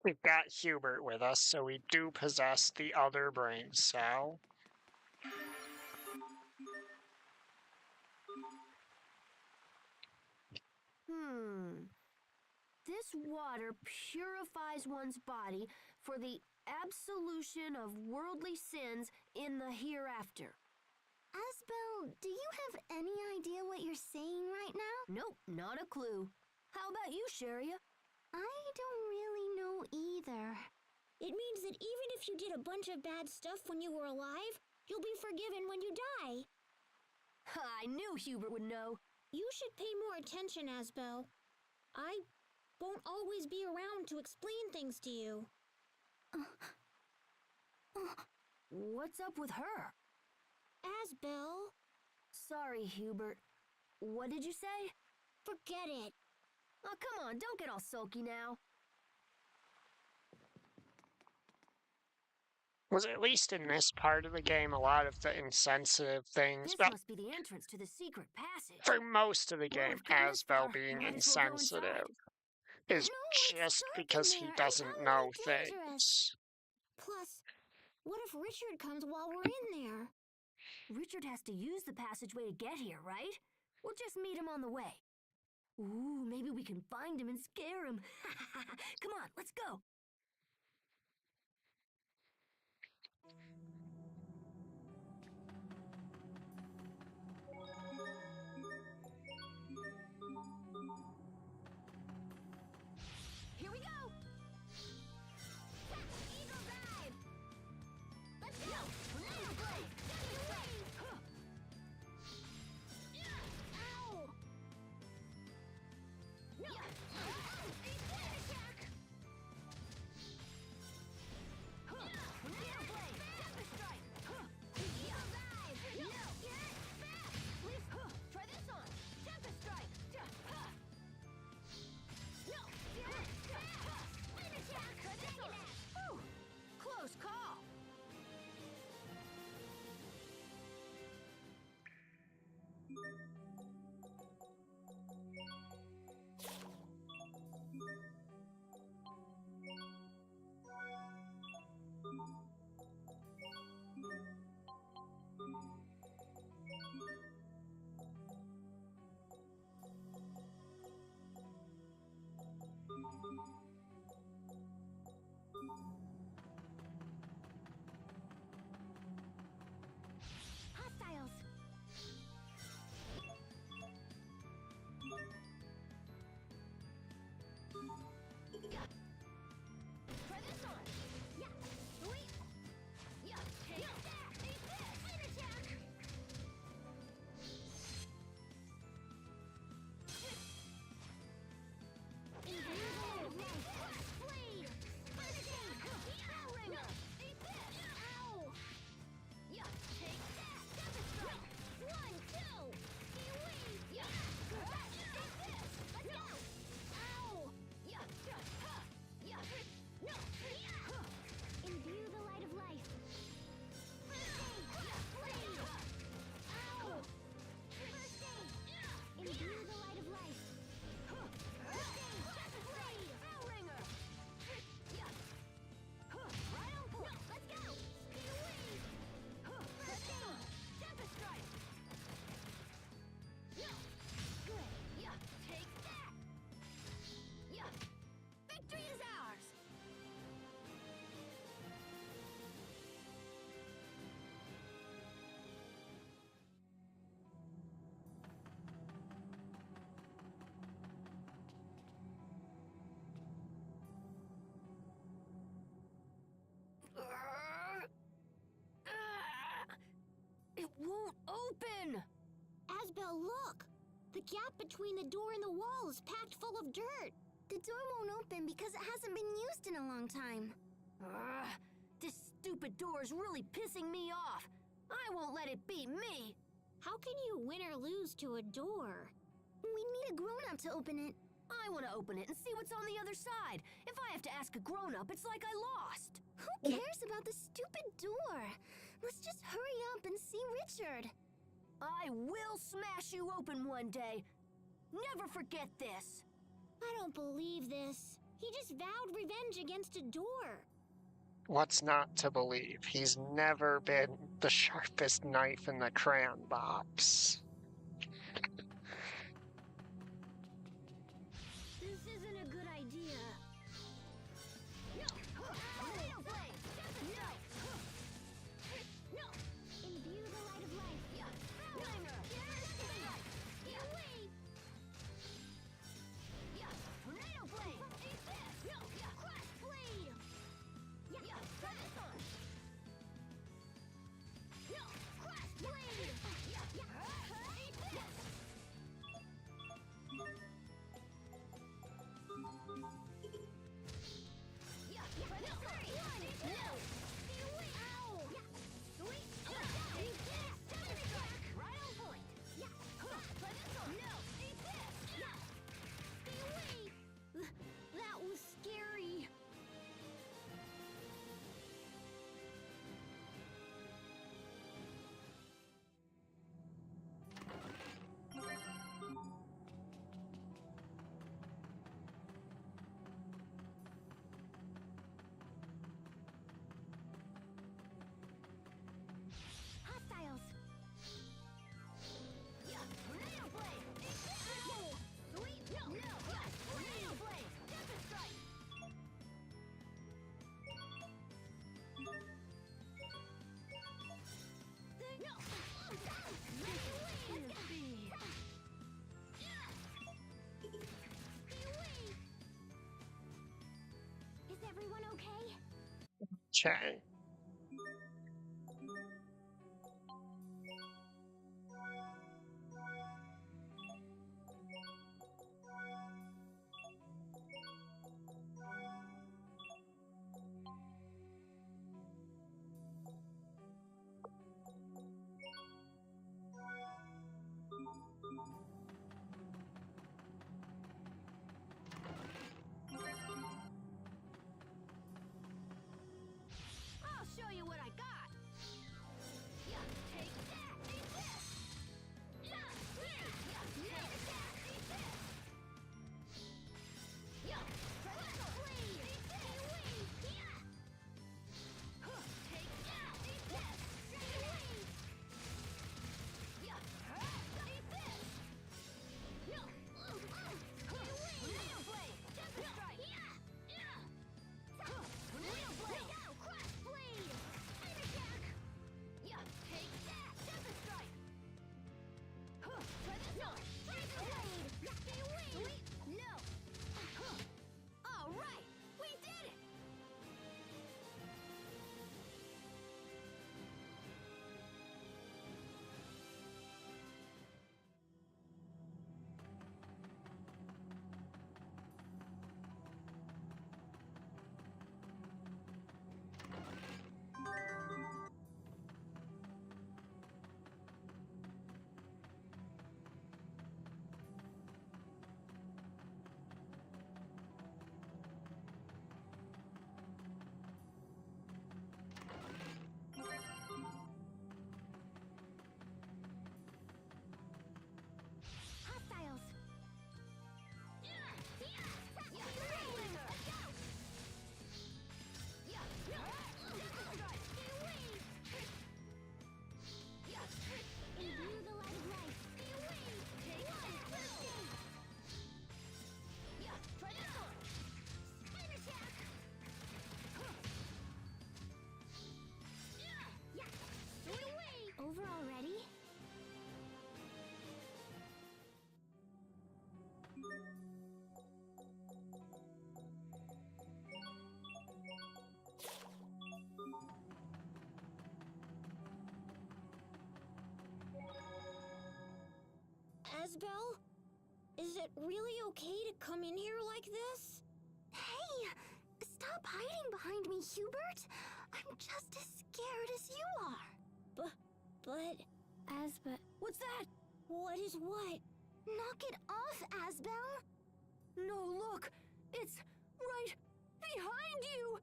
We've got Hubert with us, so we do possess the other brain cell. This This water purifies one's body for the absolution of worldly sins in the hereafter. Asbel, do you have any idea what you're saying right now? Nope, not a clue. How about you, Sharia? I don't really know either. It means that even if you did a bunch of bad stuff when you were alive, you'll be forgiven when you die. I knew Hubert would know. You should pay more attention, Asbel. I won't always be around to explain things to you. What's up with her? Asbel. Sorry, Hubert. What did you say? Forget it. Oh, come on, don't get all sulky now. Was at least in this part of the game, a lot of the insensitive things. This must be the entrance to the secret passage. For most of the game, Asbel being Might as well go insensitive inside. is just because he doesn't know things. Plus, what if Richard comes while we're in there? Richard has to use the passageway to get here, right? We'll just meet him on the way. Ooh, maybe we can find him and scare him. Come on, let's go. Here we go! Eagle dive! Let's go! Laser blade! Get away! Ow! No! Flame attack! Laser blade! Pepper strike! Eagle dive! No! Get back! Please, try this on! Pepper strike! No! Flame attack! Whew, close call. Hostiles! Try this on! Yeah! Sweet! Yeah! Take that! Take this! Flame attack! Invisible! Blade! Flame attack! Ringer! Take this! Ow! Yeah! Take that! Pepper strike! 1, 2! Yeah! Take this! Let's go! Ow! Yeah! Yeah! No! Imbue the light of life. Blade! Ow! First aid. Imbue the light of life. Blade! Ringer! Yeah! Right on point! Let's go! Stay away! First aid! Pepper strike! No! Good! Yeah! Take that! Yeah! Victory is ours! It won't open! Asbel, look! The gap between the door and the wall is packed full of dirt. The door won't open because it hasn't been used in a long time. This stupid door is really pissing me off. I won't let it beat me. How can you win or lose to a door? We need a grown-up to open it. I want to open it and see what's on the other side. If I have to ask a grown-up, it's like I lost. Who cares about the stupid door? Let's just hurry up and see Richard. I will smash you open one day. Never forget this. I don't believe this. He just vowed revenge against a door. What's not to believe? He's never been the sharpest knife in the crayon box. This isn't a good idea. No! Tornado blade! No! No! Imbue the light of life. Flamer! Wait! Tornado blade! Eat this! No! Crash blade! Try this on! No! Crash blade! Eat this! Try this on! No! Ow! Sweet! Eat this! Double strike! Right on point! Try this on! No! Eat this! Stay away! That was scary. Hostiles! Tornado blade! Ow! Sweet! No! Tornado blade! Double strike! No! Is everyone okay? Okay. I'll show you what I got. Take that. Eat this. Take that. Eat this. Try this one. Eat this. Take that. Eat this. Eat this. Tornado blade! Double strike. Tornado blade! Crash blade. Aim attack. Take that. Double strike. Try this one. Razor blade. Stay away. No! All right, we did it. Hostiles! Imbue the light of life. Try this one. Aim attack. Stay away. Over already? Asbel, is it really okay to come in here like this? Hey! Stop hiding behind me, Hubert! I'm just as scared as you are! But... Asbel... What's that? What is what? Knock it off, Asbel! No, look! It's right behind you!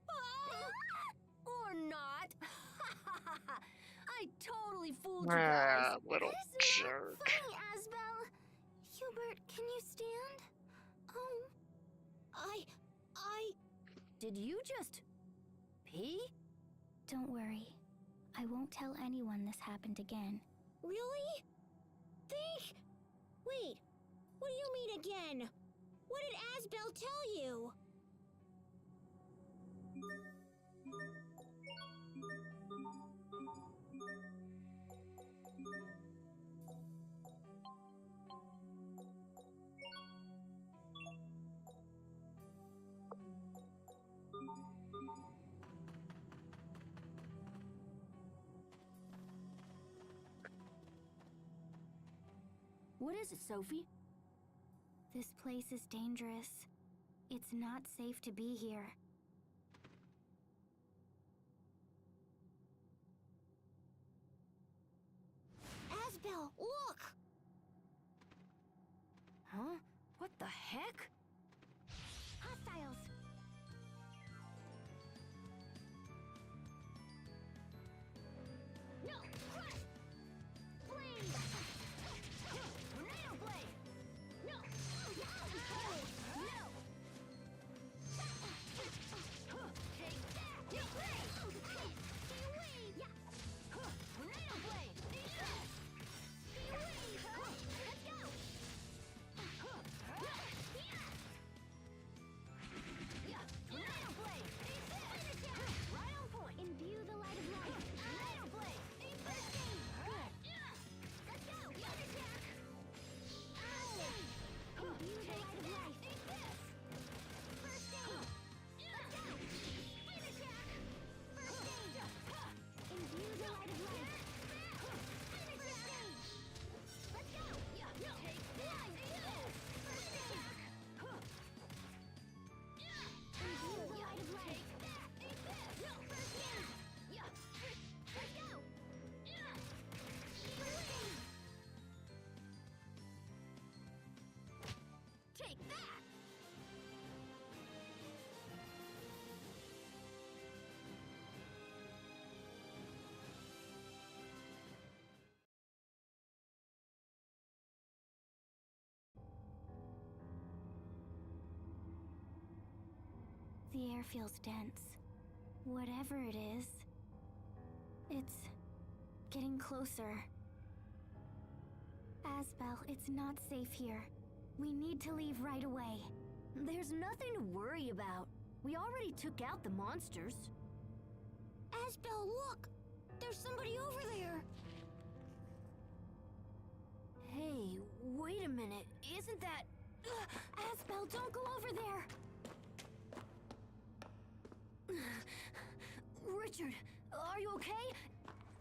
Ah! Or not! I totally fooled you guys! Ah, little That is not jerk. funny, Asbel! Hubert, can you stand? Oh, Did you just... pee? Don't worry. I won't tell anyone this happened again. Really? Think? Wait, what do you mean again? What did Asbel tell you? What is it, Sophie? This place is dangerous. It's not safe to be here. Asbel, look! Huh? What the heck? Hostiles! No! Crush! Blade! Tornado blade! No! No! Take that! Take blade! Stay away! Yeah! Tornado blade! Yes! Stay away! Let's go! Yeah! Tornado blade! Finish it! Right on point! Imbue the light of life! Tornado blade! First aid! Good! Let's go! Finish attack! Imbue the light of life! First aid! Let's go! Finish attack! First aid! Imbue the light of life! Finish attack! Let's go! Take that! First aid! Imbue the light of life! First aid! Let's go! First aid! Take that! The air feels dense. Whatever it is, it's getting closer. Asbel, it's not safe here. We need to leave right away. There's nothing to worry about. We already took out the monsters. Asbel, look! There's somebody over there! Hey, wait a minute. Isn't that... Asbel, don't go over there! Richard, are you okay?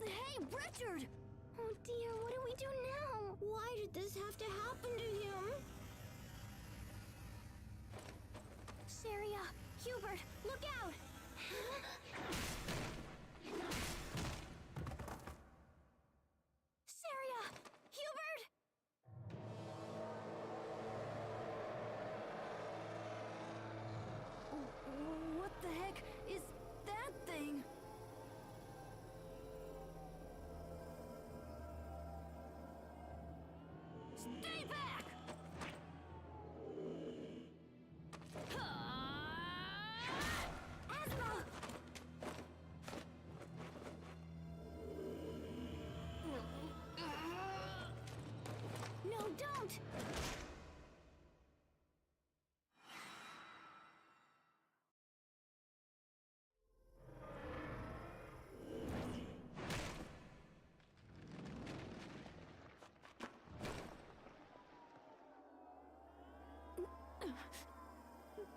Hey, Richard! Oh dear, what do we do now? Why did this have to happen to him? Saria, Hubert, look out! Saria! Hubert! What the heck is that thing? Stay back! Asma! No, don't!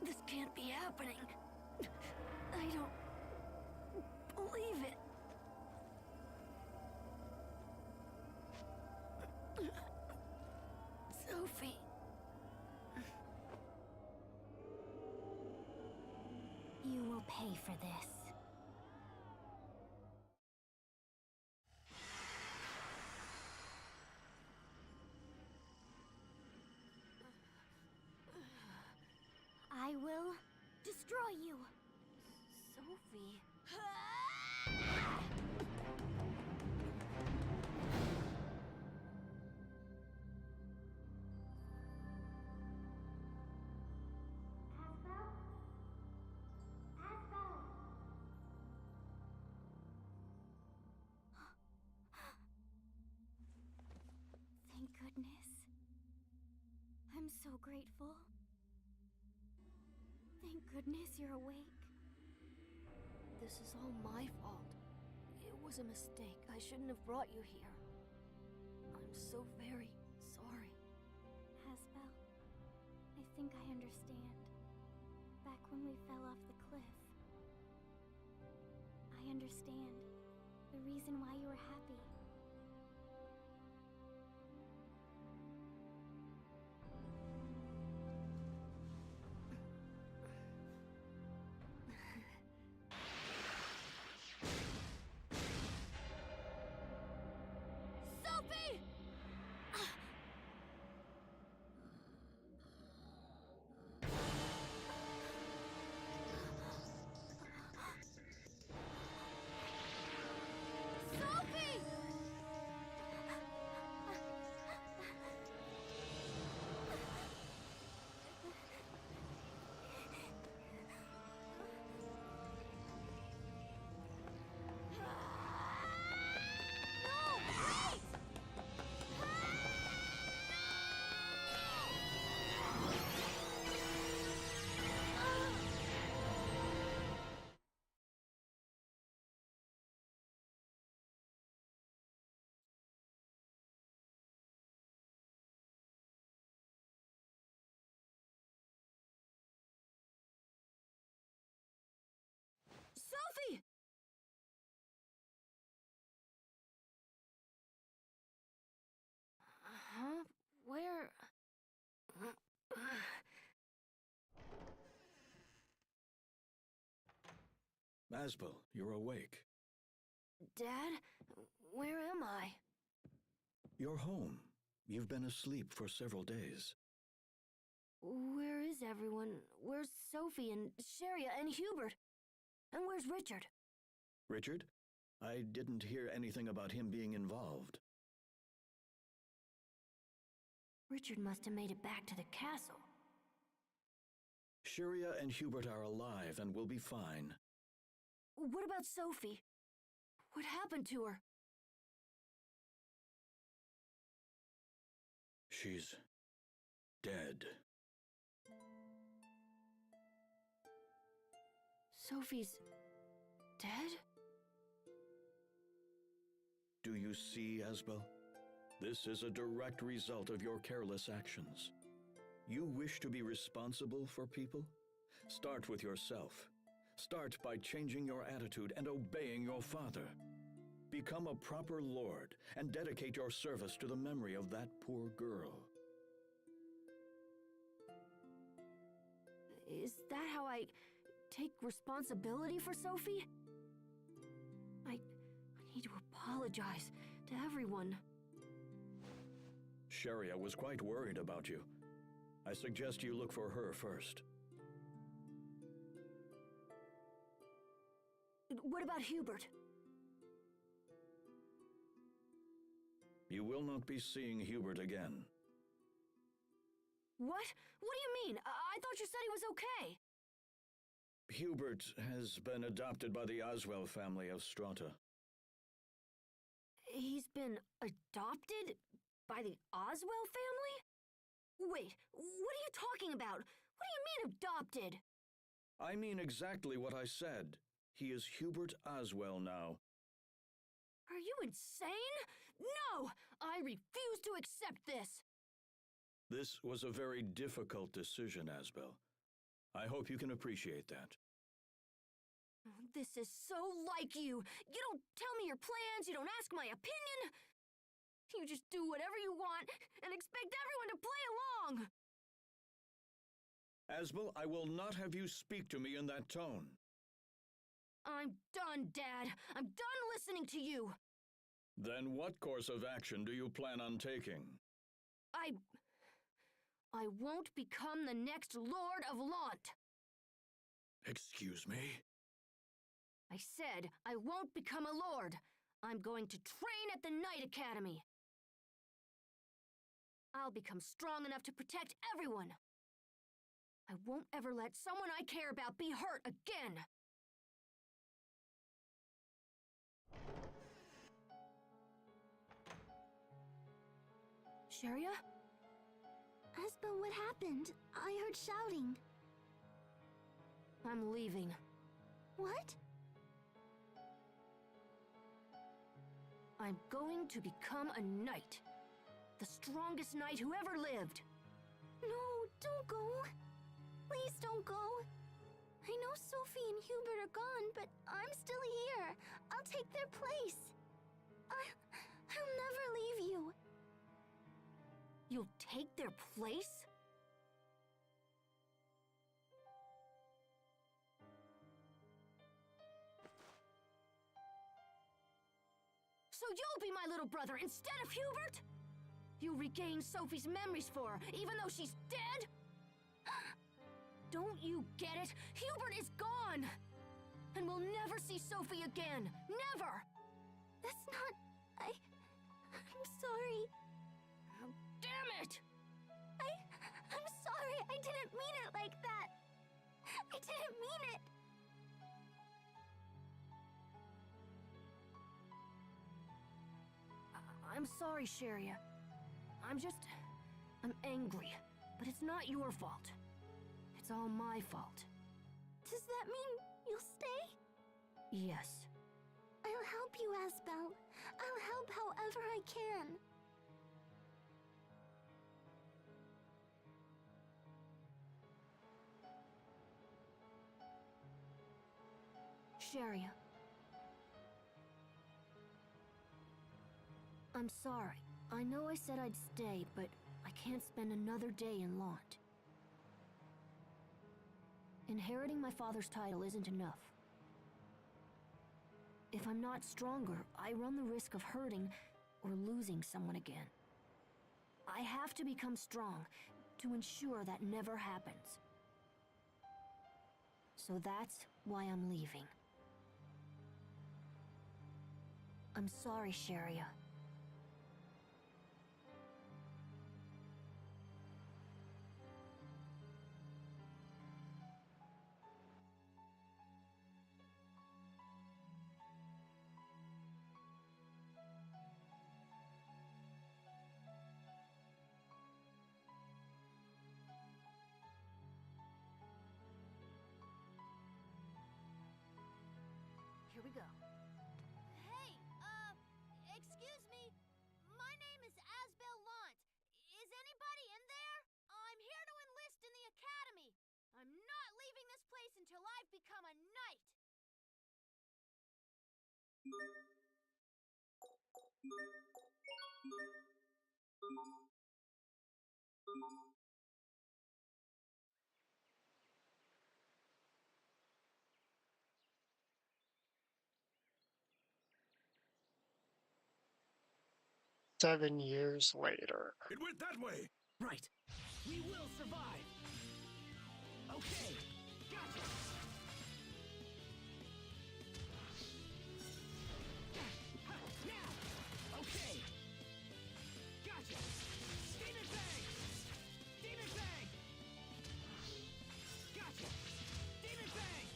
This can't be happening. I don't believe it. Sophie. You will pay for this. I will destroy you. Sophie. Thank goodness. I'm so grateful. goodness, you're awake. This is all my fault. It was a mistake. I shouldn't have brought you here. I'm so very sorry. Hasbel, I think I understand. Back when we fell off the cliff. I understand. The reason why you were happy. Sophie! Sophie! No, wait! Sophie! Huh? Where? Asbel, you're awake. Dad? Where am I? You're home. You've been asleep for several days. Where is everyone? Where's Sophie and Sharia and Hubert? And where's Richard? Richard? I didn't hear anything about him being involved. Richard must have made it back to the castle. Sharia and Hubert are alive and will be fine. What about Sophie? What happened to her? She's dead. Sophie's dead? Do you see, Asbel? This is a direct result of your careless actions. You wish to be responsible for people? Start with yourself. Start by changing your attitude and obeying your father. Become a proper lord and dedicate your service to the memory of that poor girl. Is that how I take responsibility for Sophie? I need to apologize to everyone. Sharia was quite worried about you. I suggest you look for her first. What about Hubert? You will not be seeing Hubert again. What? What do you mean? I thought you said he was okay. Hubert has been adopted by the Oswell family of Strata. He's been adopted by the Oswell family? Wait, what are you talking about? What do you mean adopted? I mean exactly what I said. He is Hubert Oswell now. Are you insane? No! I refuse to accept this! This was a very difficult decision, Asbel. I hope you can appreciate that. This is so like you! You don't tell me your plans, you don't ask my opinion! You just do whatever you want and expect everyone to play along! Asbel, I will not have you speak to me in that tone. I'm done, Dad. I'm done listening to you. Then what course of action do you plan on taking? I won't become the next Lord of Launt. Excuse me? I said I won't become a lord. I'm going to train at the Knight Academy. I'll become strong enough to protect everyone. I won't ever let someone I care about be hurt again. Sharia? Asbel, what happened? I heard shouting. I'm leaving. What? I'm going to become a knight. The strongest knight who ever lived. No, don't go. Please don't go. I know Sophie and Hubert are gone, but I'm still here. I'll take their place. I'll never leave you. You'll take their place? So you'll be my little brother instead of Hubert? You regained Sophie's memories for her, even though she's dead? Don't you get it? Hubert is gone! And we'll never see Sophie again. Never! That's not... I'm sorry. Oh, damn it! I'm sorry. I didn't mean it like that. I didn't mean it. I'm sorry, Sharia. I'm angry. But it's not your fault. It's all my fault. Does that mean you'll stay? Yes. I'll help you, Asbel. I'll help however I can. Sharia. I'm sorry. I know I said I'd stay, but I can't spend another day in Launt. Inheriting my father's title isn't enough. If I'm not stronger, I run the risk of hurting or losing someone again. I have to become strong to ensure that never happens. So that's why I'm leaving. I'm sorry, Sharia. Here we go. Hey, excuse me. My name is Asbel Lant. Is anybody in there? I'm here to enlist in the academy. I'm not leaving this place until I've become a knight. Seven years later. It went that way! Right. We will survive. Okay. Gotcha. Now. Okay. Gotcha. Demon Fang. Demon Fang. Gotcha. Demon Fang.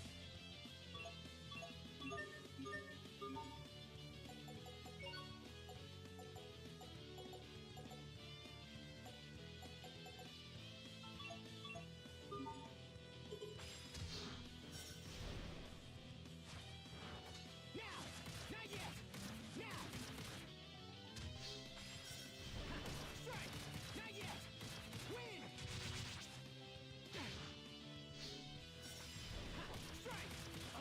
Now. Not yet. Now. Strike. Not yet. Win. Strike.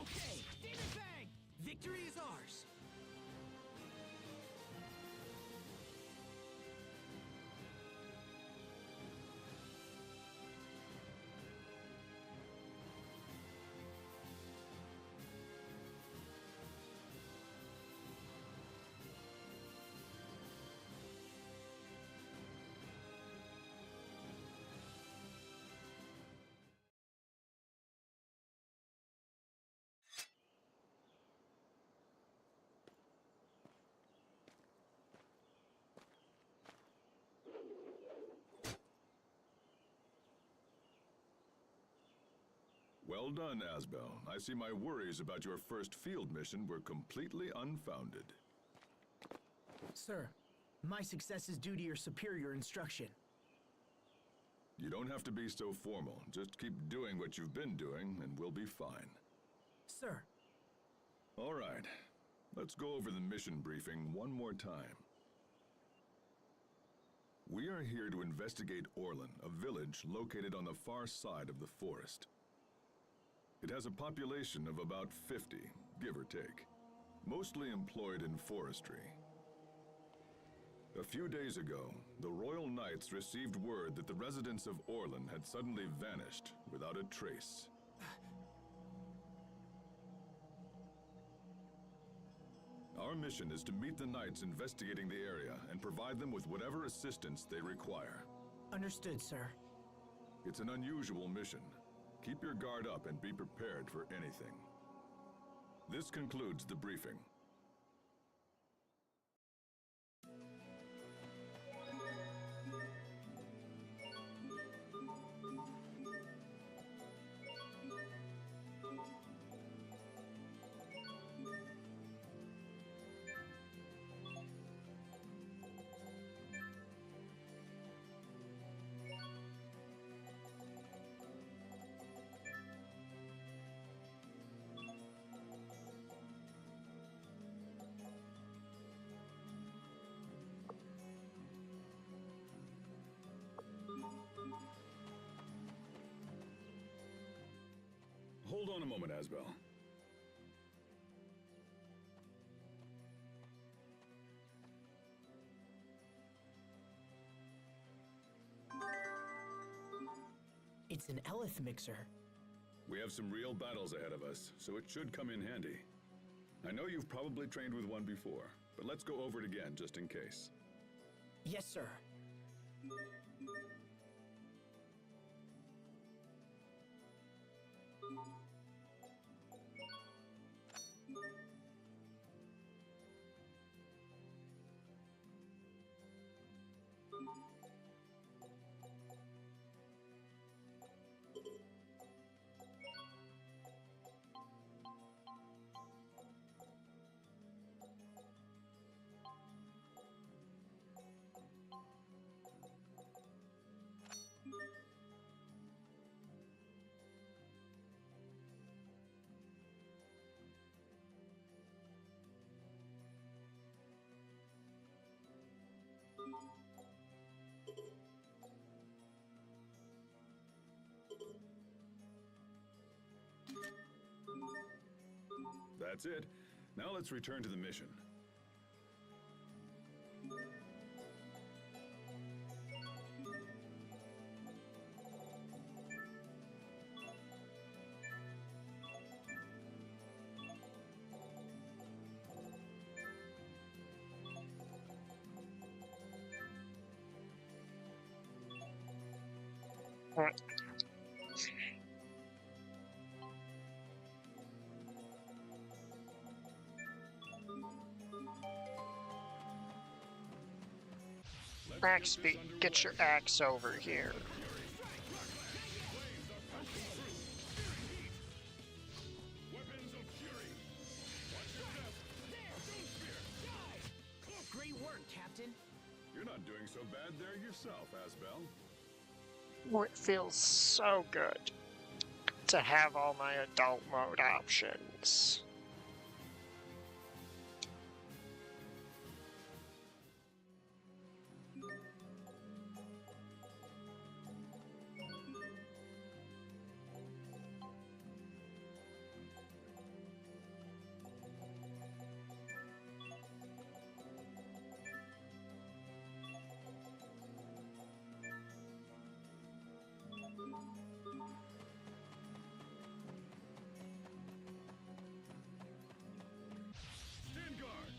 Okay. Demon Fang. Victory is ours. Well done, Asbel. I see my worries about your first field mission were completely unfounded. Sir, my success is due to your superior instruction. You don't have to be so formal. Just keep doing what you've been doing, and we'll be fine. Sir. All right. Let's go over the mission briefing one more time. We are here to investigate Orlan, a village located on the far side of the forest. It has a population of about 50, give or take, mostly employed in forestry. A few days ago, the Royal Knights received word that the residents of Orlan had suddenly vanished without a trace. Our mission is to meet the Knights investigating the area and provide them with whatever assistance they require. Understood, sir. It's an unusual mission. Keep your guard up and be prepared for anything. This concludes the briefing. Hold on a moment, Asbel. It's an Elith mixer. We have some real battles ahead of us, so it should come in handy. I know you've probably trained with one before, but let's go over it again just in case. Yes, sir. That's it. Now let's return to the mission. Max speed, get your axe over here. Great work, Captain. You're not doing so bad there yourself, Asbel. It feels so good to have all my adult mode options. Stand guard!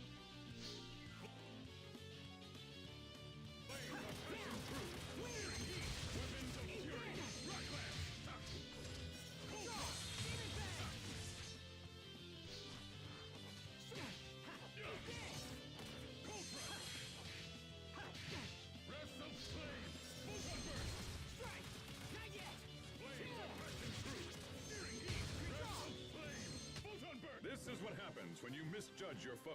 This is what happens when you misjudge your foe.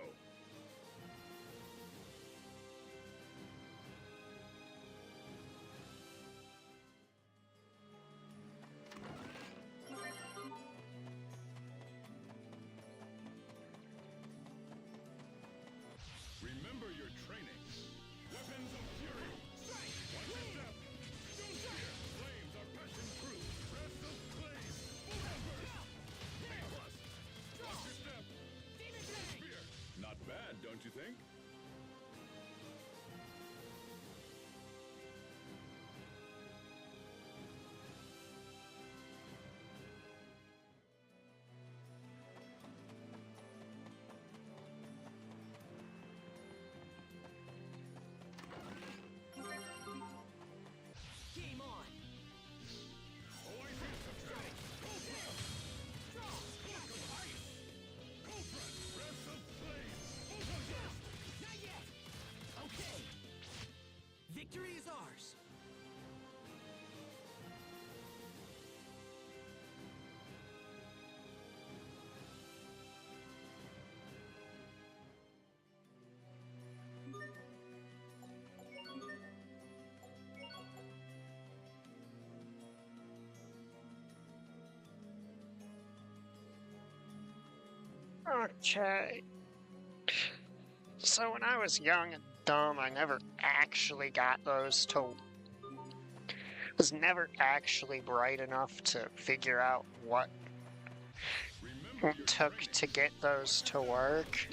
Okay. So when I was young and dumb, I never actually got those to... was never actually bright enough to figure out what it took to get those to work.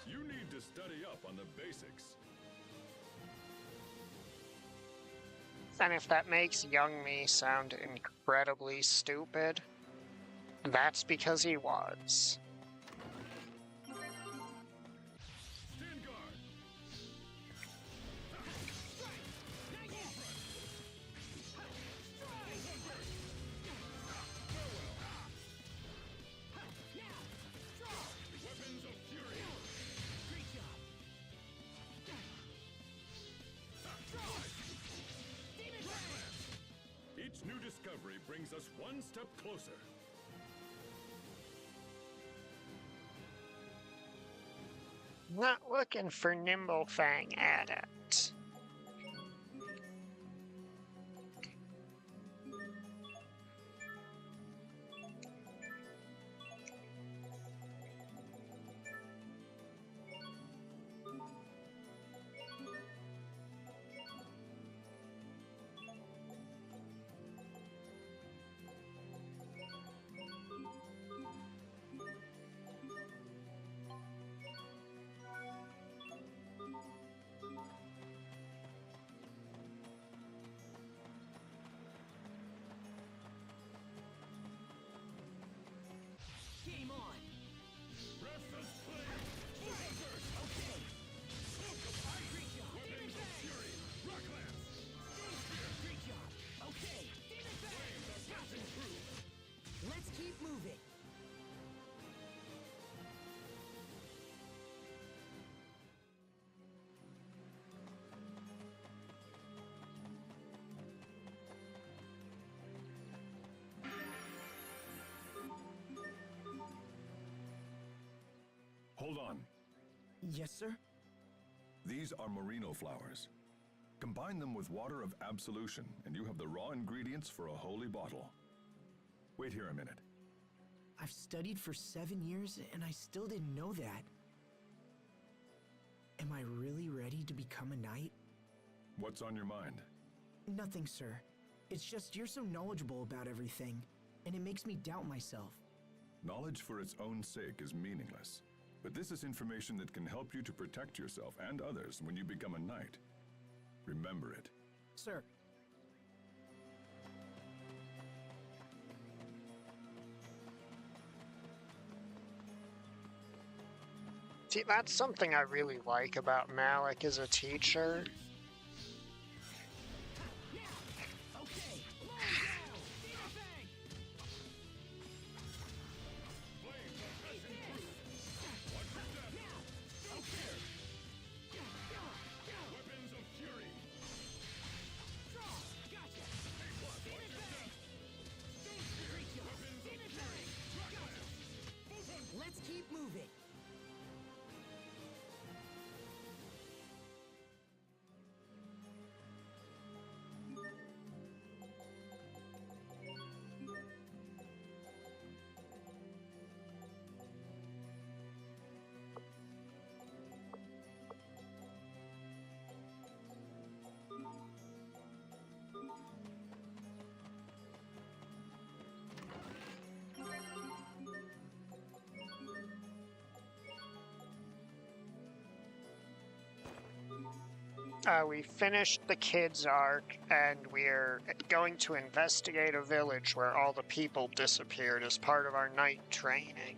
You need to study up on the basics. And if that makes young me sound incredibly stupid, that's because he was. Stand guard. Weapons of fury. Great job. Each new discovery brings us one step closer. Not looking for Nimblefang Adept. Game on. Restless flame. Okay. Great job. Weapons of fury. Rock lance. Great job. Okay. Flames are passing through. Let's keep moving. Hold on. Yes, sir. These are merino flowers. Combine them with water of absolution, and you have the raw ingredients for a holy bottle. Wait here a minute. I've studied for 7 years, and I still didn't know that. Am I really ready to become a knight? What's on your mind? Nothing, sir. It's just you're so knowledgeable about everything, and it makes me doubt myself. Knowledge for its own sake is meaningless. But this is information that can help you to protect yourself and others when you become a knight. Remember it. Sir. See, that's something I really like about Malik as a teacher. Let's keep moving. We finished the kids' arc, and we're going to investigate a village where all the people disappeared as part of our night training.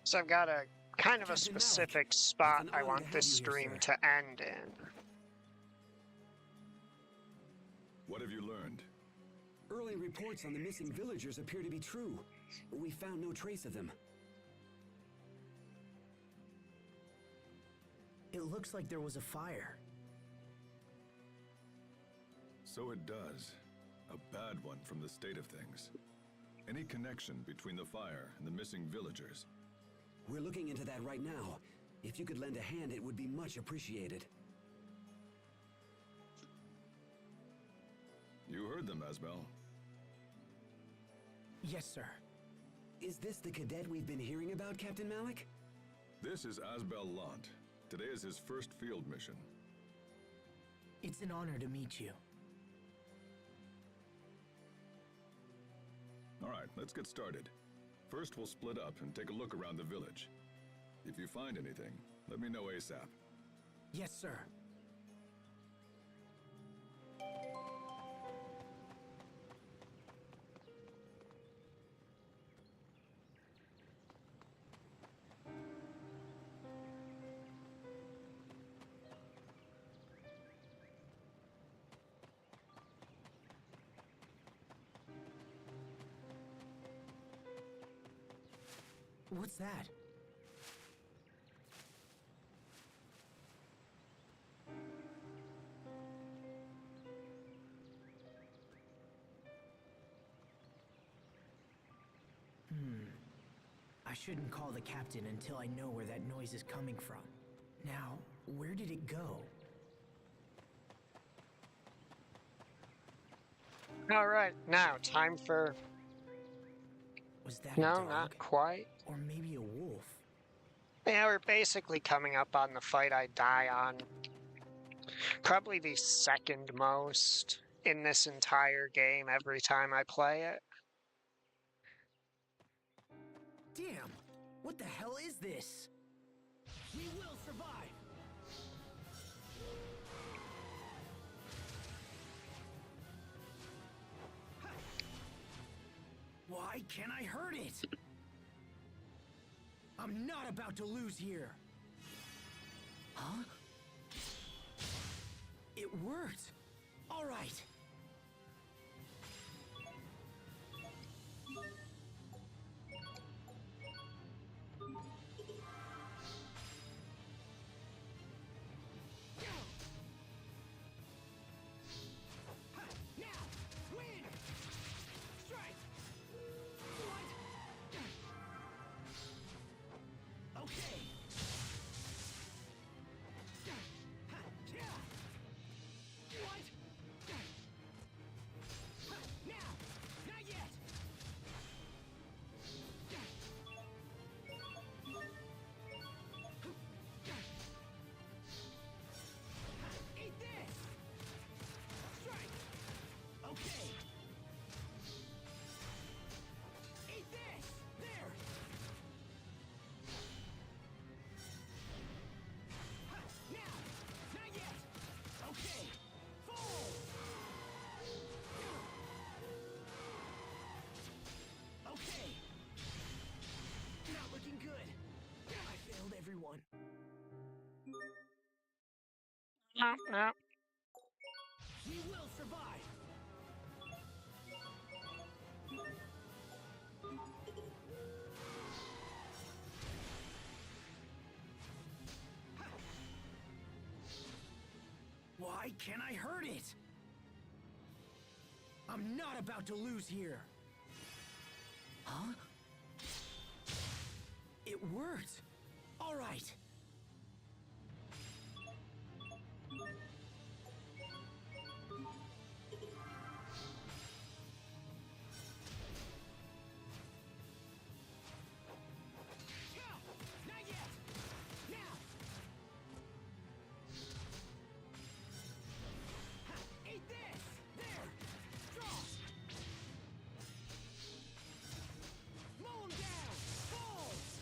So I've got a kind of a Captain Malik, specific spot it's an I honor want to have this you here, stream sir. to end in. What have you learned? Early reports on the missing villagers appear to be true. We found no trace of them. It looks like there was a fire. So it does. A bad one from the state of things. Any connection between the fire and the missing villagers? We're looking into that right now. If you could lend a hand, it would be much appreciated. You heard them, Asbel. Yes, sir. Is this the cadet we've been hearing about, Captain Malik? This is Asbel Lant. Today is his first field mission. It's an honor to meet you. All right, let's get started. First, we'll split up and take a look around the village. If you find anything, let me know ASAP. Yes, sir. What's that? I shouldn't call the captain until I know where that noise is coming from. Now, where did it go? All right, now time for... Was that No, a dog? not quite. Or maybe a wolf? Yeah, we're basically coming up on the fight I die on. Probably the second most in this entire game every time I play it. Damn! What the hell is this? We will survive! Why can't I hurt it? I'm not about to lose here. Huh? It worked! All right. Everyone. No. We will survive. Why can't I hurt it? I'm not about to lose here. Huh? It worked. All right. Not yet. Now. Eat this. There. Draw. Mow him down. Balls.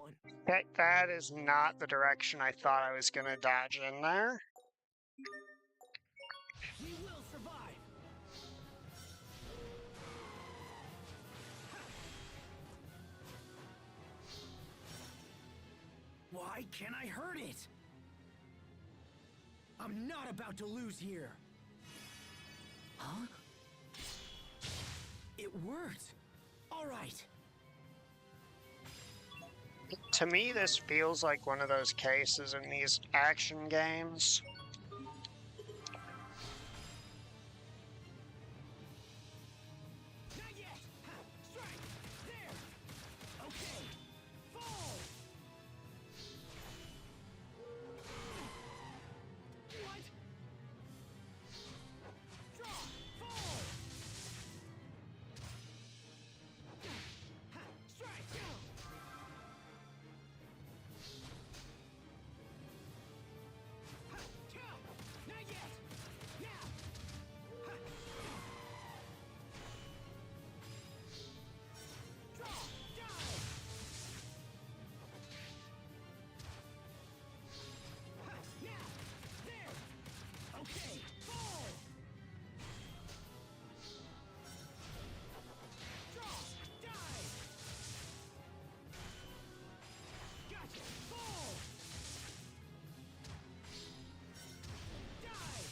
going. That is not the direction I thought I was gonna dodge in there. We will survive. Why can't I hurt it? I'm not about to lose here. Huh? It worked. All right. To me, this feels like one of those cases in these action games. Not yet. Ha, strike. There. Okay. Fall. What? Draw. Fall. Ha, strike. Ha, kill. Not yet. Now. Ha. Draw. Die. Ha, now. There. Okay. Fall. Draw. Die. Gotcha. Fall. Die.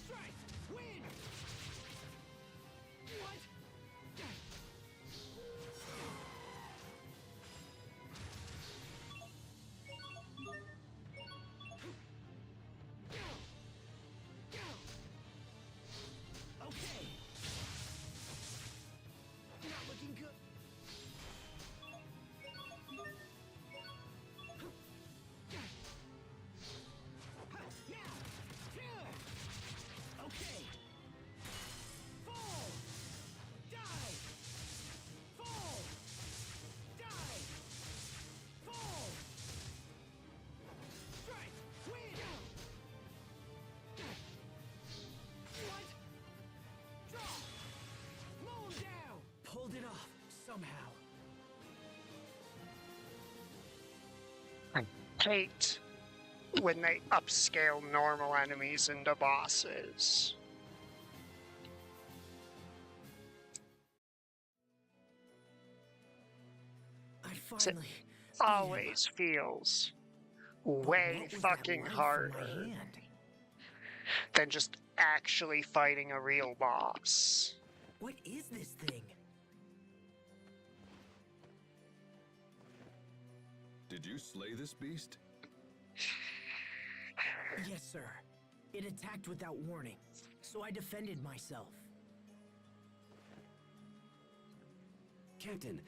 Strike. Win. What? Okay. Not looking good. Now. Okay. Fall. Die. Fall. Die. Fall. Strike. Win. What? Draw. Mow him down. Pulled it off somehow. Hate when they upscale normal enemies into bosses. I It finally always feels way what was that fucking like from my harder hand? than just actually fighting a real boss. What is this thing? Did you slay this beast? Yes, sir. It attacked without warning, so I defended myself. Captain,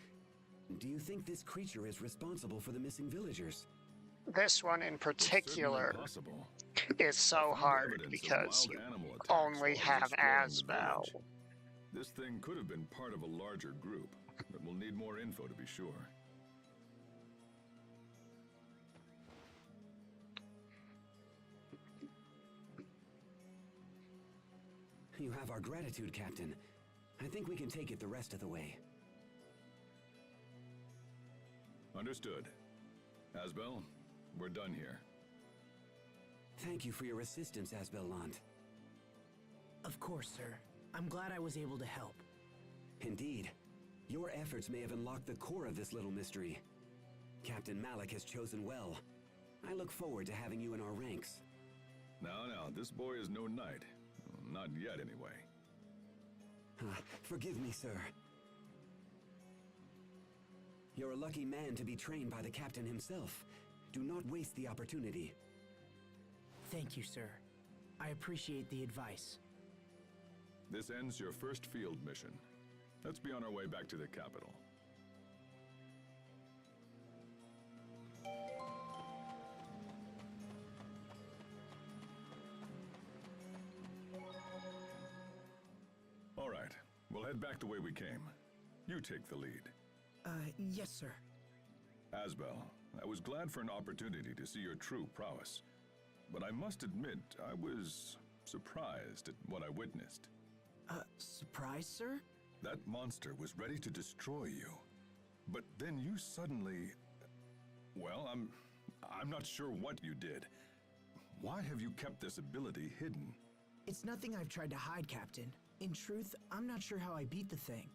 do you think this creature is responsible for the missing villagers? This one in particular Possible. is so hard Evidence of because wild you animal attacks only while have exploring the Asbel. village. This thing could have been part of a larger group, but we'll need more info to be sure. You have our gratitude, Captain. I think we can take it the rest of the way. Understood. Asbel, we're done here. Thank you for your assistance, Asbellant. Of course, sir. I'm glad I was able to help. Indeed. Your efforts may have unlocked the core of this little mystery. Captain Malik has chosen well. I look forward to having you in our ranks. Now, this boy is no knight. Not yet, anyway. Forgive me, sir. You're a lucky man to be trained by the captain himself. Do not waste the opportunity. Thank you, sir. I appreciate the advice. This ends your first field mission. Let's be on our way back to the capital. All right, we'll head back the way we came. You take the lead. Yes, sir. Asbel, I was glad for an opportunity to see your true prowess. But I must admit, I was surprised at what I witnessed. Surprise, sir? That monster was ready to destroy you. But then you suddenly... Well, I'm not sure what you did. Why have you kept this ability hidden? It's nothing I've tried to hide, Captain. In truth, I'm not sure how I beat the thing.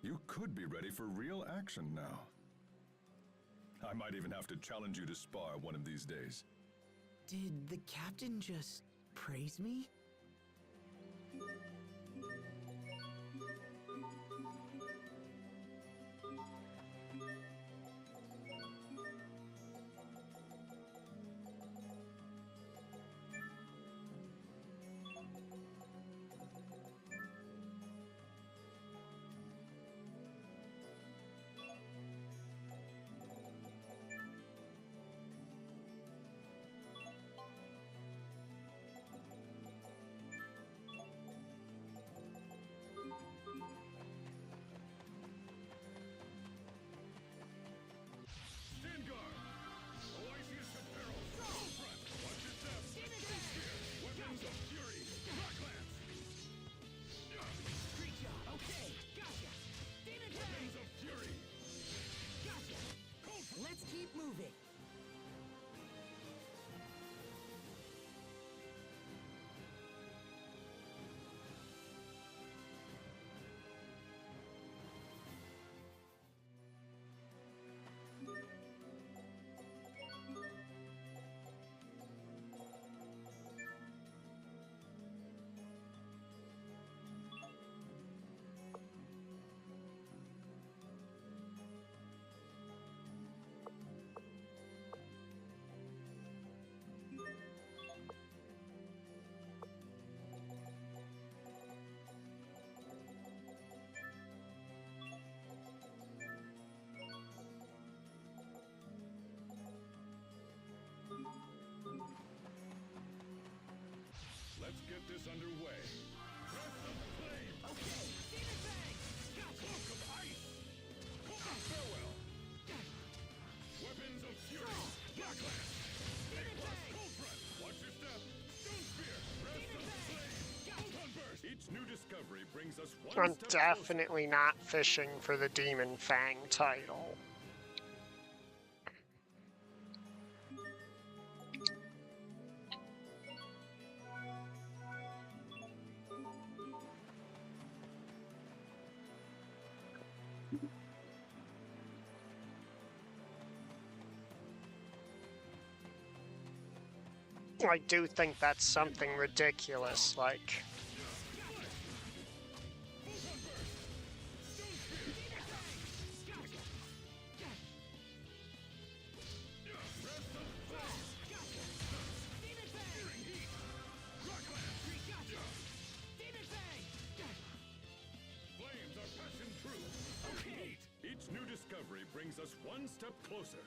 You could be ready for real action now. I might even have to challenge you to spar one of these days. Did the Captain just praise me? Let's keep moving. Let's get this underway. Breath of flame! Okay. Demon Bang! Cloak of ice! Cloak of farewell! Weapons of fury! Black lance! Demon Bang! Cold front! Watch your step! Stone spear! Breath of flame! Photon burst! Each new discovery brings us one I'm step definitely not fishing for the Demon Fang title. I do think that's something ridiculous, like... Flames are passing through. Okay. Each new discovery brings us one step closer.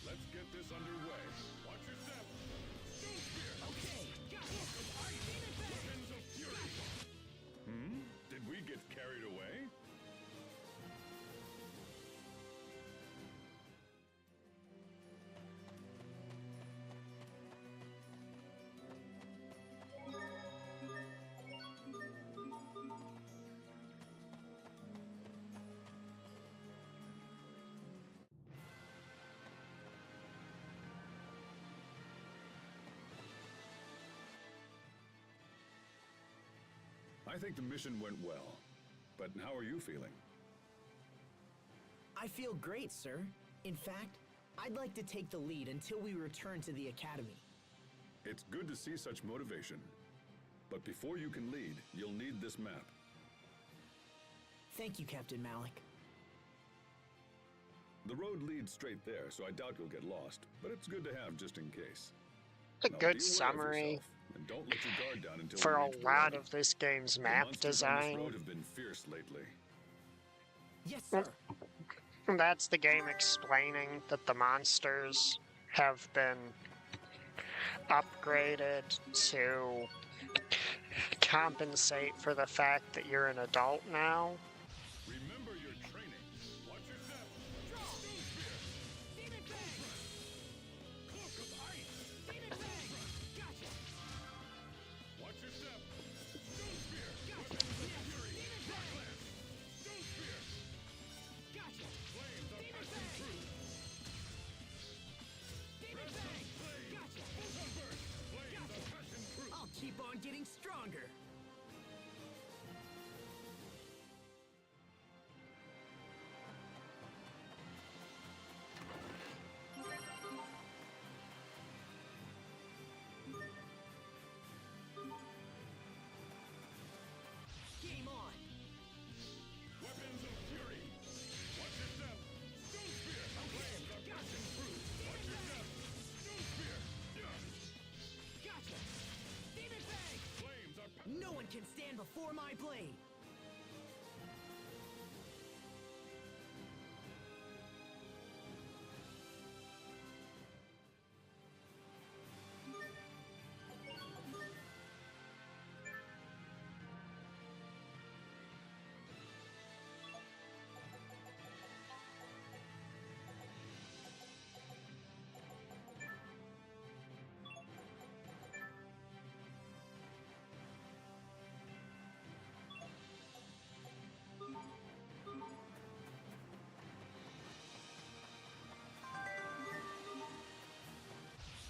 Let's get this underway. Watch your step. Stone spear. Okay. Cloak of ice. Weapons of fury. Did we get carried away? I think the mission went well. But how are you feeling? I feel great, sir. In fact, I'd like to take the lead until we return to the Academy. It's good to see such motivation. But before you can lead, you'll need this map. Thank you, Captain Malik. The road leads straight there, so I doubt you'll get lost. But it's good to have just in case. A Now, be aware good of summary yourself, and don't let your guard down until for we a reach lot Verona. of this game's The map monsters on this design. road have been fierce lately. Yes, sir. That's the game explaining that the monsters have been upgraded to compensate for the fact that you're an adult now. Remember your training. Watch your step. Draw. Stone spear. Demon fang. Cloak of ice. Demon fang. Gotcha. Watch your step. Stone spear. Gotcha. Weapons of fury. Demon fang. Stone spear. Gotcha. Flames of passion true. Demon fang. Gotcha. Photon burst. Flames of passion true. I'll keep on getting stronger. Game on. Weapons of fury. Watch your step. Stone spear. Flames of passion true. Watch your step. Stone spear. Gotcha. Demon fang. Flames are No one can stand before my blade.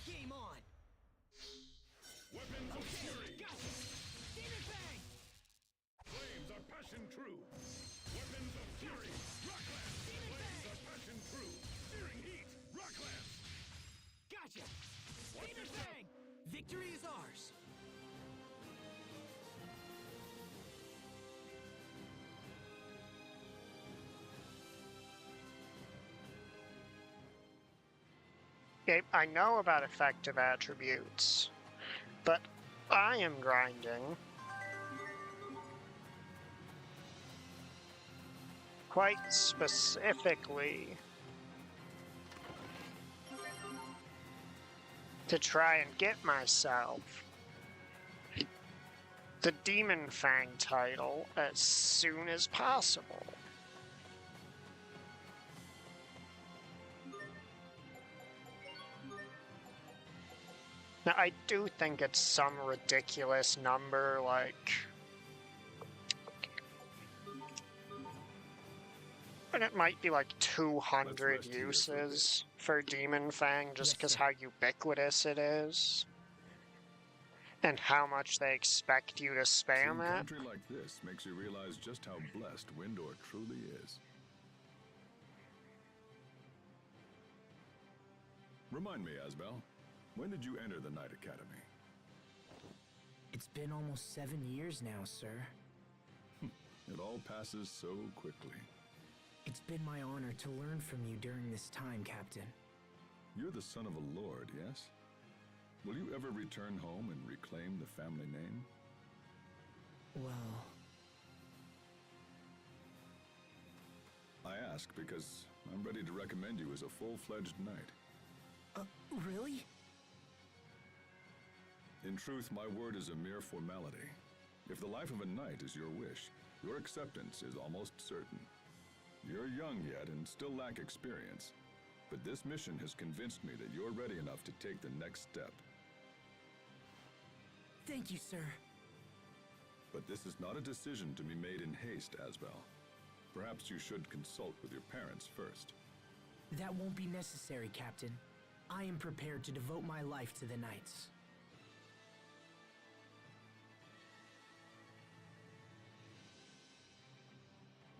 Game on. Weapons of fury. Gotcha. Demon fang. Flames are passion true. Weapons of fury. Rock lance. Flames are passion true. Searing heat. Rock lance. Gotcha. Watch Demon your step. fang. Victory is ours. Okay, I know about effective attributes, but I am grinding quite specifically to try and get myself the Demon Fang title as soon as possible. Now, I do think it's some ridiculous number, like... And it might be like 200 rest here for a uses for Demon Fang, just Yes, because sir. how ubiquitous it is. And how much they expect you to Seeing spam it. country like this makes you realize just how blessed Windor truly is. Remind me, Asbel, when did you enter the Knight Academy? It's been almost 7 years now, sir. It all passes so quickly. It's been my honor to learn from you during this time, Captain. You're the son of a lord, yes? Will you ever return home and reclaim the family name? Well, I ask because I'm ready to recommend you as a full-fledged knight. really? In truth, my word is a mere formality. If the life of a knight is your wish, your acceptance is almost certain. You're young yet and still lack experience, but this mission has convinced me that you're ready enough to take the next step. Thank you, sir. But this is not a decision to be made in haste, Asbel. Perhaps you should consult with your parents first. That won't be necessary, Captain. I am prepared to devote my life to the Knights.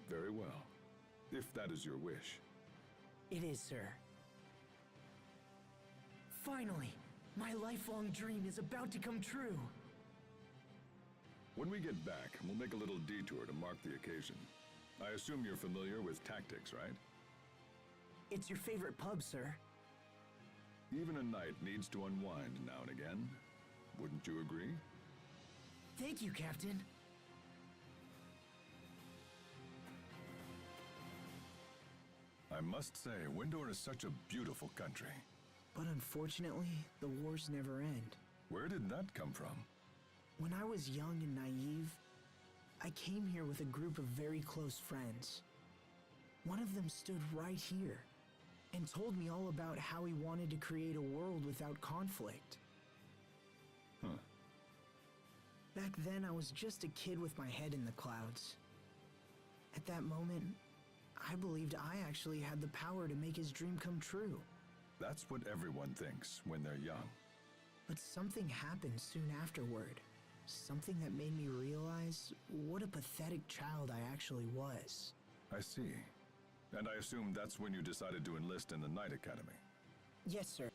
Very well, if that is your wish. It is, sir. Finally, my lifelong dream is about to come true. When we get back, we'll make a little detour to mark the occasion. I assume you're familiar with tactics, right? It's your favorite pub, sir. Even a knight needs to unwind now and again. Wouldn't you agree? Thank you, Captain. I must say, Windor is such a beautiful country. But unfortunately, the wars never end. Where did that come from? When I was young and naive, I came here with a group of very close friends. One of them stood right here and told me all about how he wanted to create a world without conflict. Huh. Back then, I was just a kid with my head in the clouds. At that moment, I believed I actually had the power to make his dream come true. That's what everyone thinks when they're young. But something happened soon afterward. Something that made me realize what a pathetic child I actually was. I see. And I assume that's when you decided to enlist in the Knight Academy. Yes, sir.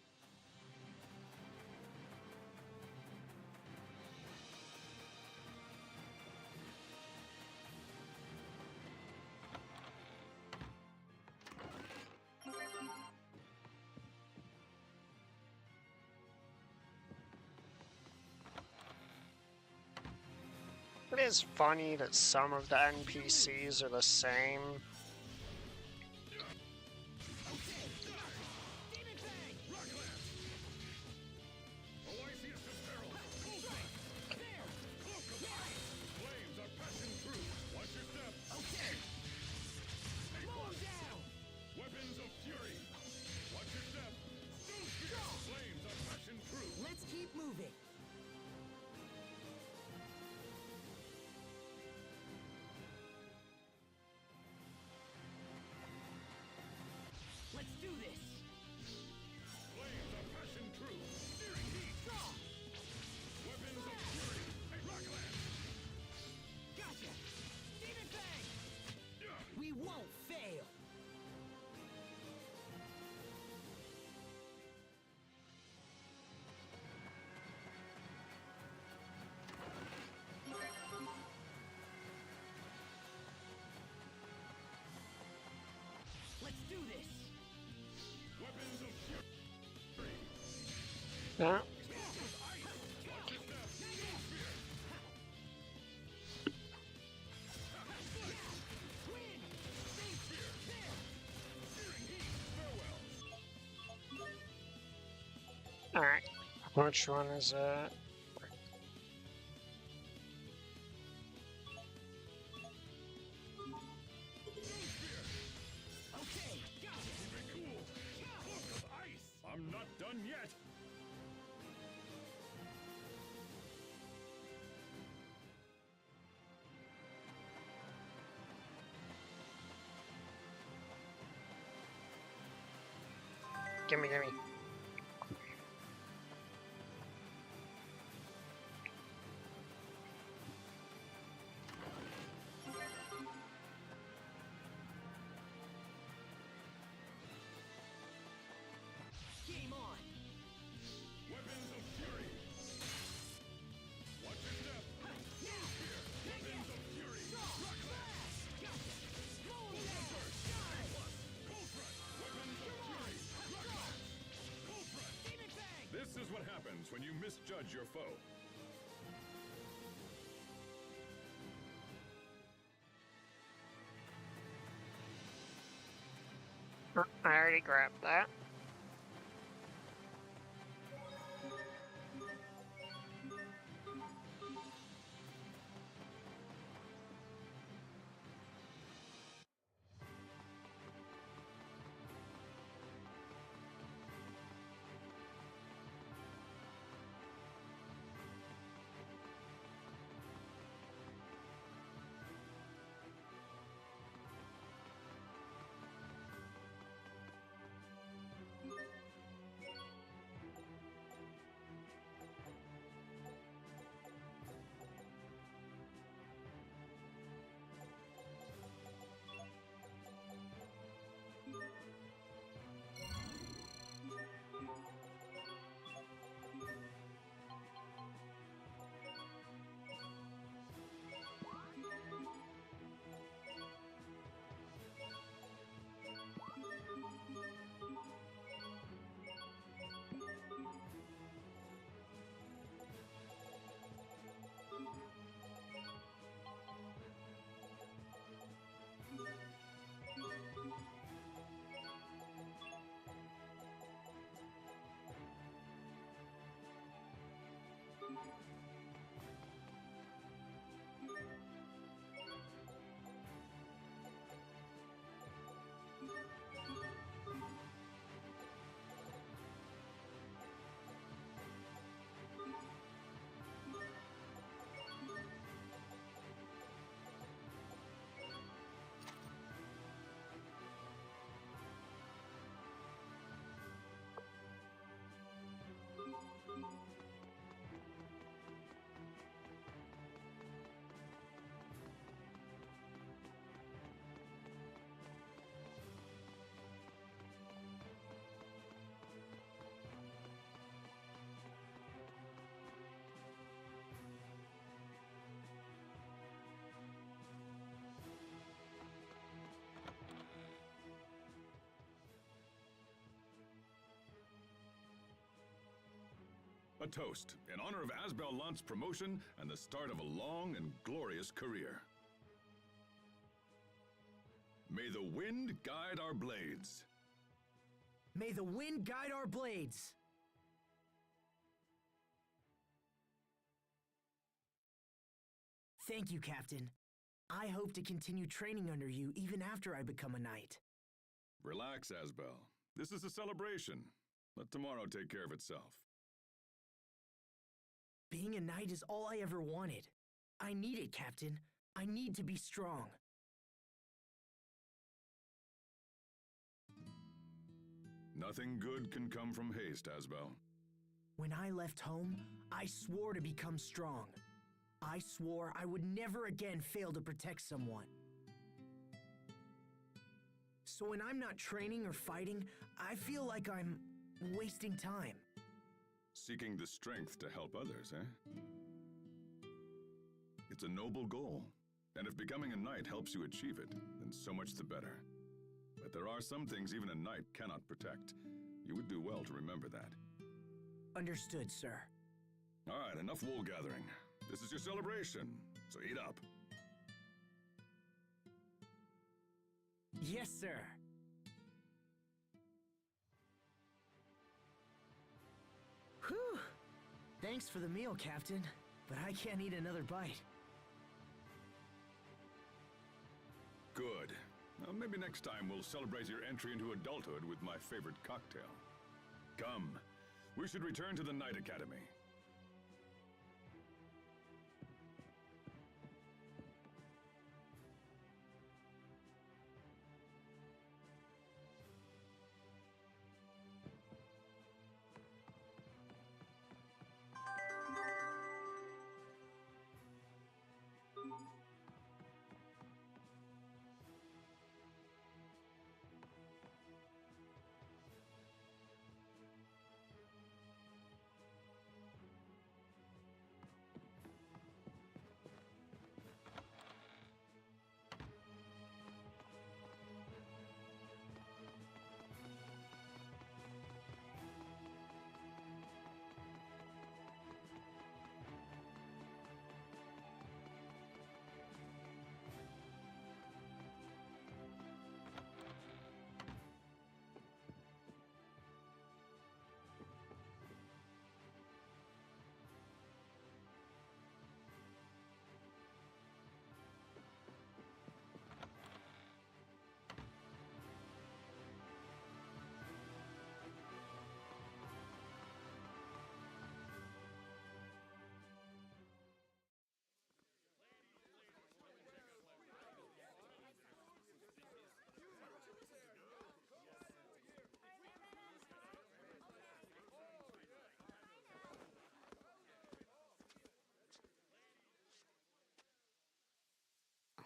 It is funny that some of the NPCs are the same. Let's keep moving. Let's do this! Flames of passion true! Searing heat! Strong! Weapons of fury! Rock lance! Gotcha! Demon Fang! We won't fail! Let's do this! Weapons of fury! Yeah. Alright, which one is it? Okay, got it! Keep it cool! Book of ice! I'm not done yet! Gimme, gimme. Game on! Weapons of fury! Watch your step! Weapons of fury! Rock lance! Cold front! Weapons of fury! Rock lance! Cold front! Demon Fang! This is what happens when you misjudge your foe. I already grabbed that. A toast in honor of Asbel Lont's promotion and the start of a long and glorious career. May the wind guide our blades. May the wind guide our blades! Thank you, Captain. I hope to continue training under you even after I become a knight. Relax, Asbel. This is a celebration. Let tomorrow take care of itself. Being a knight is all I ever wanted. I need it, Captain. I need to be strong. Nothing good can come from haste, Asbel. When I left home, I swore to become strong. I swore I would never again fail to protect someone. So when I'm not training or fighting, I feel like I'm wasting time. Seeking the strength to help others, eh? It's a noble goal, and if becoming a knight helps you achieve it, then so much the better. But there are some things even a knight cannot protect. You would do well to remember that. Understood, sir. All right, enough wool gathering. This is your celebration, so eat up. Yes, sir. Whew! Thanks for the meal, Captain, but I can't eat another bite. Good. Now, maybe next time we'll celebrate your entry into adulthood with my favorite cocktail. Come, we should return to the Knight Academy.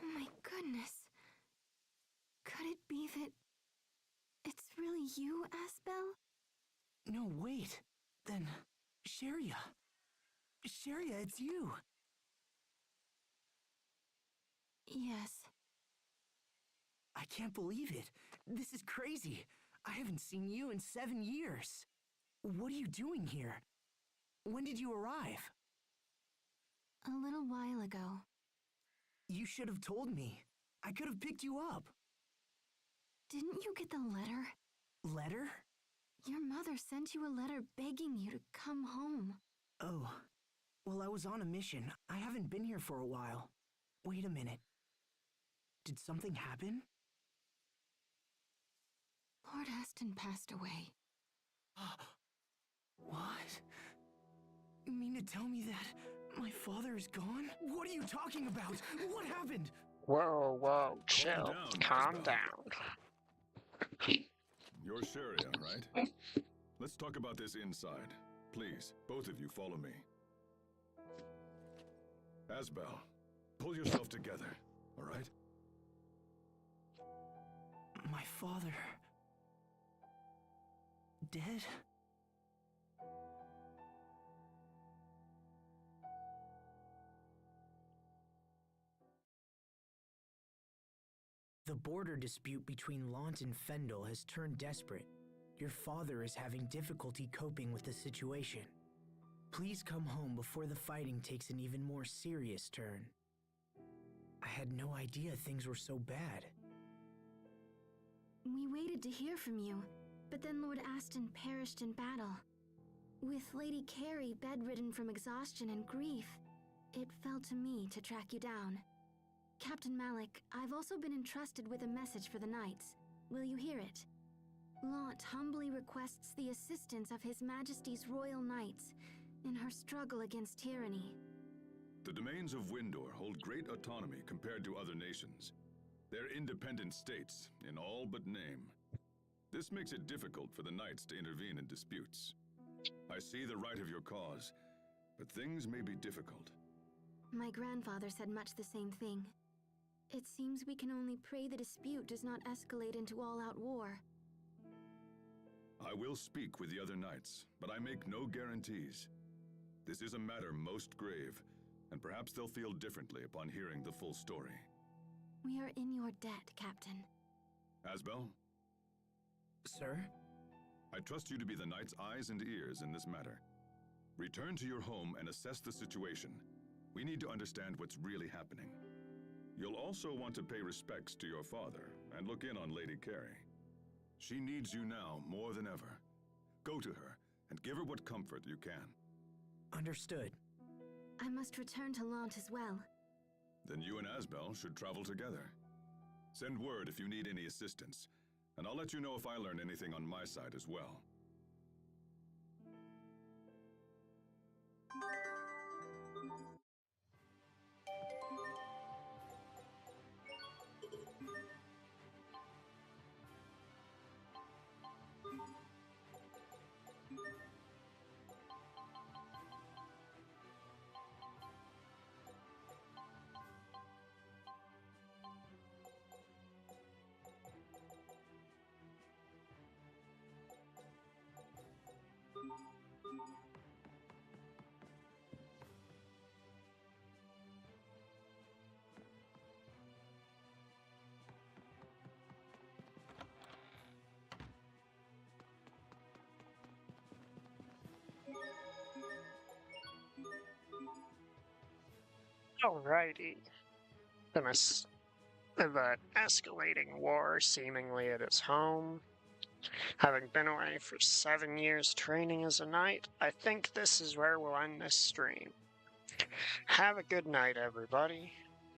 Oh my goodness. Could it be that it's really you, Asbel? No, wait. Then, Sharia. Sharia, it's you. Yes. I can't believe it. This is crazy. I haven't seen you in 7 years. What are you doing here? When did you arrive? A little while ago. You should have told me. I could have picked you up. Didn't you get the letter? Letter? Your mother sent you a letter begging you to come home. Oh. Well, I was on a mission. I haven't been here for a while. Wait a minute. Did something happen? Lord Aston passed away. What? You mean to tell me that my father is gone? What are you talking about? What happened? Whoa, whoa, chill. Calm down. You're Sharia, right? Let's talk about this inside. Please, both of you follow me. Asbel, pull yourself together, all right? My father... dead? The border dispute between Lant and Fendel has turned desperate. Your father is having difficulty coping with the situation. Please come home before the fighting takes an even more serious turn. I had no idea things were so bad. We waited to hear from you, but then Lord Aston perished in battle. With Lady Carrie bedridden from exhaustion and grief, it fell to me to track you down. Captain Malik, I've also been entrusted with a message for the Knights. Will you hear it? Launt humbly requests the assistance of His Majesty's Royal Knights in her struggle against tyranny. The domains of Windor hold great autonomy compared to other nations. They're independent states, in all but name. This makes it difficult for the Knights to intervene in disputes. I see the right of your cause, but things may be difficult. My grandfather said much the same thing. It seems we can only pray the dispute does not escalate into all-out war. I will speak with the other knights, but I make no guarantees. This is a matter most grave, and perhaps they'll feel differently upon hearing the full story. We are in your debt, Captain. Asbel? Sir? I trust you to be the Knight's eyes and ears in this matter. Return to your home and assess the situation. We need to understand what's really happening. You'll also want to pay respects to your father and look in on Lady Carrie. She needs you now more than ever. Go to her and give her what comfort you can. Understood. I must return to Launt as well. Then you and Asbel should travel together. Send word if you need any assistance, and I'll let you know if I learn anything on my side as well. Alrighty. The escalating war seemingly at its home. Having been away for 7 years training as a knight, I think this is where we'll end this stream. Have a good night, everybody.